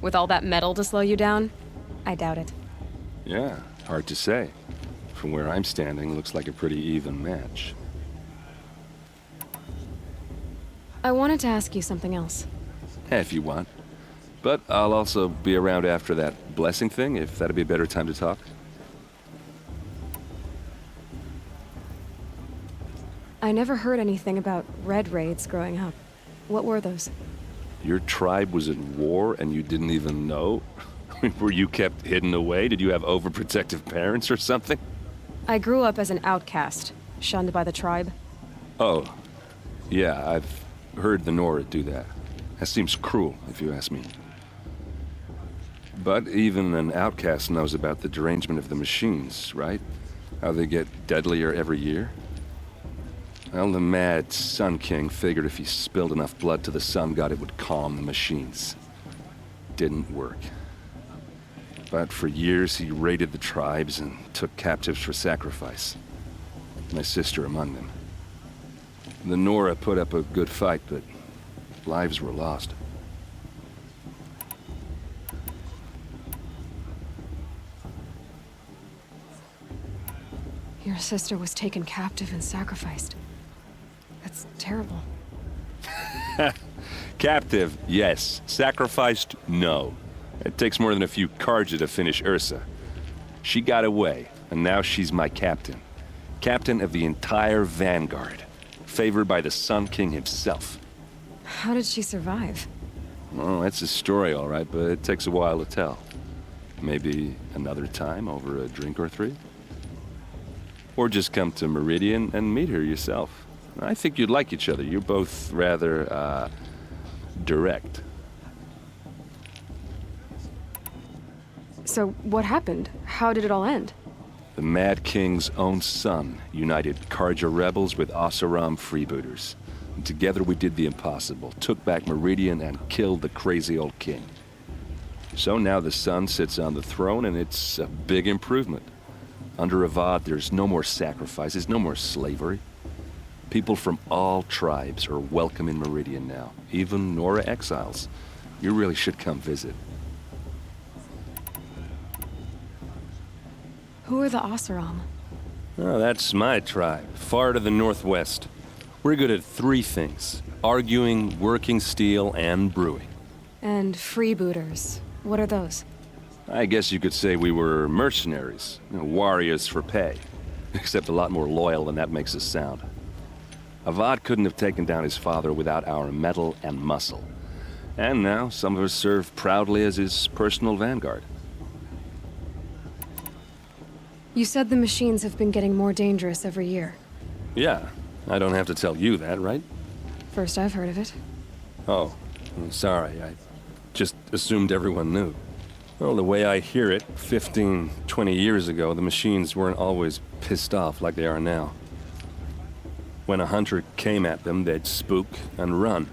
With all that metal to slow you down? I doubt it. Yeah, hard to say. From where I'm standing, looks like a pretty even match. I wanted to ask you something else. If you want. But I'll also be around after that blessing thing, if that'd be a better time to talk. I never heard anything about Red Raids growing up. What were those? Your tribe was at war and you didn't even know? Were you kept hidden away? Did you have overprotective parents or something? I grew up as an outcast, shunned by the tribe. Oh, yeah, I've heard the Nora do that. That seems cruel, if you ask me. But even an outcast knows about the derangement of the machines, right? How they get deadlier every year? Well, the mad Sun King figured if he spilled enough blood to the Sun God, it would calm the machines. Didn't work. But for years, he raided the tribes and took captives for sacrifice. My sister among them. The Nora put up a good fight, but lives were lost. Your sister was taken captive and sacrificed. That's terrible. Captive, yes. Sacrificed, no. It takes more than a few Carja to finish Ursa. She got away, and now she's my captain. Captain of the entire Vanguard. Favored by the Sun King himself. How did she survive? Oh, that's a story, all right, but it takes a while to tell. Maybe another time over a drink or three? Or just come to Meridian and meet her yourself. I think you'd like each other. You're both rather, direct. So, what happened? How did it all end? The Mad King's own son united Carja rebels with Oseram freebooters. And together we did the impossible, took back Meridian and killed the crazy old king. So now the son sits on the throne and it's a big improvement. Under Avad, there's no more sacrifices, no more slavery. People from all tribes are welcome in Meridian now, even Nora exiles. You really should come visit. Who are the Oseram? Oh, that's my tribe, far to the northwest. We're good at three things: arguing, working steel, and brewing. And freebooters. What are those? I guess you could say we were mercenaries, warriors for pay. Except a lot more loyal than that makes us sound. Avad couldn't have taken down his father without our metal and muscle. And now, some of us serve proudly as his personal vanguard. You said the machines have been getting more dangerous every year. Yeah, I don't have to tell you that, right? First I've heard of it. Oh, I'm sorry, I just assumed everyone knew. Well, the way I hear it, 15, 20 years ago, the machines weren't always pissed off like they are now. When a hunter came at them, they'd spook and run.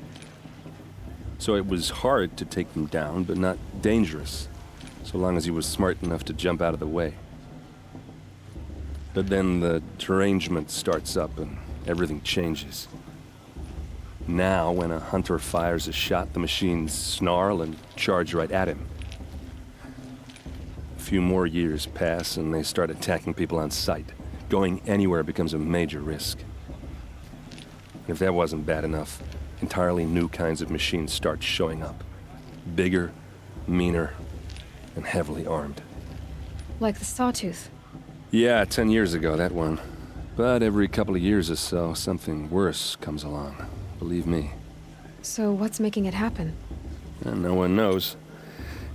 So it was hard to take them down, but not dangerous, so long as he was smart enough to jump out of the way. But then the derangement starts up and everything changes. Now, when a hunter fires a shot, the machines snarl and charge right at him. A few more years pass and they start attacking people on sight. Going anywhere becomes a major risk. And if that wasn't bad enough, entirely new kinds of machines start showing up. Bigger, meaner, and heavily armed. Like the Sawtooth. Yeah, 10 years ago, that one. But every couple of years or so, something worse comes along. Believe me. So what's making it happen? And no one knows.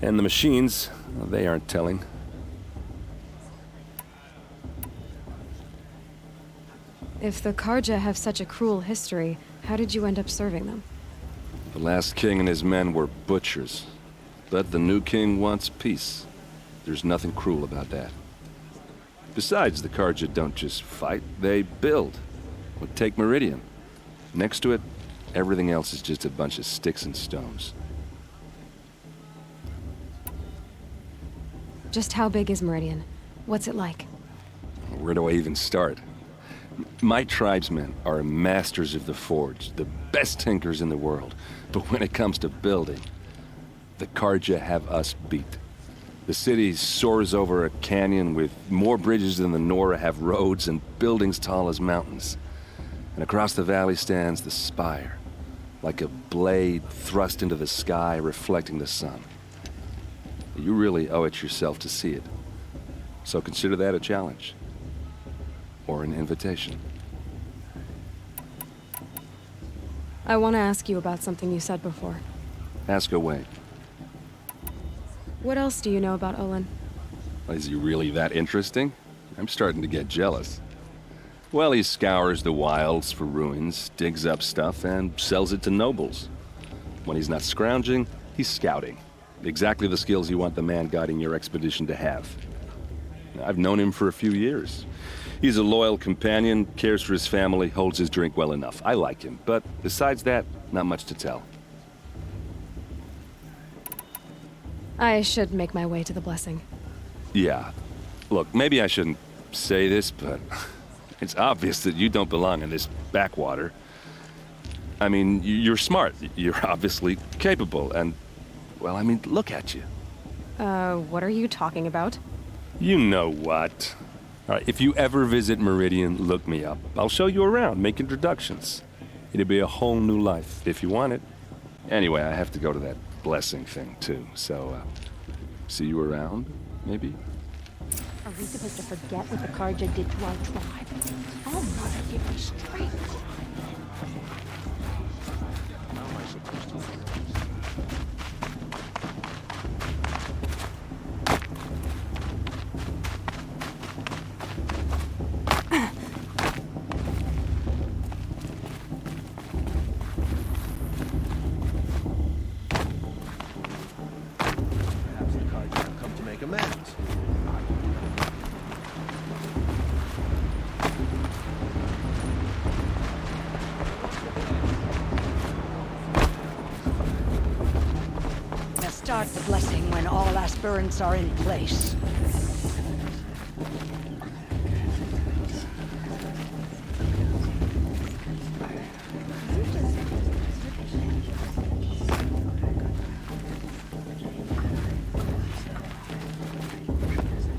And the machines, well, they aren't telling. If the Carja have such a cruel history, how did you end up serving them? The last king and his men were butchers. But the new king wants peace. There's nothing cruel about that. Besides, the Carja don't just fight, they build. Well, take Meridian. Next to it, everything else is just a bunch of sticks and stones. Just how big is Meridian? What's it like? Where do I even start? My tribesmen are masters of the forge, the best tinkers in the world. But when it comes to building, the Carja have us beat. The city soars over a canyon with more bridges than the Nora have roads and buildings tall as mountains. And across the valley stands the spire, like a blade thrust into the sky reflecting the sun. You really owe it yourself to see it. So consider that a challenge. Or an invitation. I want to ask you about something you said before. Ask away. What else do you know about Olin? Is he really that interesting? I'm starting to get jealous. Well, he scours the wilds for ruins, digs up stuff, and sells it to nobles. When he's not scrounging, he's scouting. Exactly the skills you want the man guiding your expedition to have. I've known him for a few years. He's a loyal companion, cares for his family, holds his drink well enough. I like him, but besides that, not much to tell. I should make my way to the blessing. Yeah. Look, maybe I shouldn't say this, but it's obvious that you don't belong in this backwater. I mean, you're smart. You're obviously capable, and, well, I mean, look at you. What are you talking about? You know what. All right, if you ever visit Meridian, look me up. I'll show you around, make introductions. It'll be a whole new life, if you want it. Anyway, I have to go to that blessing thing, too, so, see you around, maybe? Are we supposed to forget what the Carja did to our tribe? Oh, Mother, give me strength. How am I supposed to... Start the blessing when all aspirants are in place.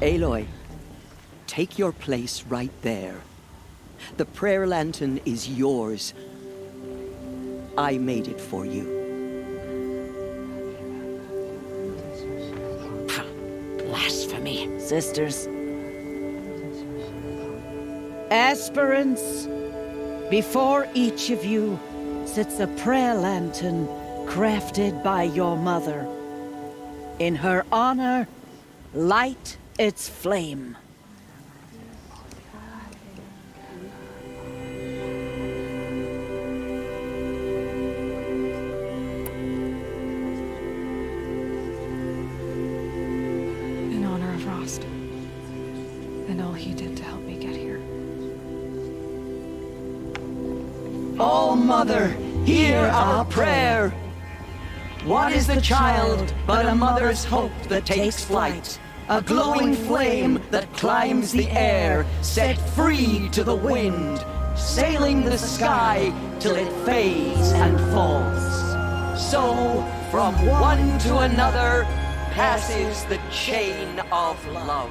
Aloy, take your place right there. The prayer lantern is yours. I made it for you. Blasphemy, sisters. Aspirants, before each of you sits a prayer lantern crafted by your mother. In her honor, light its flame. And all he did to help me get here. Oh, Mother, hear our prayer. What is the child but a mother's hope that takes flight? A glowing flame that climbs the air, set free to the wind, sailing the sky till it fades and falls. So, from one to another, passes the chain of love.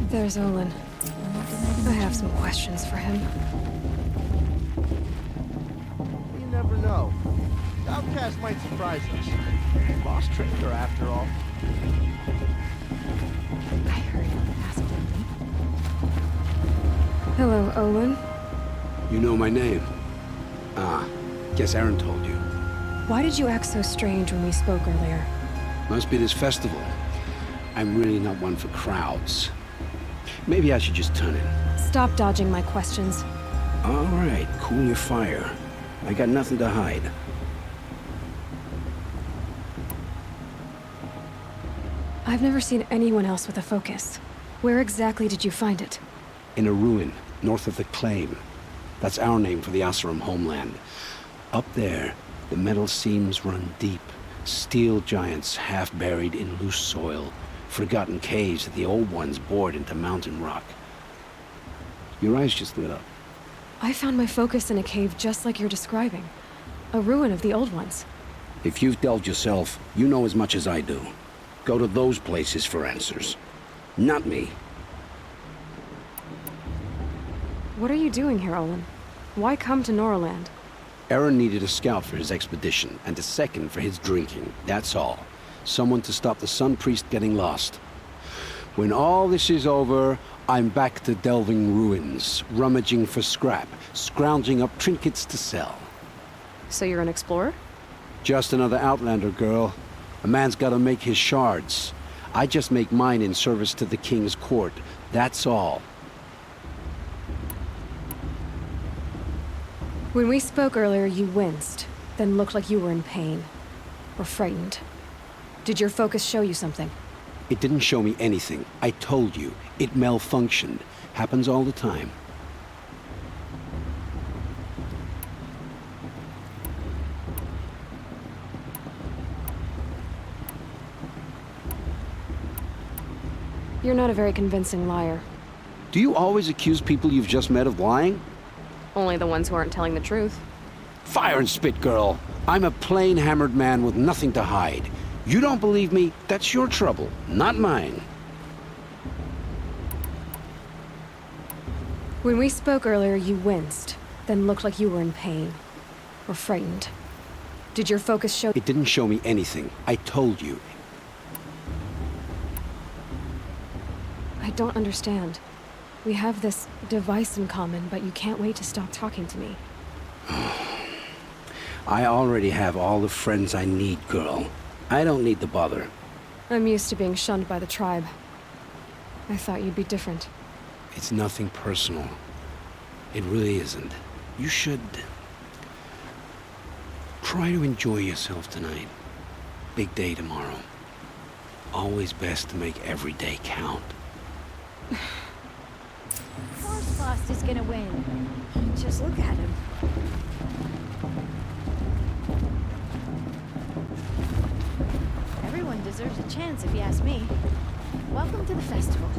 There's Olin. I have some questions for him. You never know. Outcast might surprise us. Boss tricked her after all. I heard him ask me. Hello, Olin. You know my name? Ah, guess Aaron told you. Why did you act so strange when we spoke earlier? Must be this festival. I'm really not one for crowds. Maybe I should just turn in. Stop dodging my questions. All right, cool your fire. I got nothing to hide. I've never seen anyone else with a focus. Where exactly did you find it? In a ruin, north of the Claim. That's our name for the Oseram homeland. Up there, the metal seams run deep. Steel giants half buried in loose soil. Forgotten caves that the old ones bored into mountain rock. Your eyes just lit up. I found my focus in a cave just like you're describing. A ruin of the old ones. If you've delved yourself, you know as much as I do. Go to those places for answers. Not me. What are you doing here, Olin? Why come to Norland? Aaron needed a scout for his expedition, and a second for his drinking. That's all. Someone to stop the Sun Priest getting lost. When all this is over, I'm back to delving ruins, rummaging for scrap, scrounging up trinkets to sell. So you're an explorer? Just another Outlander girl. A man's gotta make his shards. I just make mine in service to the king's court. That's all. When we spoke earlier, you winced, then looked like you were in pain. Or frightened. Did your focus show you something? It didn't show me anything. I told you. It malfunctioned. Happens all the time. You're not a very convincing liar. Do you always accuse people you've just met of lying? Only the ones who aren't telling the truth. Fire and spit, girl. I'm a plain hammered man with nothing to hide. You don't believe me? That's your trouble, not mine. When we spoke earlier, you winced, then looked like you were in pain. Or frightened. Did your focus show— It didn't show me anything. I told you. I don't understand. We have this device in common, but you can't wait to stop talking to me. I already have all the friends I need, girl. I don't need the bother. I'm used to being shunned by the tribe. I thought you'd be different. It's nothing personal. It really isn't. You should try to enjoy yourself tonight. Big day tomorrow. Always best to make every day count. Horsefrost is gonna win. Just look at him. Everyone deserves a chance, if you ask me. Welcome to the festival.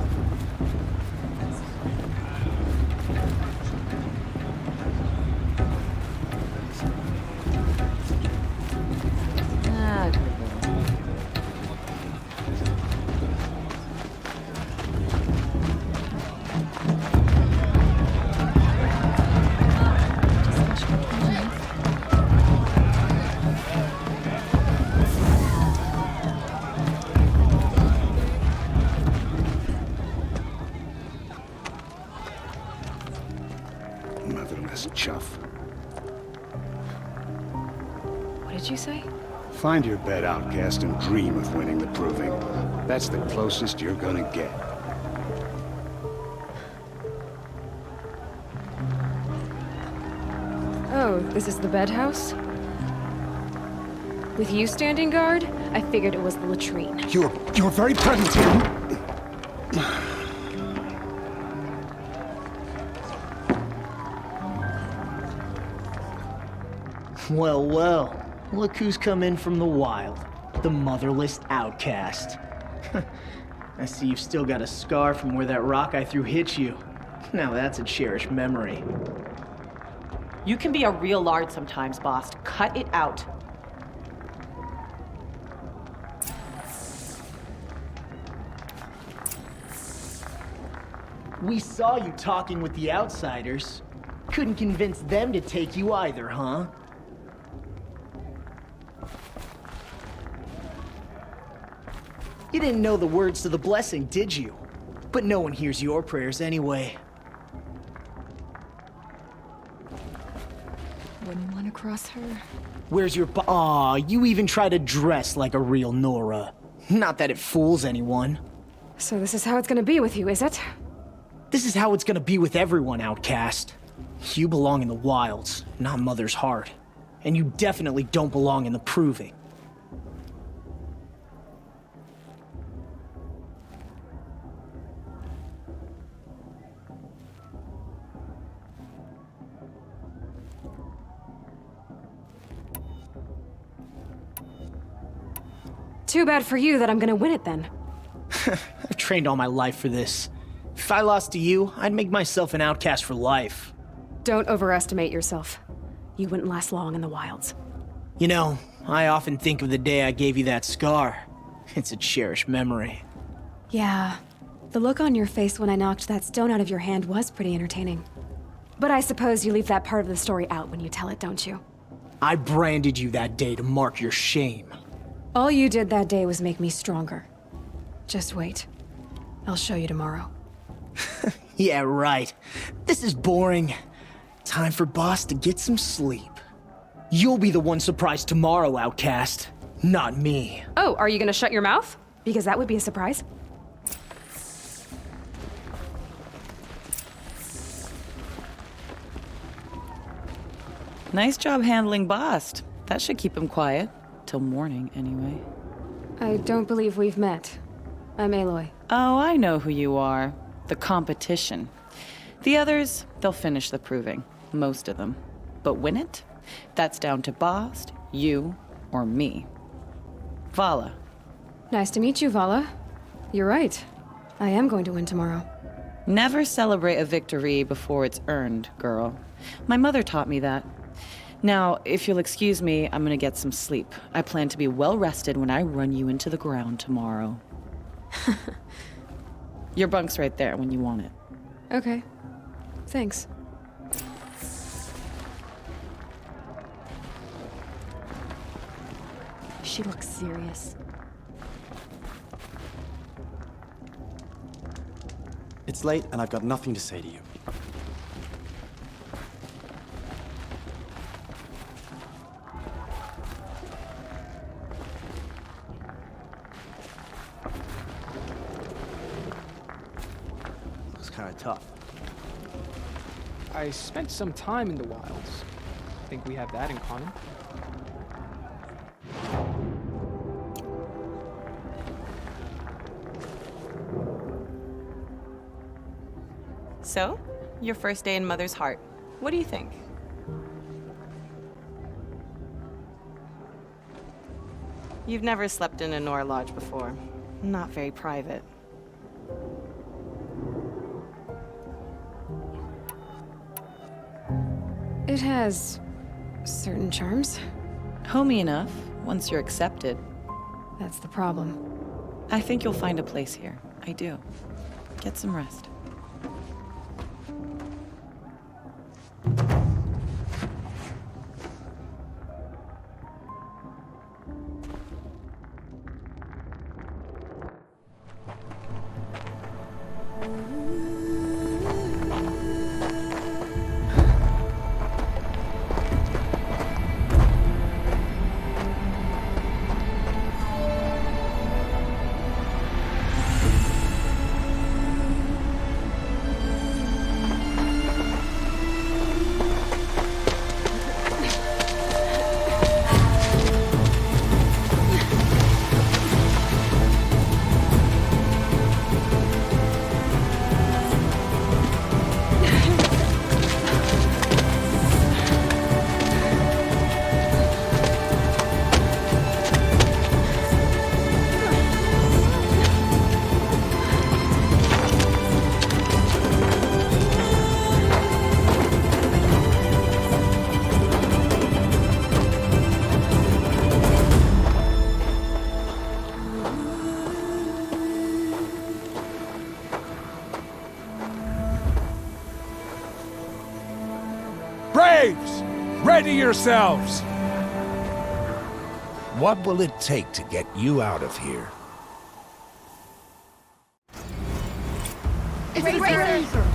Motherless chuff. What did you say? Find your bed, outcast, and dream of winning the proving. That's the closest you're gonna get. Oh, this is the bedhouse? With you standing guard, I figured it was the latrine. You're very present here. Well, well. Look who's come in from the wild. The motherless outcast. I see you've still got a scar from where that rock I threw hit you. Now that's a cherished memory. You can be a real lard sometimes, boss. Cut it out. We saw you talking with the outsiders. Couldn't convince them to take you either, huh? You didn't know the words to the blessing, did you? But no one hears your prayers anyway. Wouldn't want to cross her. Where's your Aw, you even try to dress like a real Nora. Not that it fools anyone. So this is how it's gonna be with you, is it? This is how it's gonna be with everyone, outcast. You belong in the wilds, not Mother's Heart. And you definitely don't belong in the Proving. Too bad for you that I'm gonna win it then. I've trained all my life for this. If I lost to you, I'd make myself an outcast for life. Don't overestimate yourself. You wouldn't last long in the wilds. You know, I often think of the day I gave you that scar. It's a cherished memory. Yeah. The look on your face when I knocked that stone out of your hand was pretty entertaining. But I suppose you leave that part of the story out when you tell it, don't you? I branded you that day to mark your shame. All you did that day was make me stronger. Just wait. I'll show you tomorrow. Yeah, right. This is boring. Time for Boss to get some sleep. You'll be the one surprised tomorrow, outcast. Not me. Oh, are you gonna shut your mouth? Because that would be a surprise. Nice job handling Bast. That should keep him quiet. Till morning, anyway. I don't believe we've met. I'm Aloy. Oh, I know who you are. The competition. The others, they'll finish the proving. Most of them. But win it? That's down to Bast, you, or me. Vala. Nice to meet you, Vala. You're right. I am going to win tomorrow. Never celebrate a victory before it's earned, girl. My mother taught me that. Now, if you'll excuse me, I'm gonna get some sleep. I plan to be well rested when I run you into the ground tomorrow. Your bunk's right there when you want it. Okay. Thanks. She looks serious. It's late, and I've got nothing to say to you. Looks kind of tough. I spent some time in the wilds. Think we have that in common? So, your first day in Mother's Heart. What do you think? You've never slept in a Nora Lodge before. Not very private. It has certain charms. Homey enough, once you're accepted. That's the problem. I think you'll find a place here. I do. Get some rest. Braves! Ready yourselves! What will it take to get you out of here? It's a razor!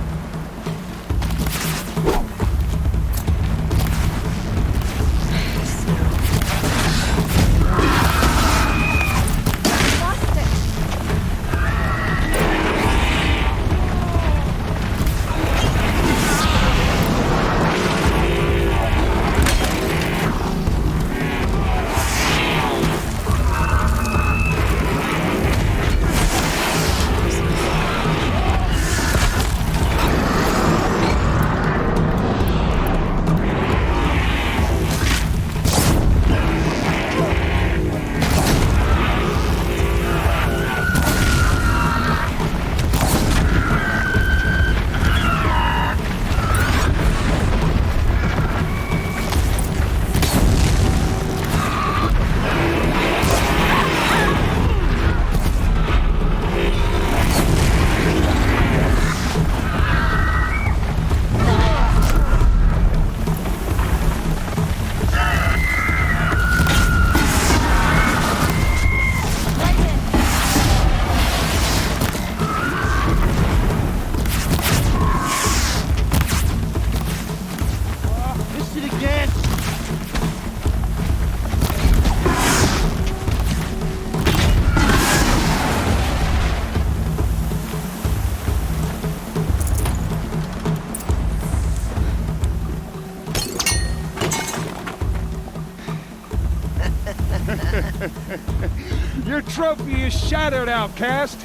trophy is shattered, outcast.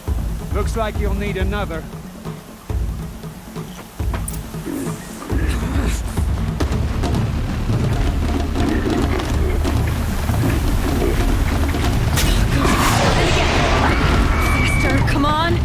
Looks like you'll need another. Faster, come on!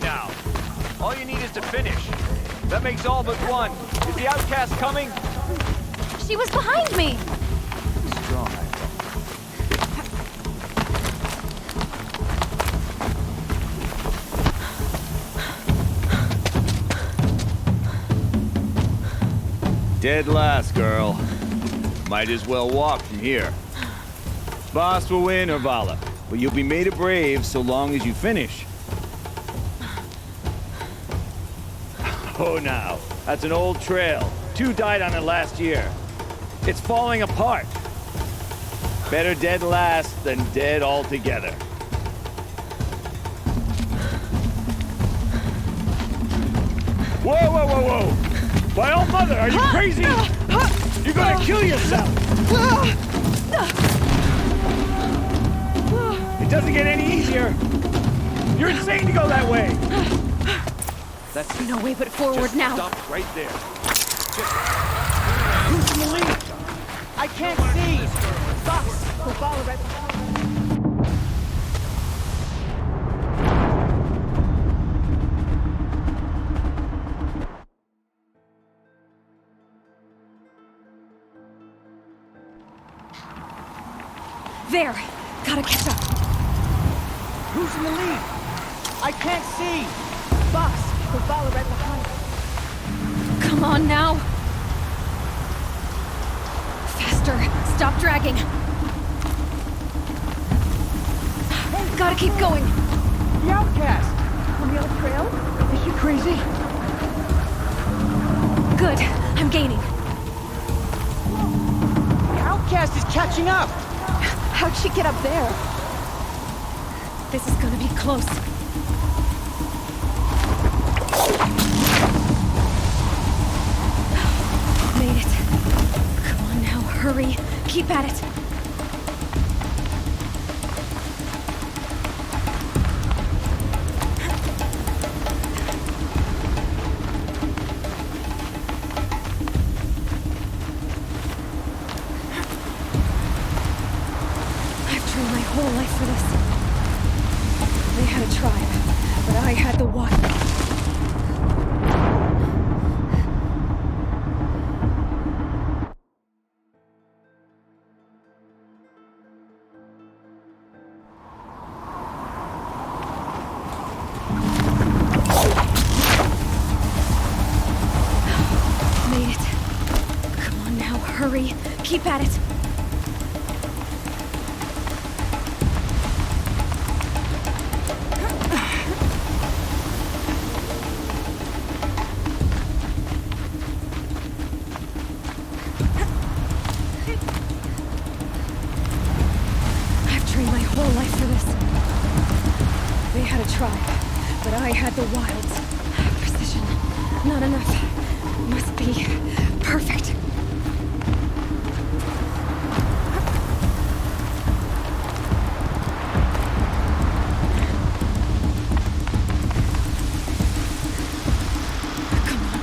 Now. All you need is to finish. That makes all but one. Is the outcast coming? She was behind me! Strong. Dead last, girl. Might as well walk from here. Boss will win or Vala, but you'll be made a brave so long as you finish. Oh, now, that's an old trail. 2 died on it last year. It's falling apart. Better dead last than dead altogether. Whoa, whoa, whoa, whoa! By all mother, are you crazy? You're gonna kill yourself! It doesn't get any easier! You're insane to go that way! That's no way but forward just now. Stop right there. Who's in the lead? I can't see! Fox, we'll follow right behind. There! Gotta catch up. Who's in the lead? I can't see! Fox, we'll follow right behind. Come on now! Faster! Stop dragging! Gotta keep going! The outcast! On the other trail? Is she crazy? Good. I'm gaining. The outcast is catching up! How'd she get up there? This is gonna be close. Made it. Come on now, hurry. Keep at it. I've trained my whole life for this. They had a tribe, but I had the one. Made it. Come on now, hurry. Keep at it. I've trained my whole life for this. They had a tribe, but I had the wilds. Precision. Not enough. Must be perfect.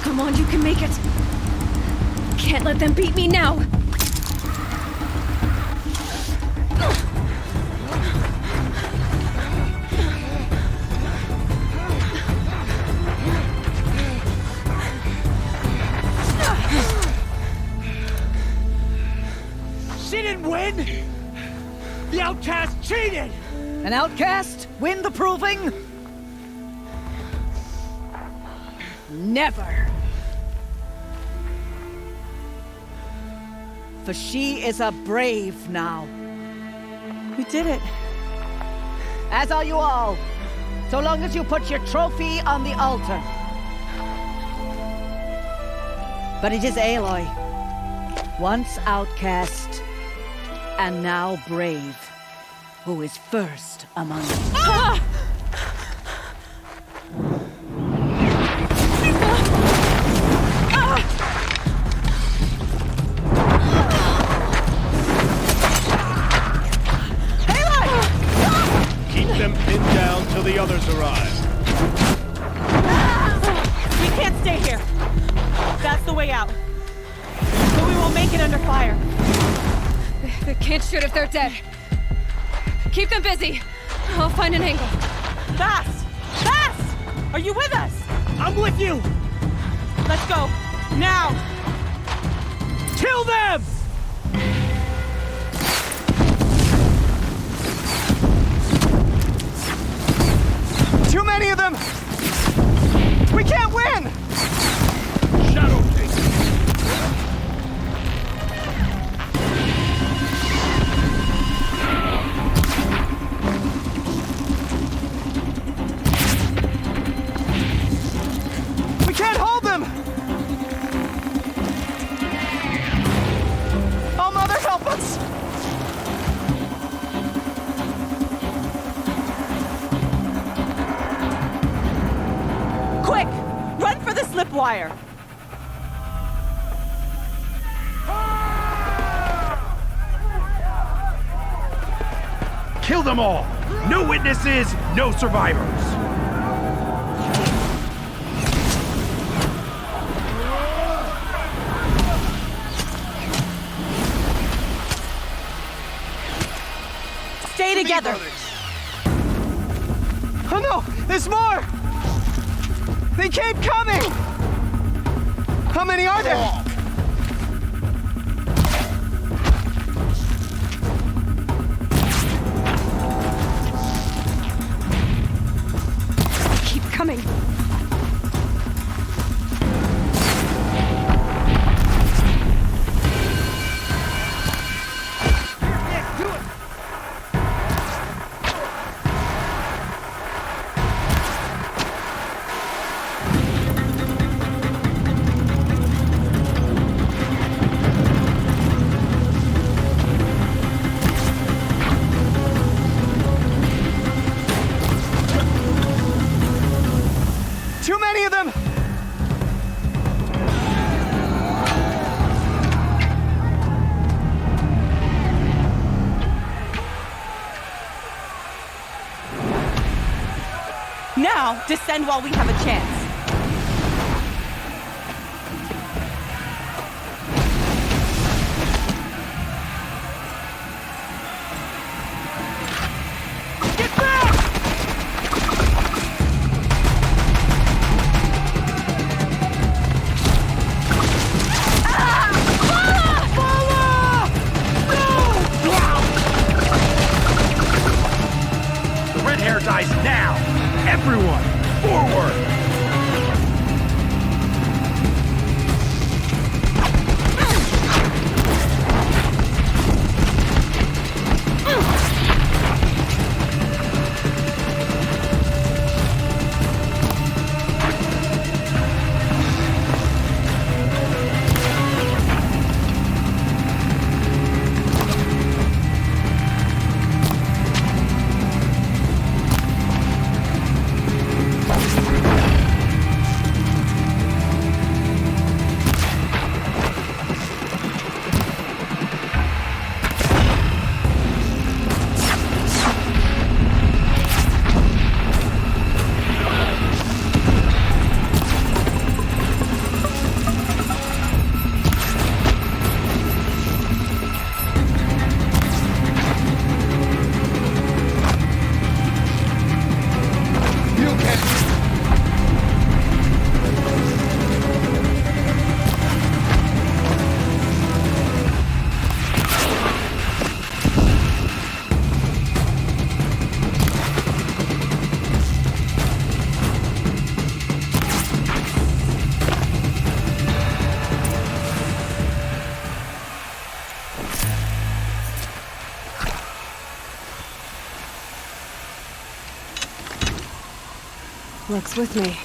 Come on, you can make it. Can't let them beat me now. The outcast cheated! An outcast win the proving? Never. For she is a brave now. We did it. As are you all. So long as you put your trophy on the altar. But it is Aloy, once outcast, and now brave, who is first among us. Ah! Keep them pinned down till the others arrive. We can't stay here. That's the way out. But we won't make it under fire. They can't shoot if they're dead. Keep them busy. I'll find an angle. Fast! Fast! Are you with us? I'm with you! Let's go. Now! Kill them! Too many of them! We can't win! Shadow King! We can't hold them! Oh, Mother, help us! Quick! Run for the slip wire! Kill them all! No witnesses, no survivors! Stay together! Oh no! There's more! They keep coming! How many are there? Keep coming. Too many of them! Now, descend while we have a chance. The red hair dies now! Everyone, forward! Luck's with me.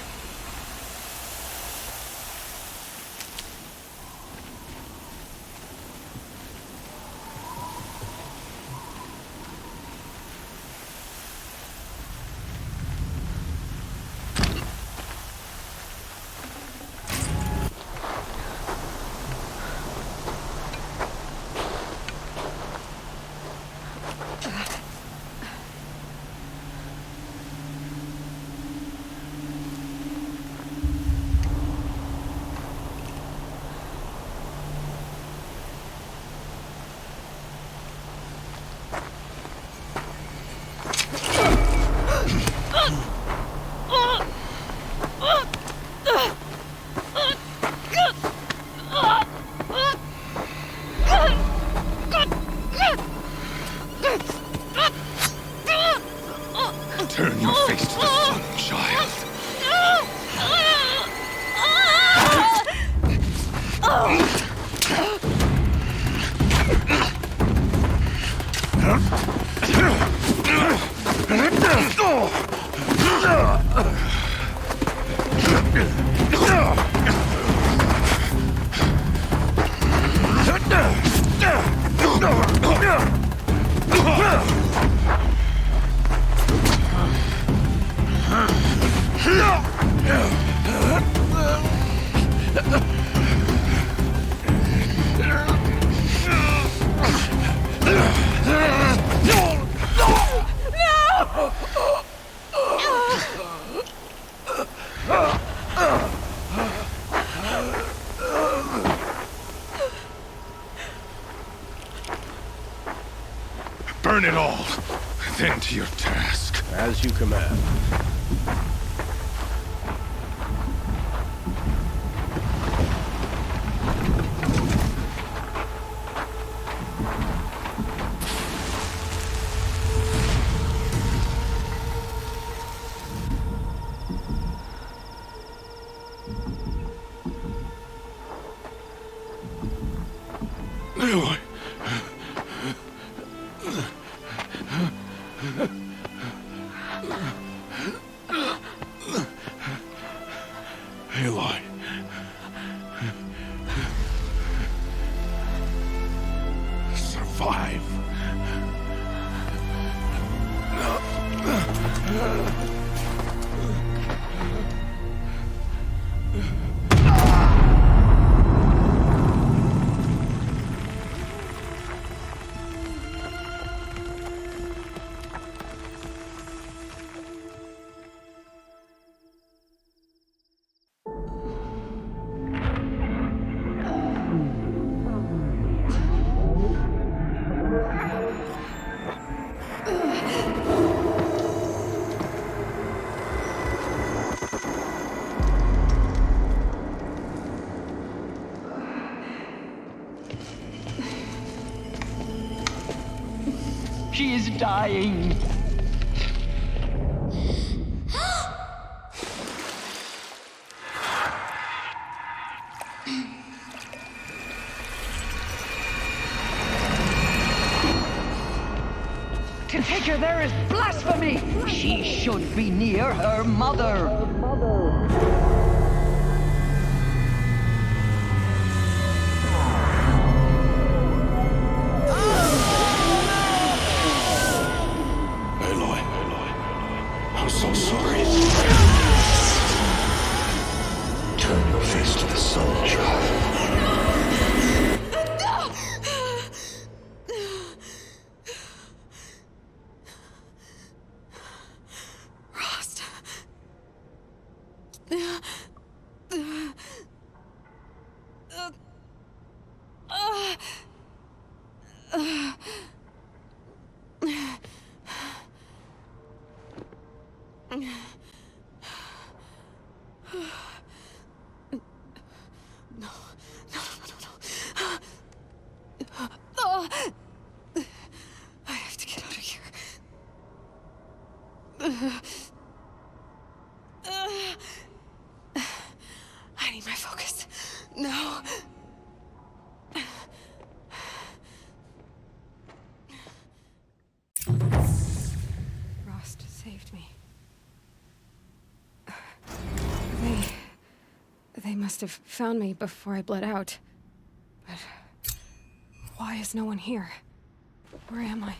Turn your face to the sun, child. Burn it all, then to your task. As you command. Aloy. Aloy. Survive. She is dying. To take her there is blasphemy. She should be near her mother. I'm so sorry. Turn your face to the sun, child. Rost. I have to get out of here. I need my focus. No. Rost saved me. They must have found me before I bled out. But why is no one here? Where am I?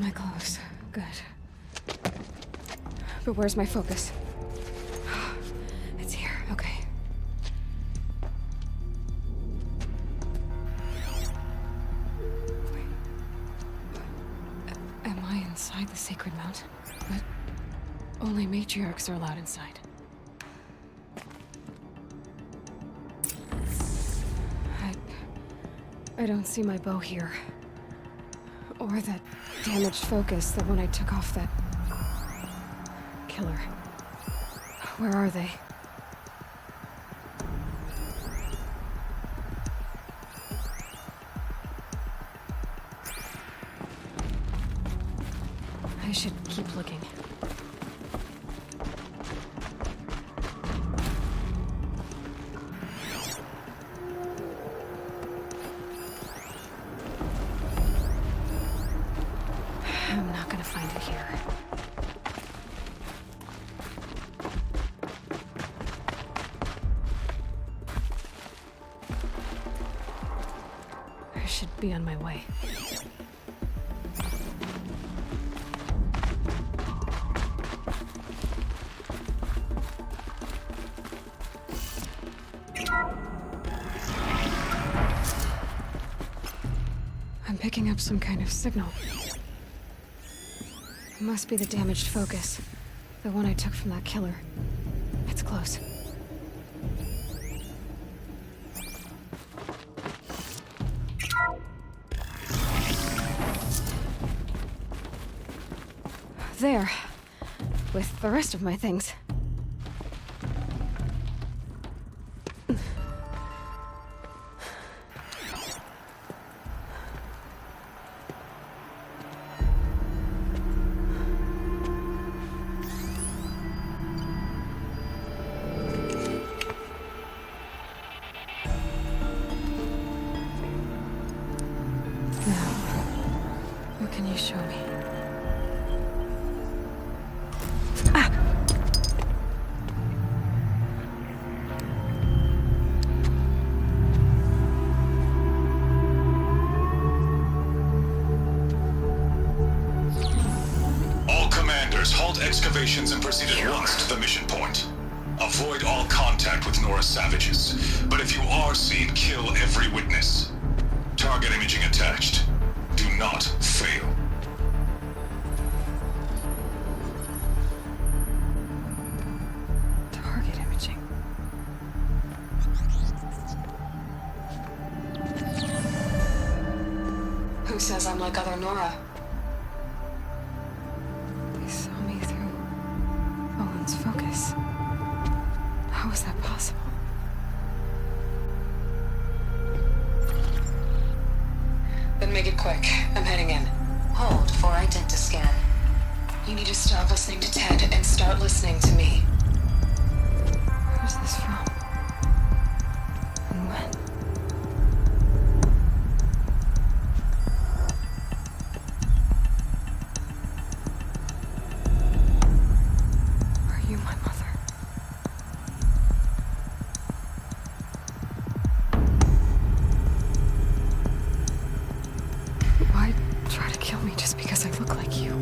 My clothes. Good. But where's my focus? It's here. Okay. Wait. Am I inside the sacred mountain? But only matriarchs are allowed inside. I don't see my bow here. Or that damaged focus, the one I took off that killer. Where are they? I should keep looking. I'm not gonna find it here. I should be on my way. I'm picking up some kind of signal. It must be the damaged focus. The one I took from that killer. It's close. There. With the rest of my things. What can you show me? All commanders, halt excavations and proceed at once to the mission point. Avoid all contact with Nora savages, but if you are seen, kill every witness. Target imaging attached. Do not fail. Target imaging. Who says I'm like other Nora? They saw me through Owen's focus. How is that possible? Then make it quick. I'm heading in. Hold for identiscan. You need to stop listening to Ted and start listening to me. Where's this from? And when? Are you my mother? Why try to kill me just because I look like you?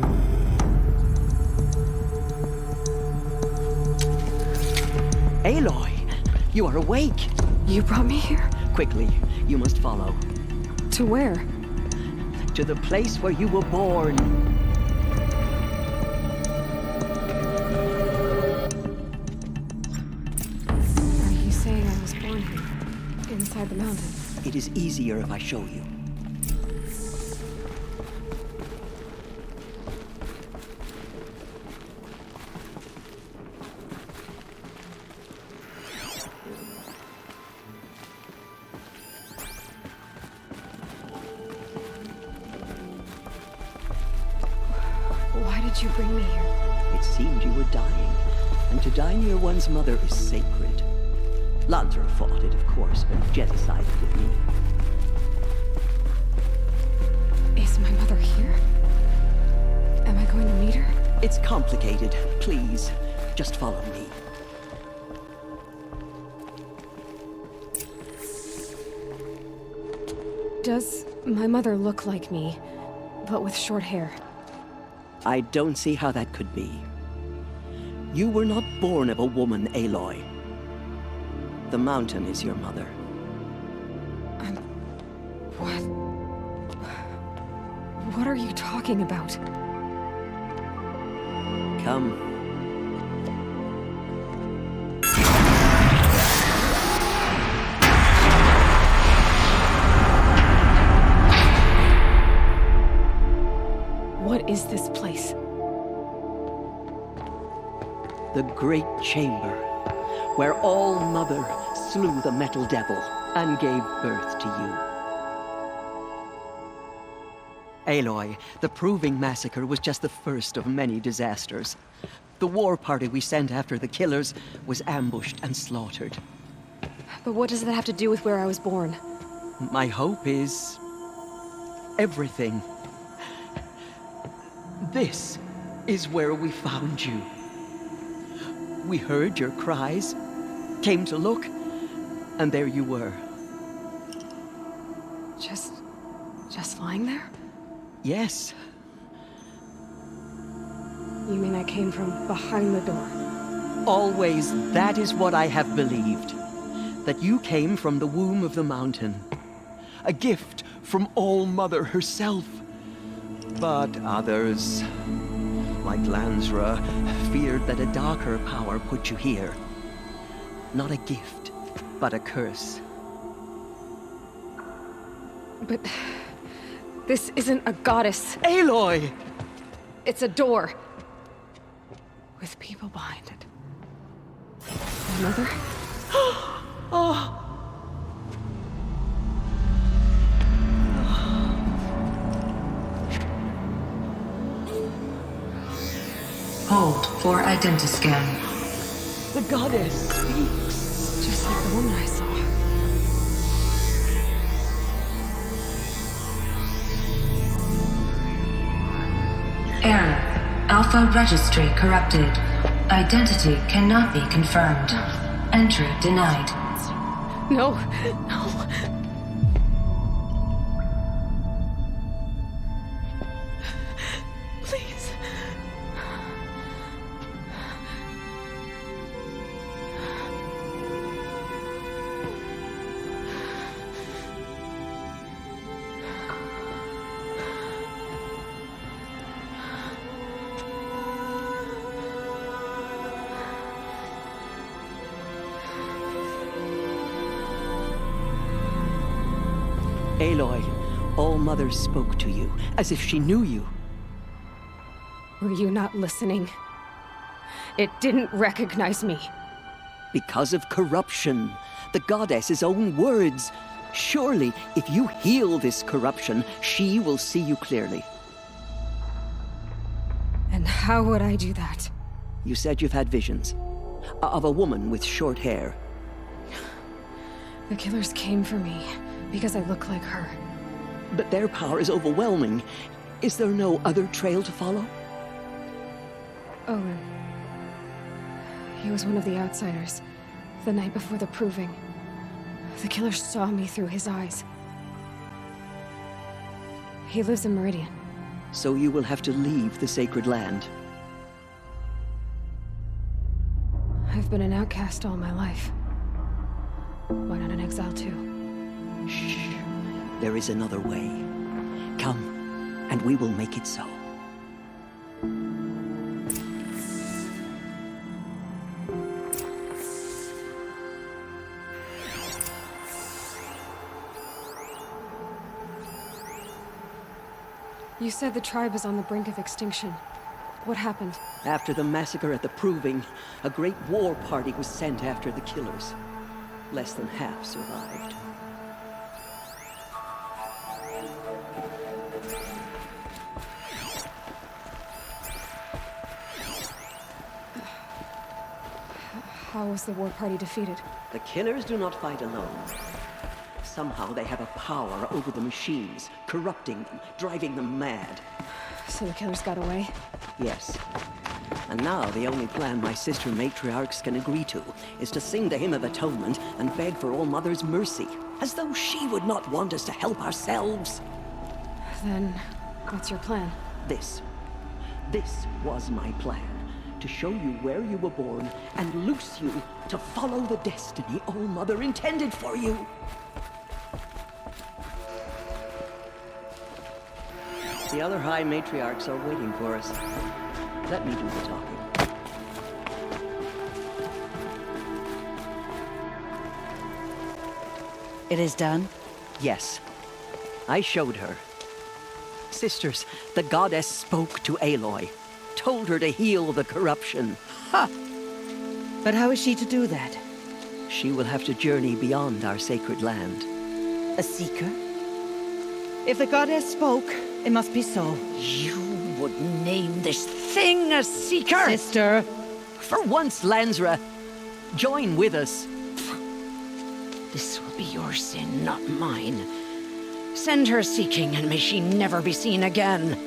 Aloy, you are awake. You brought me here? Quickly, you must follow. To where? To the place where you were born. Are you saying I was born here? Inside the mountain? It is easier if I show you. did you bring me here? It seemed you were dying, and to die near one's mother is sacred. Lansra fought it, of course, but Jet sided with me. Is my mother here? Am I going to meet her? It's complicated. Please, just follow me. Does my mother look like me, but with short hair? I don't see how that could be. You were not born of a woman, Aloy. The mountain is your mother. What? What are you talking about? Come. What is this place? The Great Chamber, where All-Mother slew the Metal Devil and gave birth to you. Aloy, the Proving Massacre was just the first of many disasters. The war party we sent after the killers was ambushed and slaughtered. But what does that have to do with where I was born? My hope is everything. This is where we found you. We heard your cries, came to look, and there you were. Just lying there? Yes. You mean I came from behind the door? Always, that is what I have believed. That you came from the womb of the mountain. A gift from All-Mother herself. But others, like Lansra, feared that a darker power put you here. Not a gift, but a curse. But this isn't a goddess. Aloy! It's a door. With people behind it. My mother? Oh! Hold for identiscan. The goddess speaks. Just like the woman I saw. Error. Alpha registry corrupted. Identity cannot be confirmed. Entry denied. No, no. Please. Aloy, All-Mother spoke to you, as if she knew you. Were you not listening? It didn't recognize me. Because of corruption. The goddess's own words. Surely, if you heal this corruption, she will see you clearly. And how would I do that? You said you've had visions. Of a woman with short hair. The killers came for me, because I look like her. But their power is overwhelming. Is there no other trail to follow? Owen. He was one of the outsiders. The night before the Proving. The killers saw me through his eyes. He lives in Meridian. So you will have to leave the sacred land. I've been an outcast all my life. Why not an exile too? Shh. There is another way. Come, and we will make it so. You said the tribe is on the brink of extinction. What happened? After the massacre at the Proving, a great war party was sent after the killers. Less than half survived. How was the war party defeated? The killers do not fight alone. Somehow they have a power over the machines, corrupting them, driving them mad. So the killers got away? Yes. And now the only plan my sister matriarchs can agree to is to sing the Hymn of Atonement and beg for All Mother's mercy, as though she would not want us to help ourselves. Then, what's your plan? This was my plan. To show you where you were born and loose you to follow the destiny All Mother intended for you. The other High Matriarchs are waiting for us. Let me do the talking. It is done? Yes. I showed her. Sisters, the goddess spoke to Aloy. Told her to heal the corruption. Ha! But how is she to do that? She will have to journey beyond our sacred land. A seeker? If the goddess spoke, it must be so. You would name this thing a seeker? Sister! For once, Lansra, join with us. This will be your sin, not mine. Send her seeking, and may she never be seen again.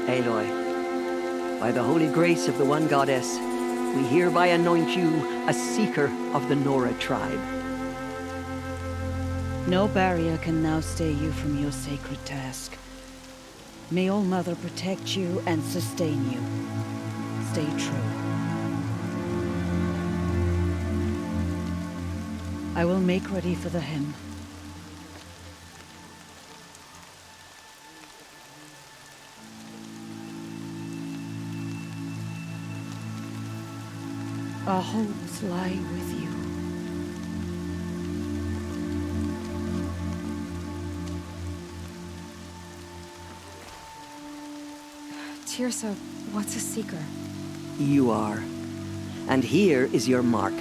Aloy, by the holy grace of the one goddess, we hereby anoint you a seeker of the Nora tribe. No barrier can now stay you from your sacred task. May All Mother protect you and sustain you. Stay true. I will make ready for the hymn. Our hopes lie with you. Teersa, what's a seeker? You are. And here is your mark.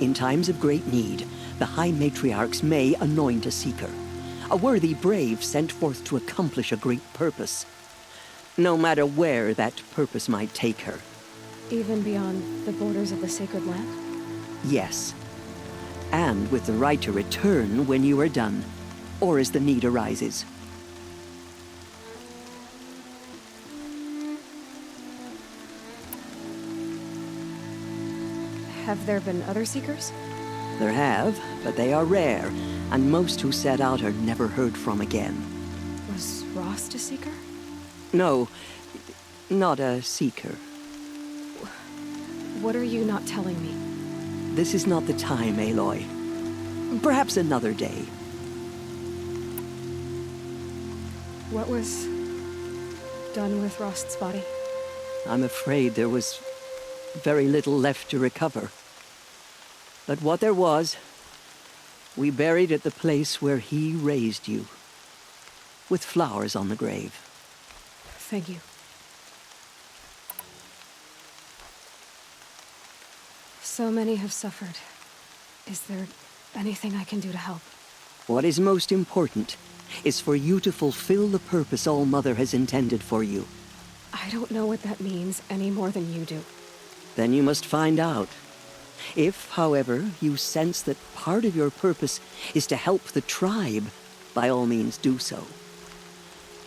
In times of great need, the High Matriarchs may anoint a seeker. A worthy brave sent forth to accomplish a great purpose. No matter where that purpose might take her. Even beyond the borders of the sacred land? Yes. And with the right to return when you are done, or as the need arises. Have there been other seekers? There have, but they are rare, and most who set out are never heard from again. Was Rost a seeker? No, not a seeker. What are you not telling me? This is not the time, Aloy. Perhaps another day. What was done with Rost's body? I'm afraid there was very little left to recover. But what there was, we buried at the place where he raised you, with flowers on the grave. Thank you. So many have suffered. Is there anything I can do to help? What is most important is for you to fulfill the purpose All Mother has intended for you. I don't know what that means any more than you do. Then you must find out. If, however, you sense that part of your purpose is to help the tribe, by all means do so.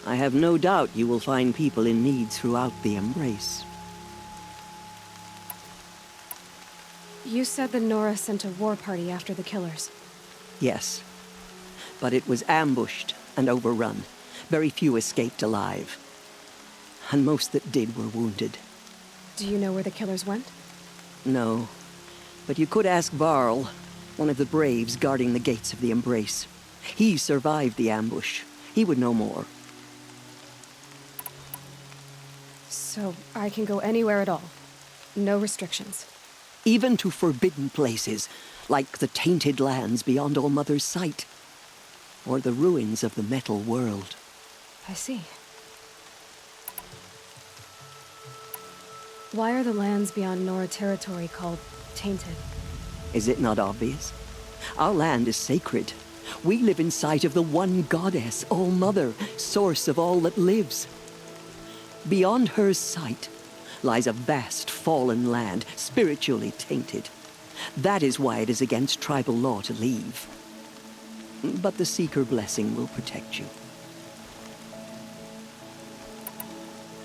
I have no doubt you will find people in need throughout the Embrace. You said the Nora sent a war party after the killers. Yes. But it was ambushed and overrun. Very few escaped alive. And most that did were wounded. Do you know where the killers went? No. But you could ask Varl, one of the braves guarding the gates of the Embrace. He survived the ambush. He would know more. So I can go anywhere at all? No restrictions? Even to forbidden places, like the tainted lands beyond All Mother's sight. Or the ruins of the metal world. I see. Why are the lands beyond Nora territory called tainted? Is it not obvious? Our land is sacred. We live in sight of the one goddess, All-Mother, source of all that lives. Beyond her sight lies a vast fallen land, spiritually tainted. That is why it is against tribal law to leave. But the Seeker blessing will protect you.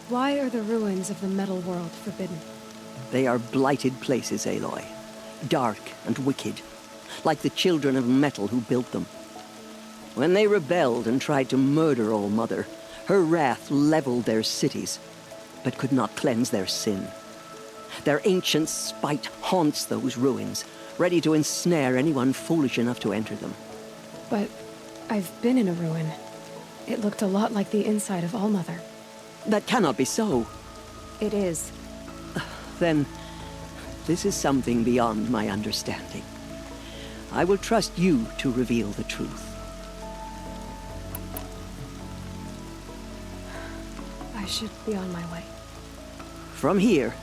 Why are the ruins of the metal world forbidden? They are blighted places, Aloy. Dark and wicked, like the children of metal who built them. When they rebelled and tried to murder All-Mother, her wrath leveled their cities, but could not cleanse their sin. Their ancient spite haunts those ruins, ready to ensnare anyone foolish enough to enter them. But I've been in a ruin. It looked a lot like the inside of All-Mother. That cannot be so. It is. Then, this is something beyond my understanding. I will trust you to reveal the truth. I should be on my way. From here,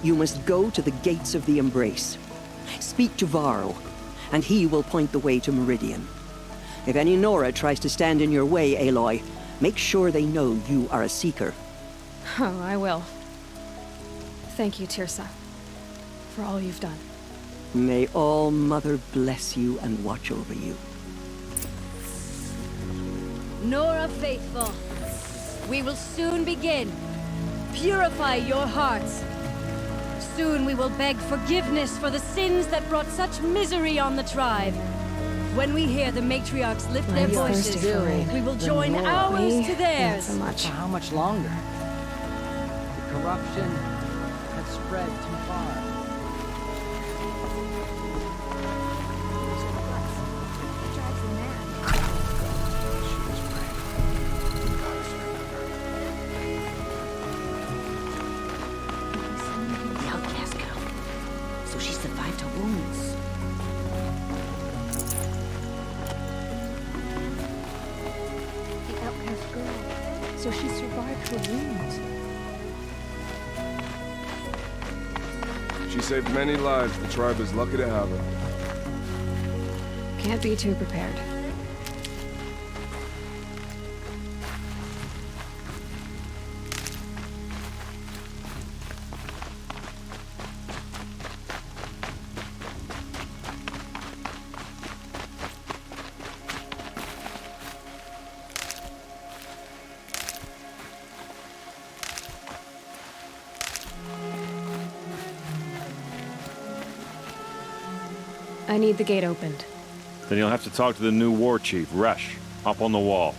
you must go to the Gates of the Embrace. Speak to Varl, and he will point the way to Meridian. If any Nora tries to stand in your way, Aloy, make sure they know you are a Seeker. Oh, I will. Thank you, Teersa, for all you've done. May All-Mother bless you and watch over you. Nora Faithful, we will soon begin. Purify your hearts. Soon we will beg forgiveness for the sins that brought such misery on the tribe. When we hear the matriarchs lift their voices, we will join ours to theirs. Not so much. For how much longer? The corruption has spread too far. The outcast girl. So she survived her wounds. The outcast girl. So she survived her wounds. She saved many lives. The tribe is lucky to have her. Can't be too prepared. I need the gate opened. Then you'll have to talk to the new war chief, Resh, up on the wall.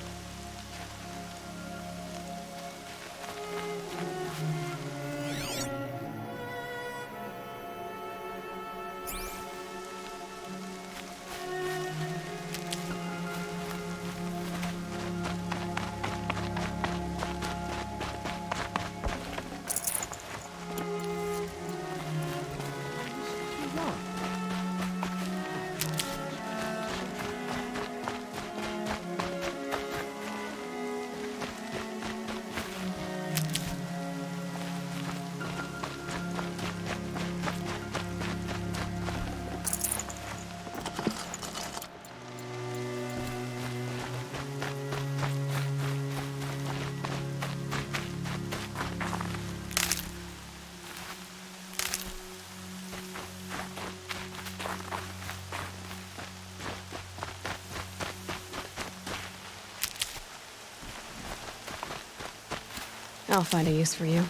I'll find a use for you.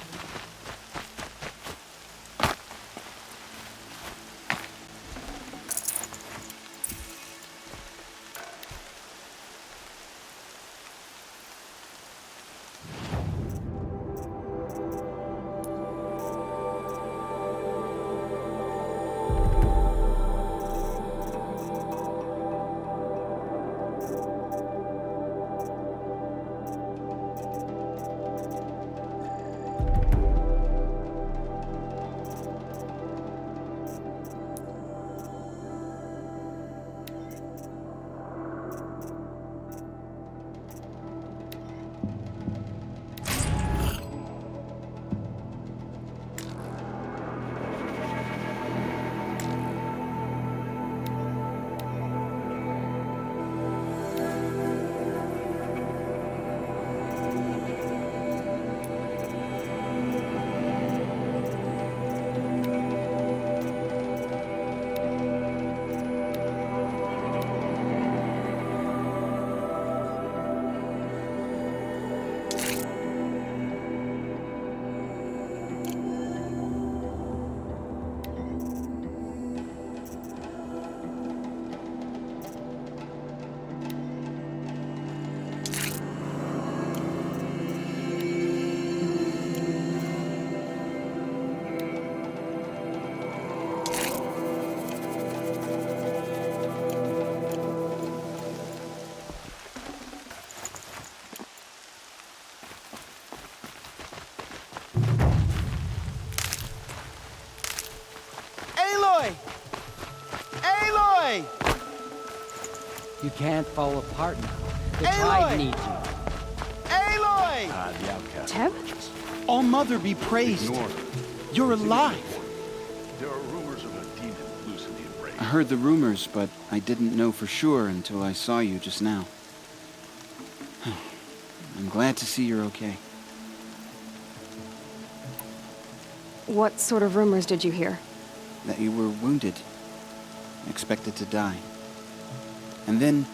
You can't fall apart now. The Aloy! tribe needs you. Aloy! The outcast. Teb? All Mother be praised. Ignore. You're alive. There are rumors of a demon loose in the embrace. I heard the rumors, but I didn't know for sure until I saw you just now. I'm glad to see you're okay. What sort of rumors did you hear? That you were wounded, expected to die. And then,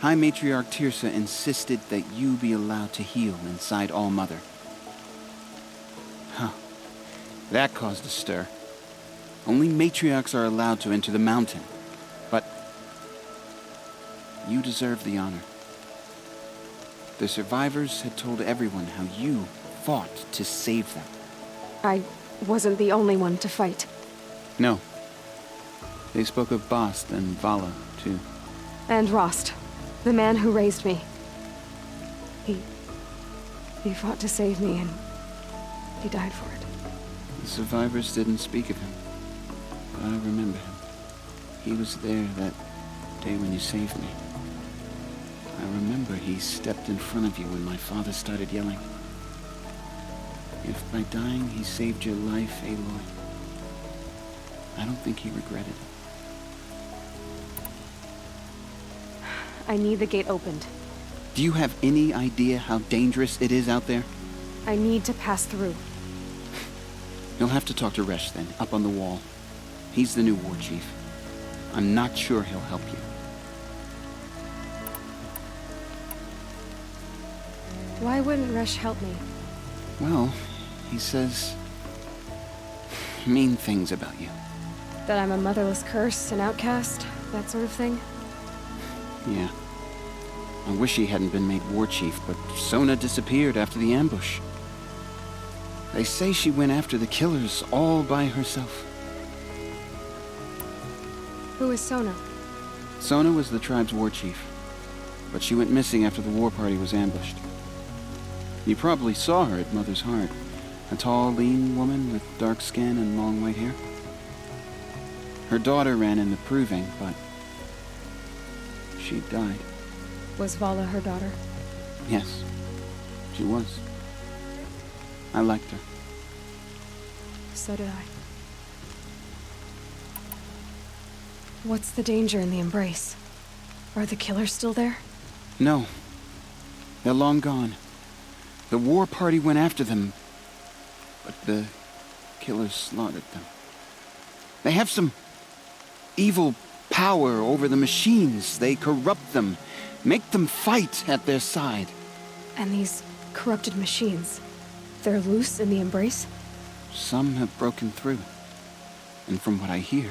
High Matriarch Teersa insisted that you be allowed to heal inside All Mother. Huh. That caused a stir. Only matriarchs are allowed to enter the mountain. But you deserve the honor. The survivors had told everyone how you fought to save them. I wasn't the only one to fight. No. They spoke of Bast and Vala, too. And Rost, the man who raised me. He fought to save me, and he died for it. The survivors didn't speak of him, but I remember him. He was there that day when you saved me. I remember he stepped in front of you when my father started yelling. If by dying he saved your life, Aloy, I don't think he regretted it. I need the gate opened. Do you have any idea how dangerous it is out there? I need to pass through. You'll have to talk to Resh then, up on the wall. He's the new war chief. I'm not sure he'll help you. Why wouldn't Resh help me? Well, he says mean things about you. That I'm a motherless curse, an outcast, that sort of thing? Yeah. I wish he hadn't been made war chief, but Sona disappeared after the ambush. They say she went after the killers all by herself. Who is Sona? Sona was the tribe's war chief, but she went missing after the war party was ambushed. You probably saw her at Mother's Heart. A tall, lean woman with dark skin and long white hair. Her daughter ran in the proving, but she died. Was Vala her daughter? Yes, she was. I liked her. So did I. What's the danger in the Embrace? Are the killers still there? No. They're long gone. The war party went after them, but the killers slaughtered them. They have some evil power over the machines. They corrupt them, make them fight at their side. And these corrupted machines, they're loose in the Embrace? Some have broken through. And from what I hear,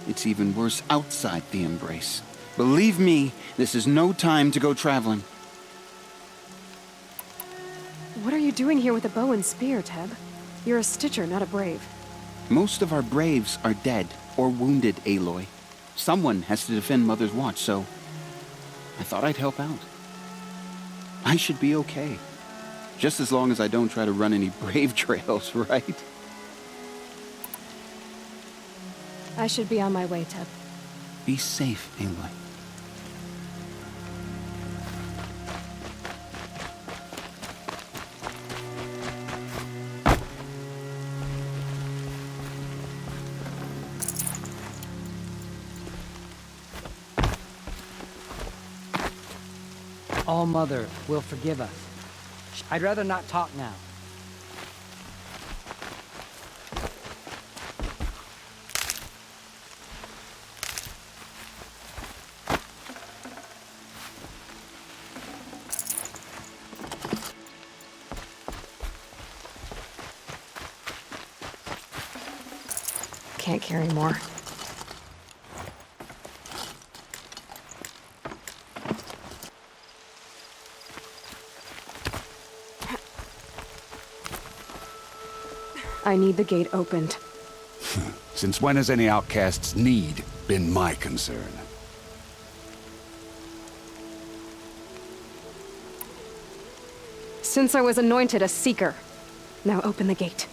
it's even worse outside the Embrace. Believe me, this is no time to go traveling. What are you doing here with a bow and spear, Teb? You're a Stitcher, not a Brave. Most of our Braves are dead or wounded, Aloy. Someone has to defend Mother's Watch, so I thought I'd help out. I should be okay. Just as long as I don't try to run any Brave trails, right? I should be on my way, Teb. Be safe, Aloy. All Mother will forgive us. I'd rather not talk now. Can't carry more. I need the gate opened. Since when has any outcast's need been my concern? Since I was anointed a Seeker. Now open the gate.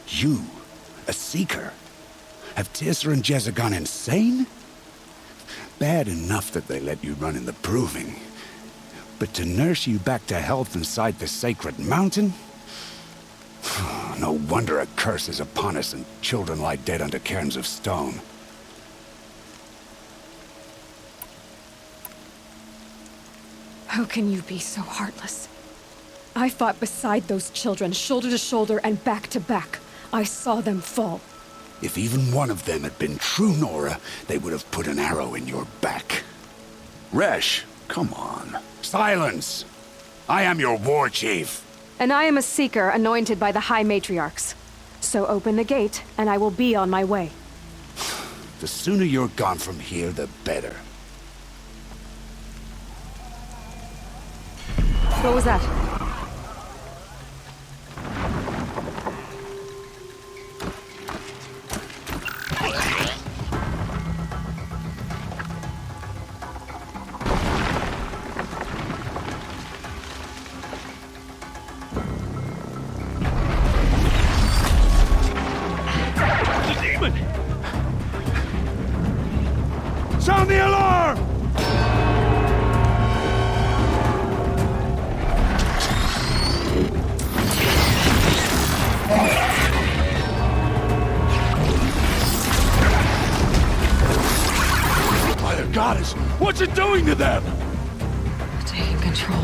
You? A Seeker? Have Teersa and Jezza gone insane? Bad enough that they let you run in the proving. But to nurse you back to health inside the sacred mountain? No wonder a curse is upon us and children lie dead under cairns of stone. How can you be so heartless? I fought beside those children, shoulder to shoulder and back to back. I saw them fall. If even one of them had been true Nora, they would have put an arrow in your back. Resh, come on. Silence! I am your war chief. And I am a seeker anointed by the High Matriarchs. So open the gate, and I will be on my way. The sooner you're gone from here, the better. What was that? Sound the alarm! By the goddess, what's it doing to them? Taking control.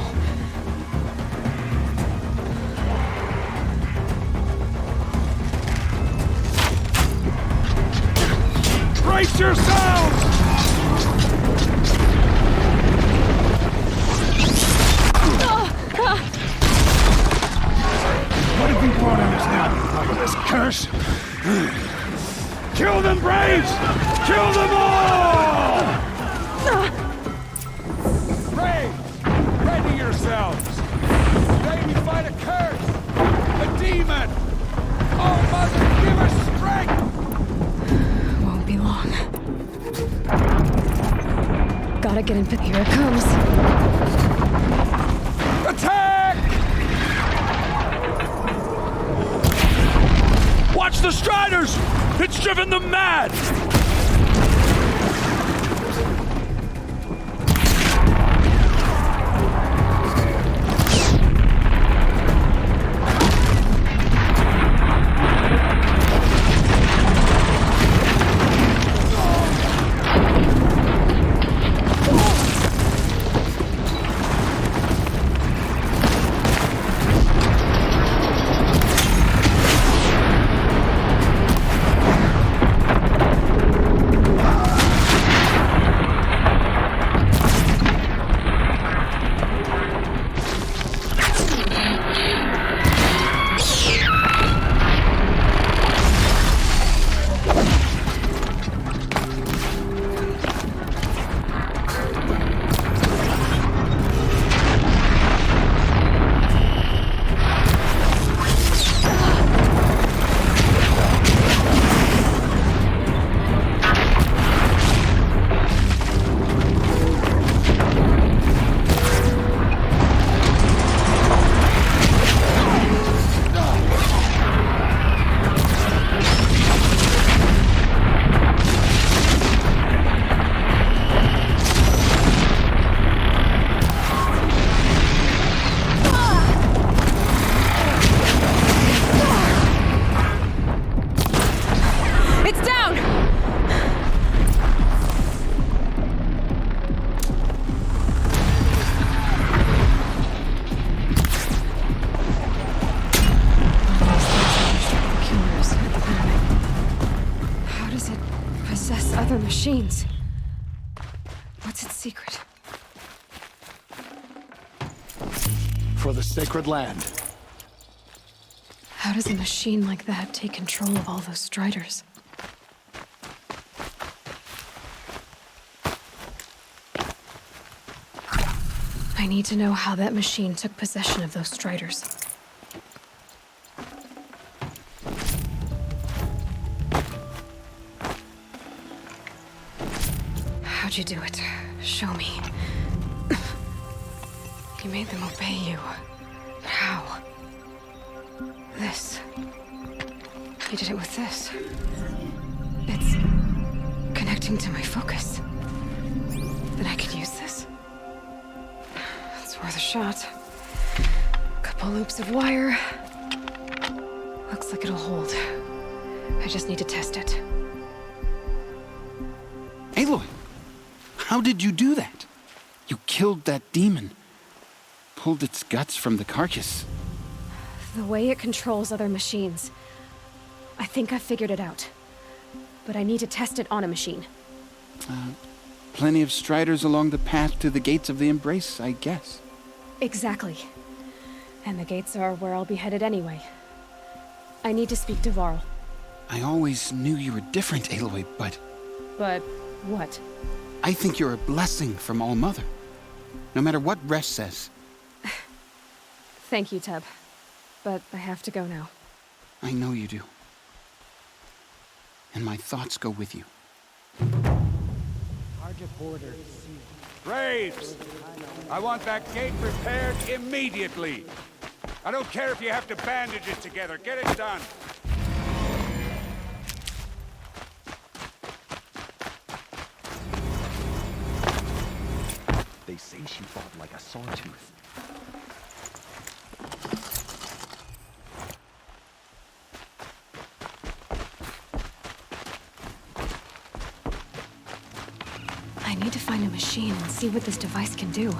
Brace yourselves! What have you brought on us now on top of this curse? Kill them, Braves! Kill them all! Braves, ready yourselves! Today we fight a curse! A demon! Oh, Mother, give us strength! Won't be long. Gotta get in. Here it comes. Attack! Watch the Striders! It's driven them mad! Machines. What's its secret? For the sacred land. How does a machine like that take control of all those Striders? I need to know how that machine took possession of those Striders. How'd you do it? Show me. You made them obey you. But how? This. You did it with this. It's connecting to my focus. Then I could use this. It's worth a shot. Couple loops of wire. Looks like it'll hold. I just need to test it. Aloy! How did you do that? You killed that demon. Pulled its guts from the carcass. The way it controls other machines. I think I figured it out. But I need to test it on a machine. Plenty of striders along the path to the gates of the Embrace, I guess. Exactly. And the gates are where I'll be headed anyway. I need to speak to Varl. I always knew you were different, Aloy, but... But what? I think you're a blessing from All-Mother. No matter what Resh says. Thank you, Teb. But I have to go now. I know you do. And my thoughts go with you. Graves! I want that gate repaired immediately. I don't care if you have to bandage it together. Get it done. They say she fought like a sawtooth. I need to find a machine and see what this device can do.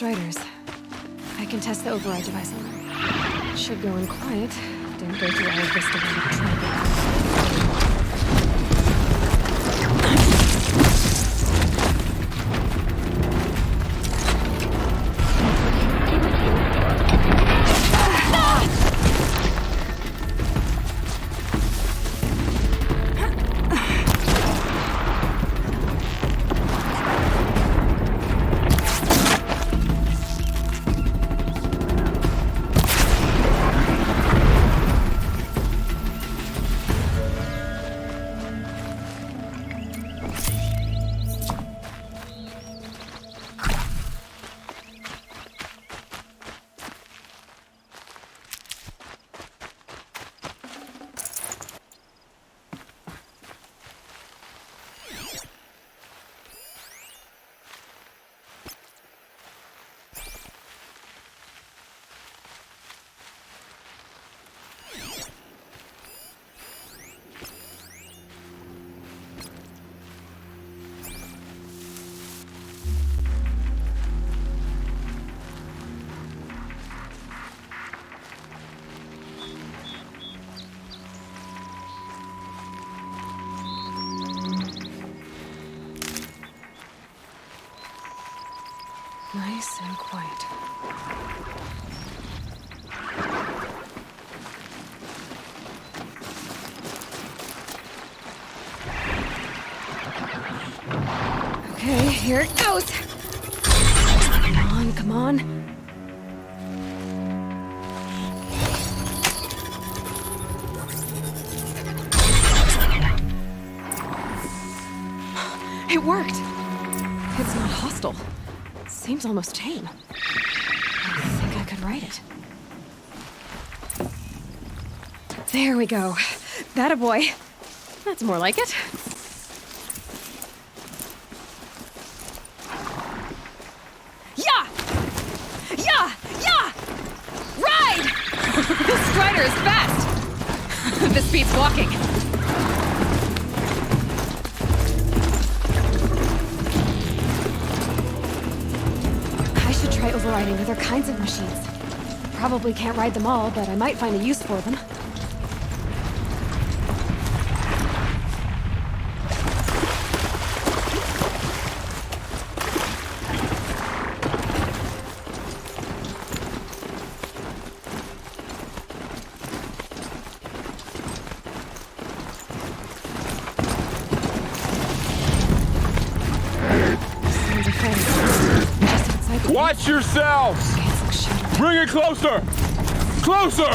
Striders. I can test the override device on them. It should go in quiet. Didn't go through all of this to run up trouble. Nice and quiet. Okay, here it goes. Come on, come on. It worked. It's not hostile. Seems almost tame. I think I could write it. There we go. That a boy. That's more like it. Yeah! Yeah! Yeah! Ride! This Strider is fast! This beats walking. Try overriding other kinds of machines. Probably can't ride them all, but I might find a use for them. Watch yourselves! Bring it closer! Closer!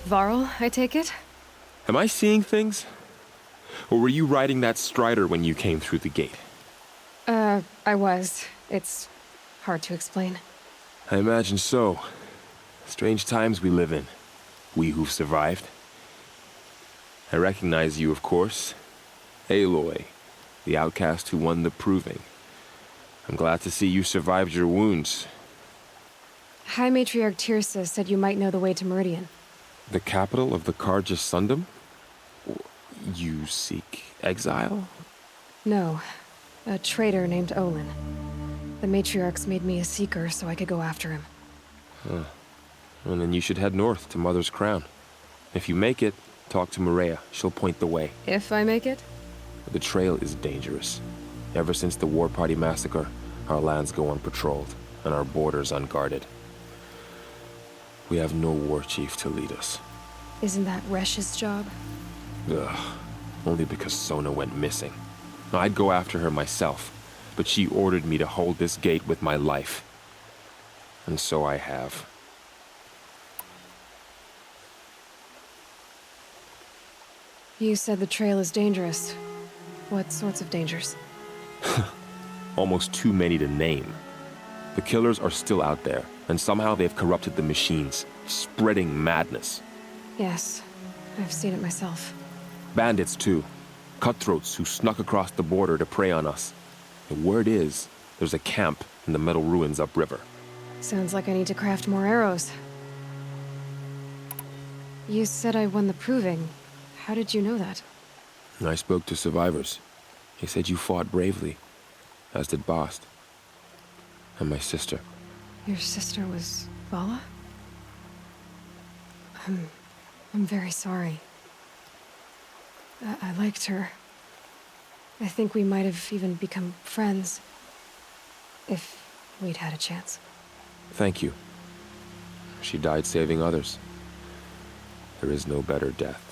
Varl, I take it? Am I seeing things? Or were you riding that Strider when you came through the gate? I was. It's hard to explain. I imagine so. Strange times we live in. We who've survived. I recognize you, of course. Aloy, the outcast who won the proving. I'm glad to see you survived your wounds. High Matriarch Tirsa said you might know the way to Meridian. The capital of the Carja Sundom? You seek exile? No. A traitor named Olin. The Matriarchs made me a seeker so I could go after him. Huh. Well, then you should head north to Mother's Crown. If you make it, talk to Maria. She'll point the way. If I make it? The trail is dangerous. Ever since the War Party massacre, our lands go unpatrolled, and our borders unguarded. We have no war chief to lead us. Isn't that Resh's job? Ugh. Only because Sona went missing. I'd go after her myself, but she ordered me to hold this gate with my life. And so I have. You said the trail is dangerous. What sorts of dangers? Almost too many to name. The killers are still out there, and somehow they've corrupted the machines, spreading madness. Yes, I've seen it myself. Bandits, too. Cutthroats who snuck across the border to prey on us. The word is, there's a camp in the metal ruins upriver. Sounds like I need to craft more arrows. You said I won the proving. How did you know that? I spoke to survivors. They said you fought bravely, as did Bast. And my sister. Your sister was Vala? I'm very sorry. I liked her. I think we might have even become friends. If we'd had a chance. Thank you. She died saving others. There is no better death.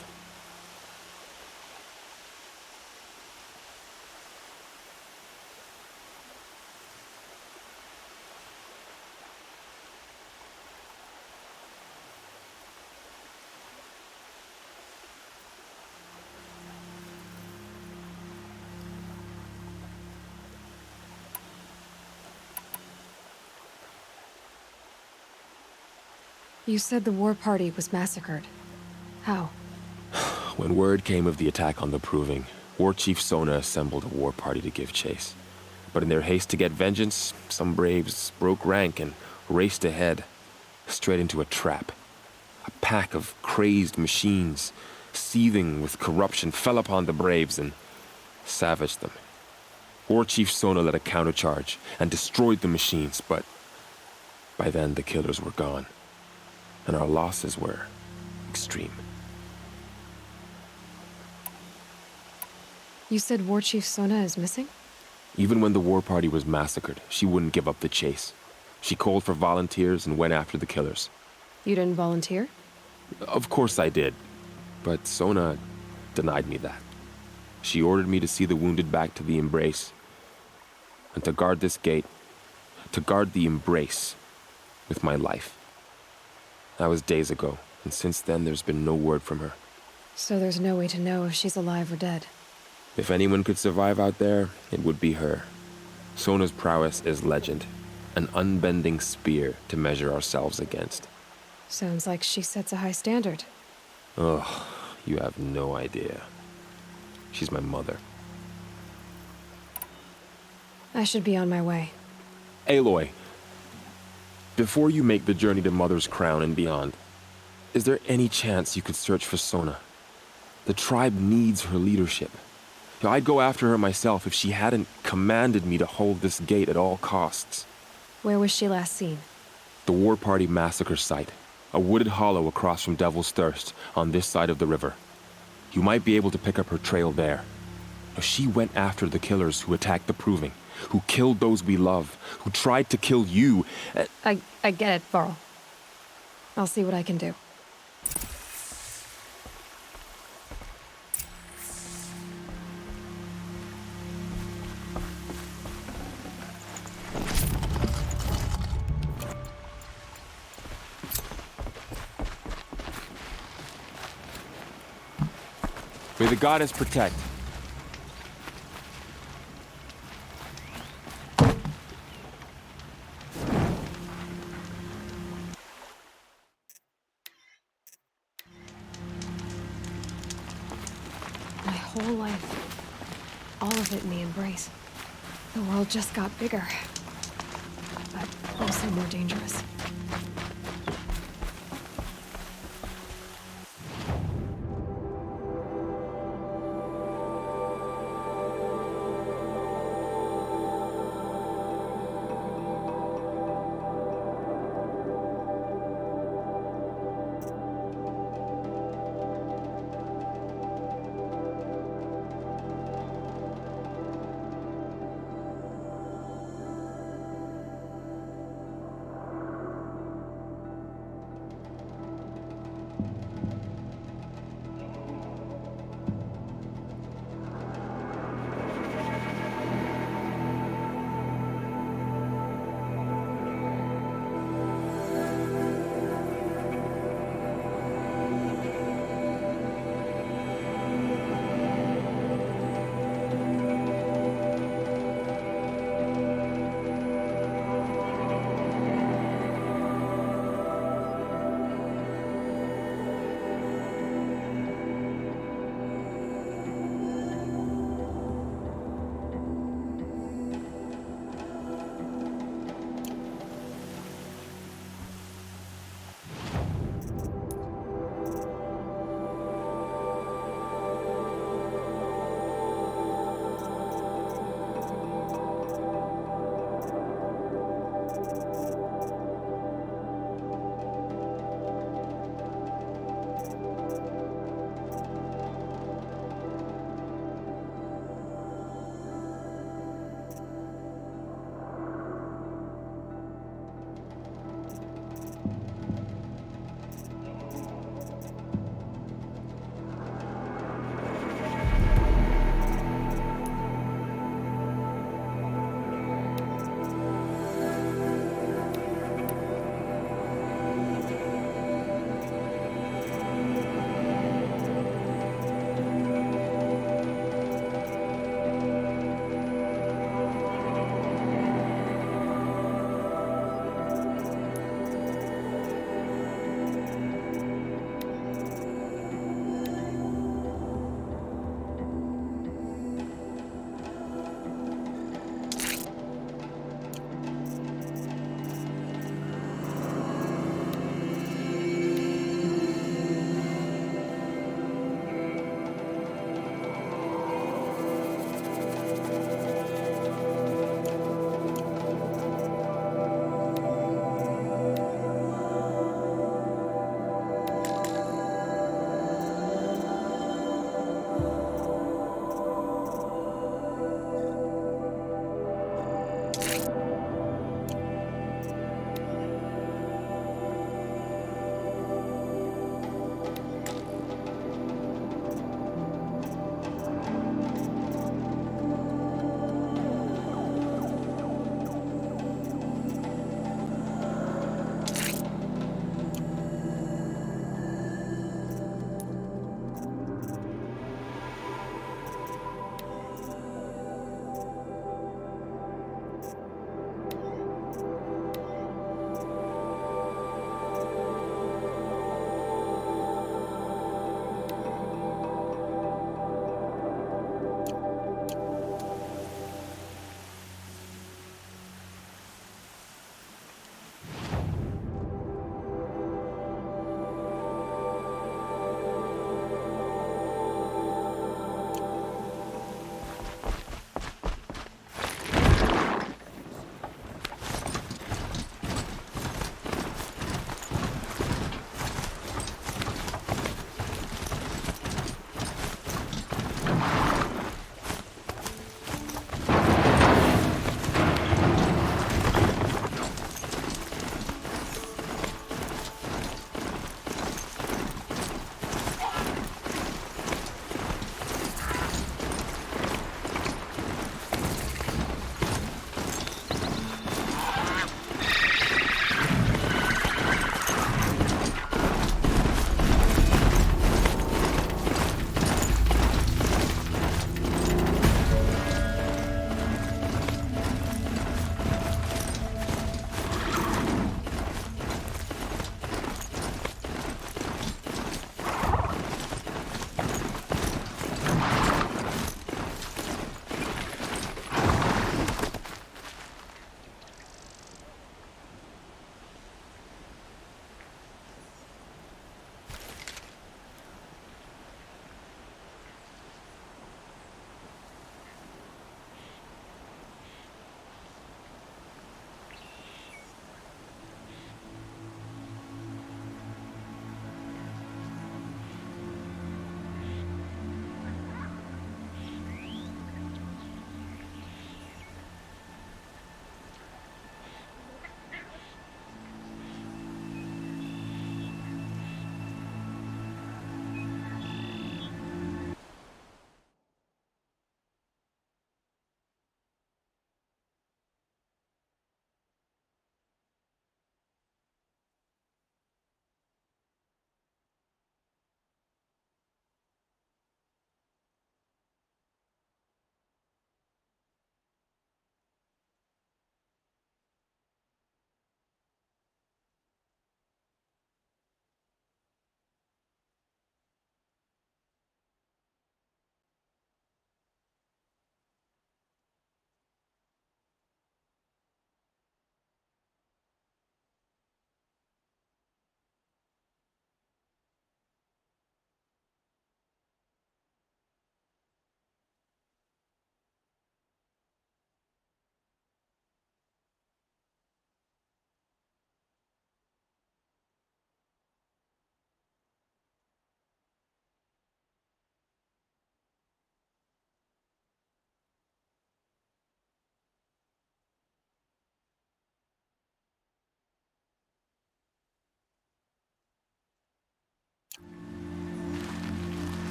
You said the war party was massacred. How? When word came of the attack on the Proving, War Chief Sona assembled a war party to give chase. But in their haste to get vengeance, some braves broke rank and raced ahead, straight into a trap. A pack of crazed machines, seething with corruption, fell upon the braves and savaged them. War Chief Sona led a countercharge and destroyed the machines, but by then the killers were gone. And our losses were extreme. You said War Chief Sona is missing? Even when the war party was massacred, she wouldn't give up the chase. She called for volunteers and went after the killers. You didn't volunteer? Of course I did, but Sona denied me that. She ordered me to see the wounded back to the Embrace, and to guard this gate, to guard the Embrace with my life. That was days ago, and since then there's been no word from her. So there's no way to know if she's alive or dead. If anyone could survive out there, it would be her. Sona's prowess is legend, an unbending spear to measure ourselves against. Sounds like she sets a high standard. Ugh, you have no idea. She's my mother. I should be on my way. Aloy, before you make the journey to Mother's Crown and beyond, is there any chance you could search for Sona? The tribe needs her leadership. I'd go after her myself if she hadn't commanded me to hold this gate at all costs. Where was she last seen? The War Party massacre site. A wooded hollow across from Devil's Thirst, on this side of the river. You might be able to pick up her trail there. She went after the killers who attacked the Proving, who killed those we love, who tried to kill you. I get it, Varl. I'll see what I can do. May the goddess protect. My whole life, all of it in the Embrace. The world just got bigger, but also more dangerous.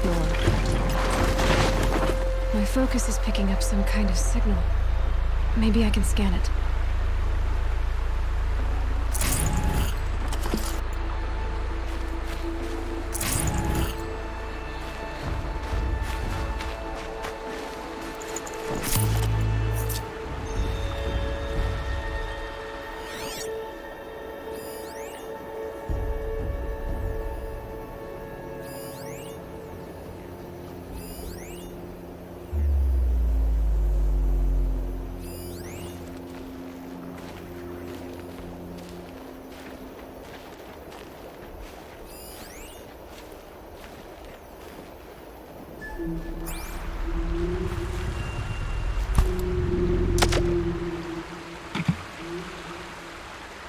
with Nora. My focus is picking up some kind of signal. Maybe I can scan it.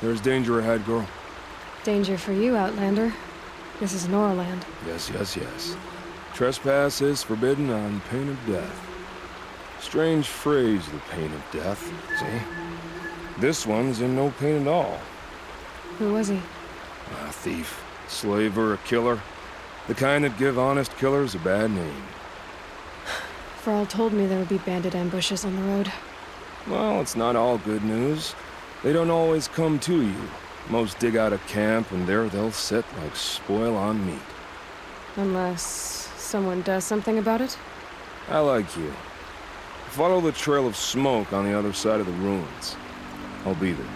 There's danger ahead, girl. Danger for you, Outlander. This is Noraland. Yes, yes, yes. Trespass is forbidden on pain of death. Strange phrase, the pain of death, see? This one's in no pain at all. Who was he? A thief, slaver, a killer. The kind that give honest killers a bad name. Varl told me there would be bandit ambushes on the road. Well, it's not all good news. They don't always come to you. Most dig out a camp, and there they'll sit like spoil on meat. Unless someone does something about it? I like you. Follow the trail of smoke on the other side of the ruins. I'll be there.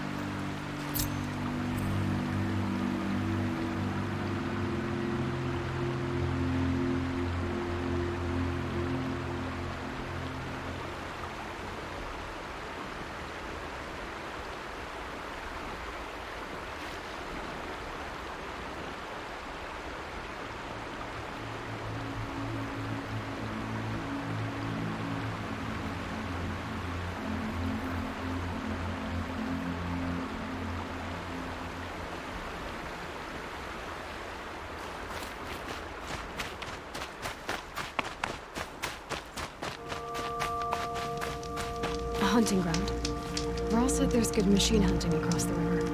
Hunting ground. Varl said there's good machine hunting across the river.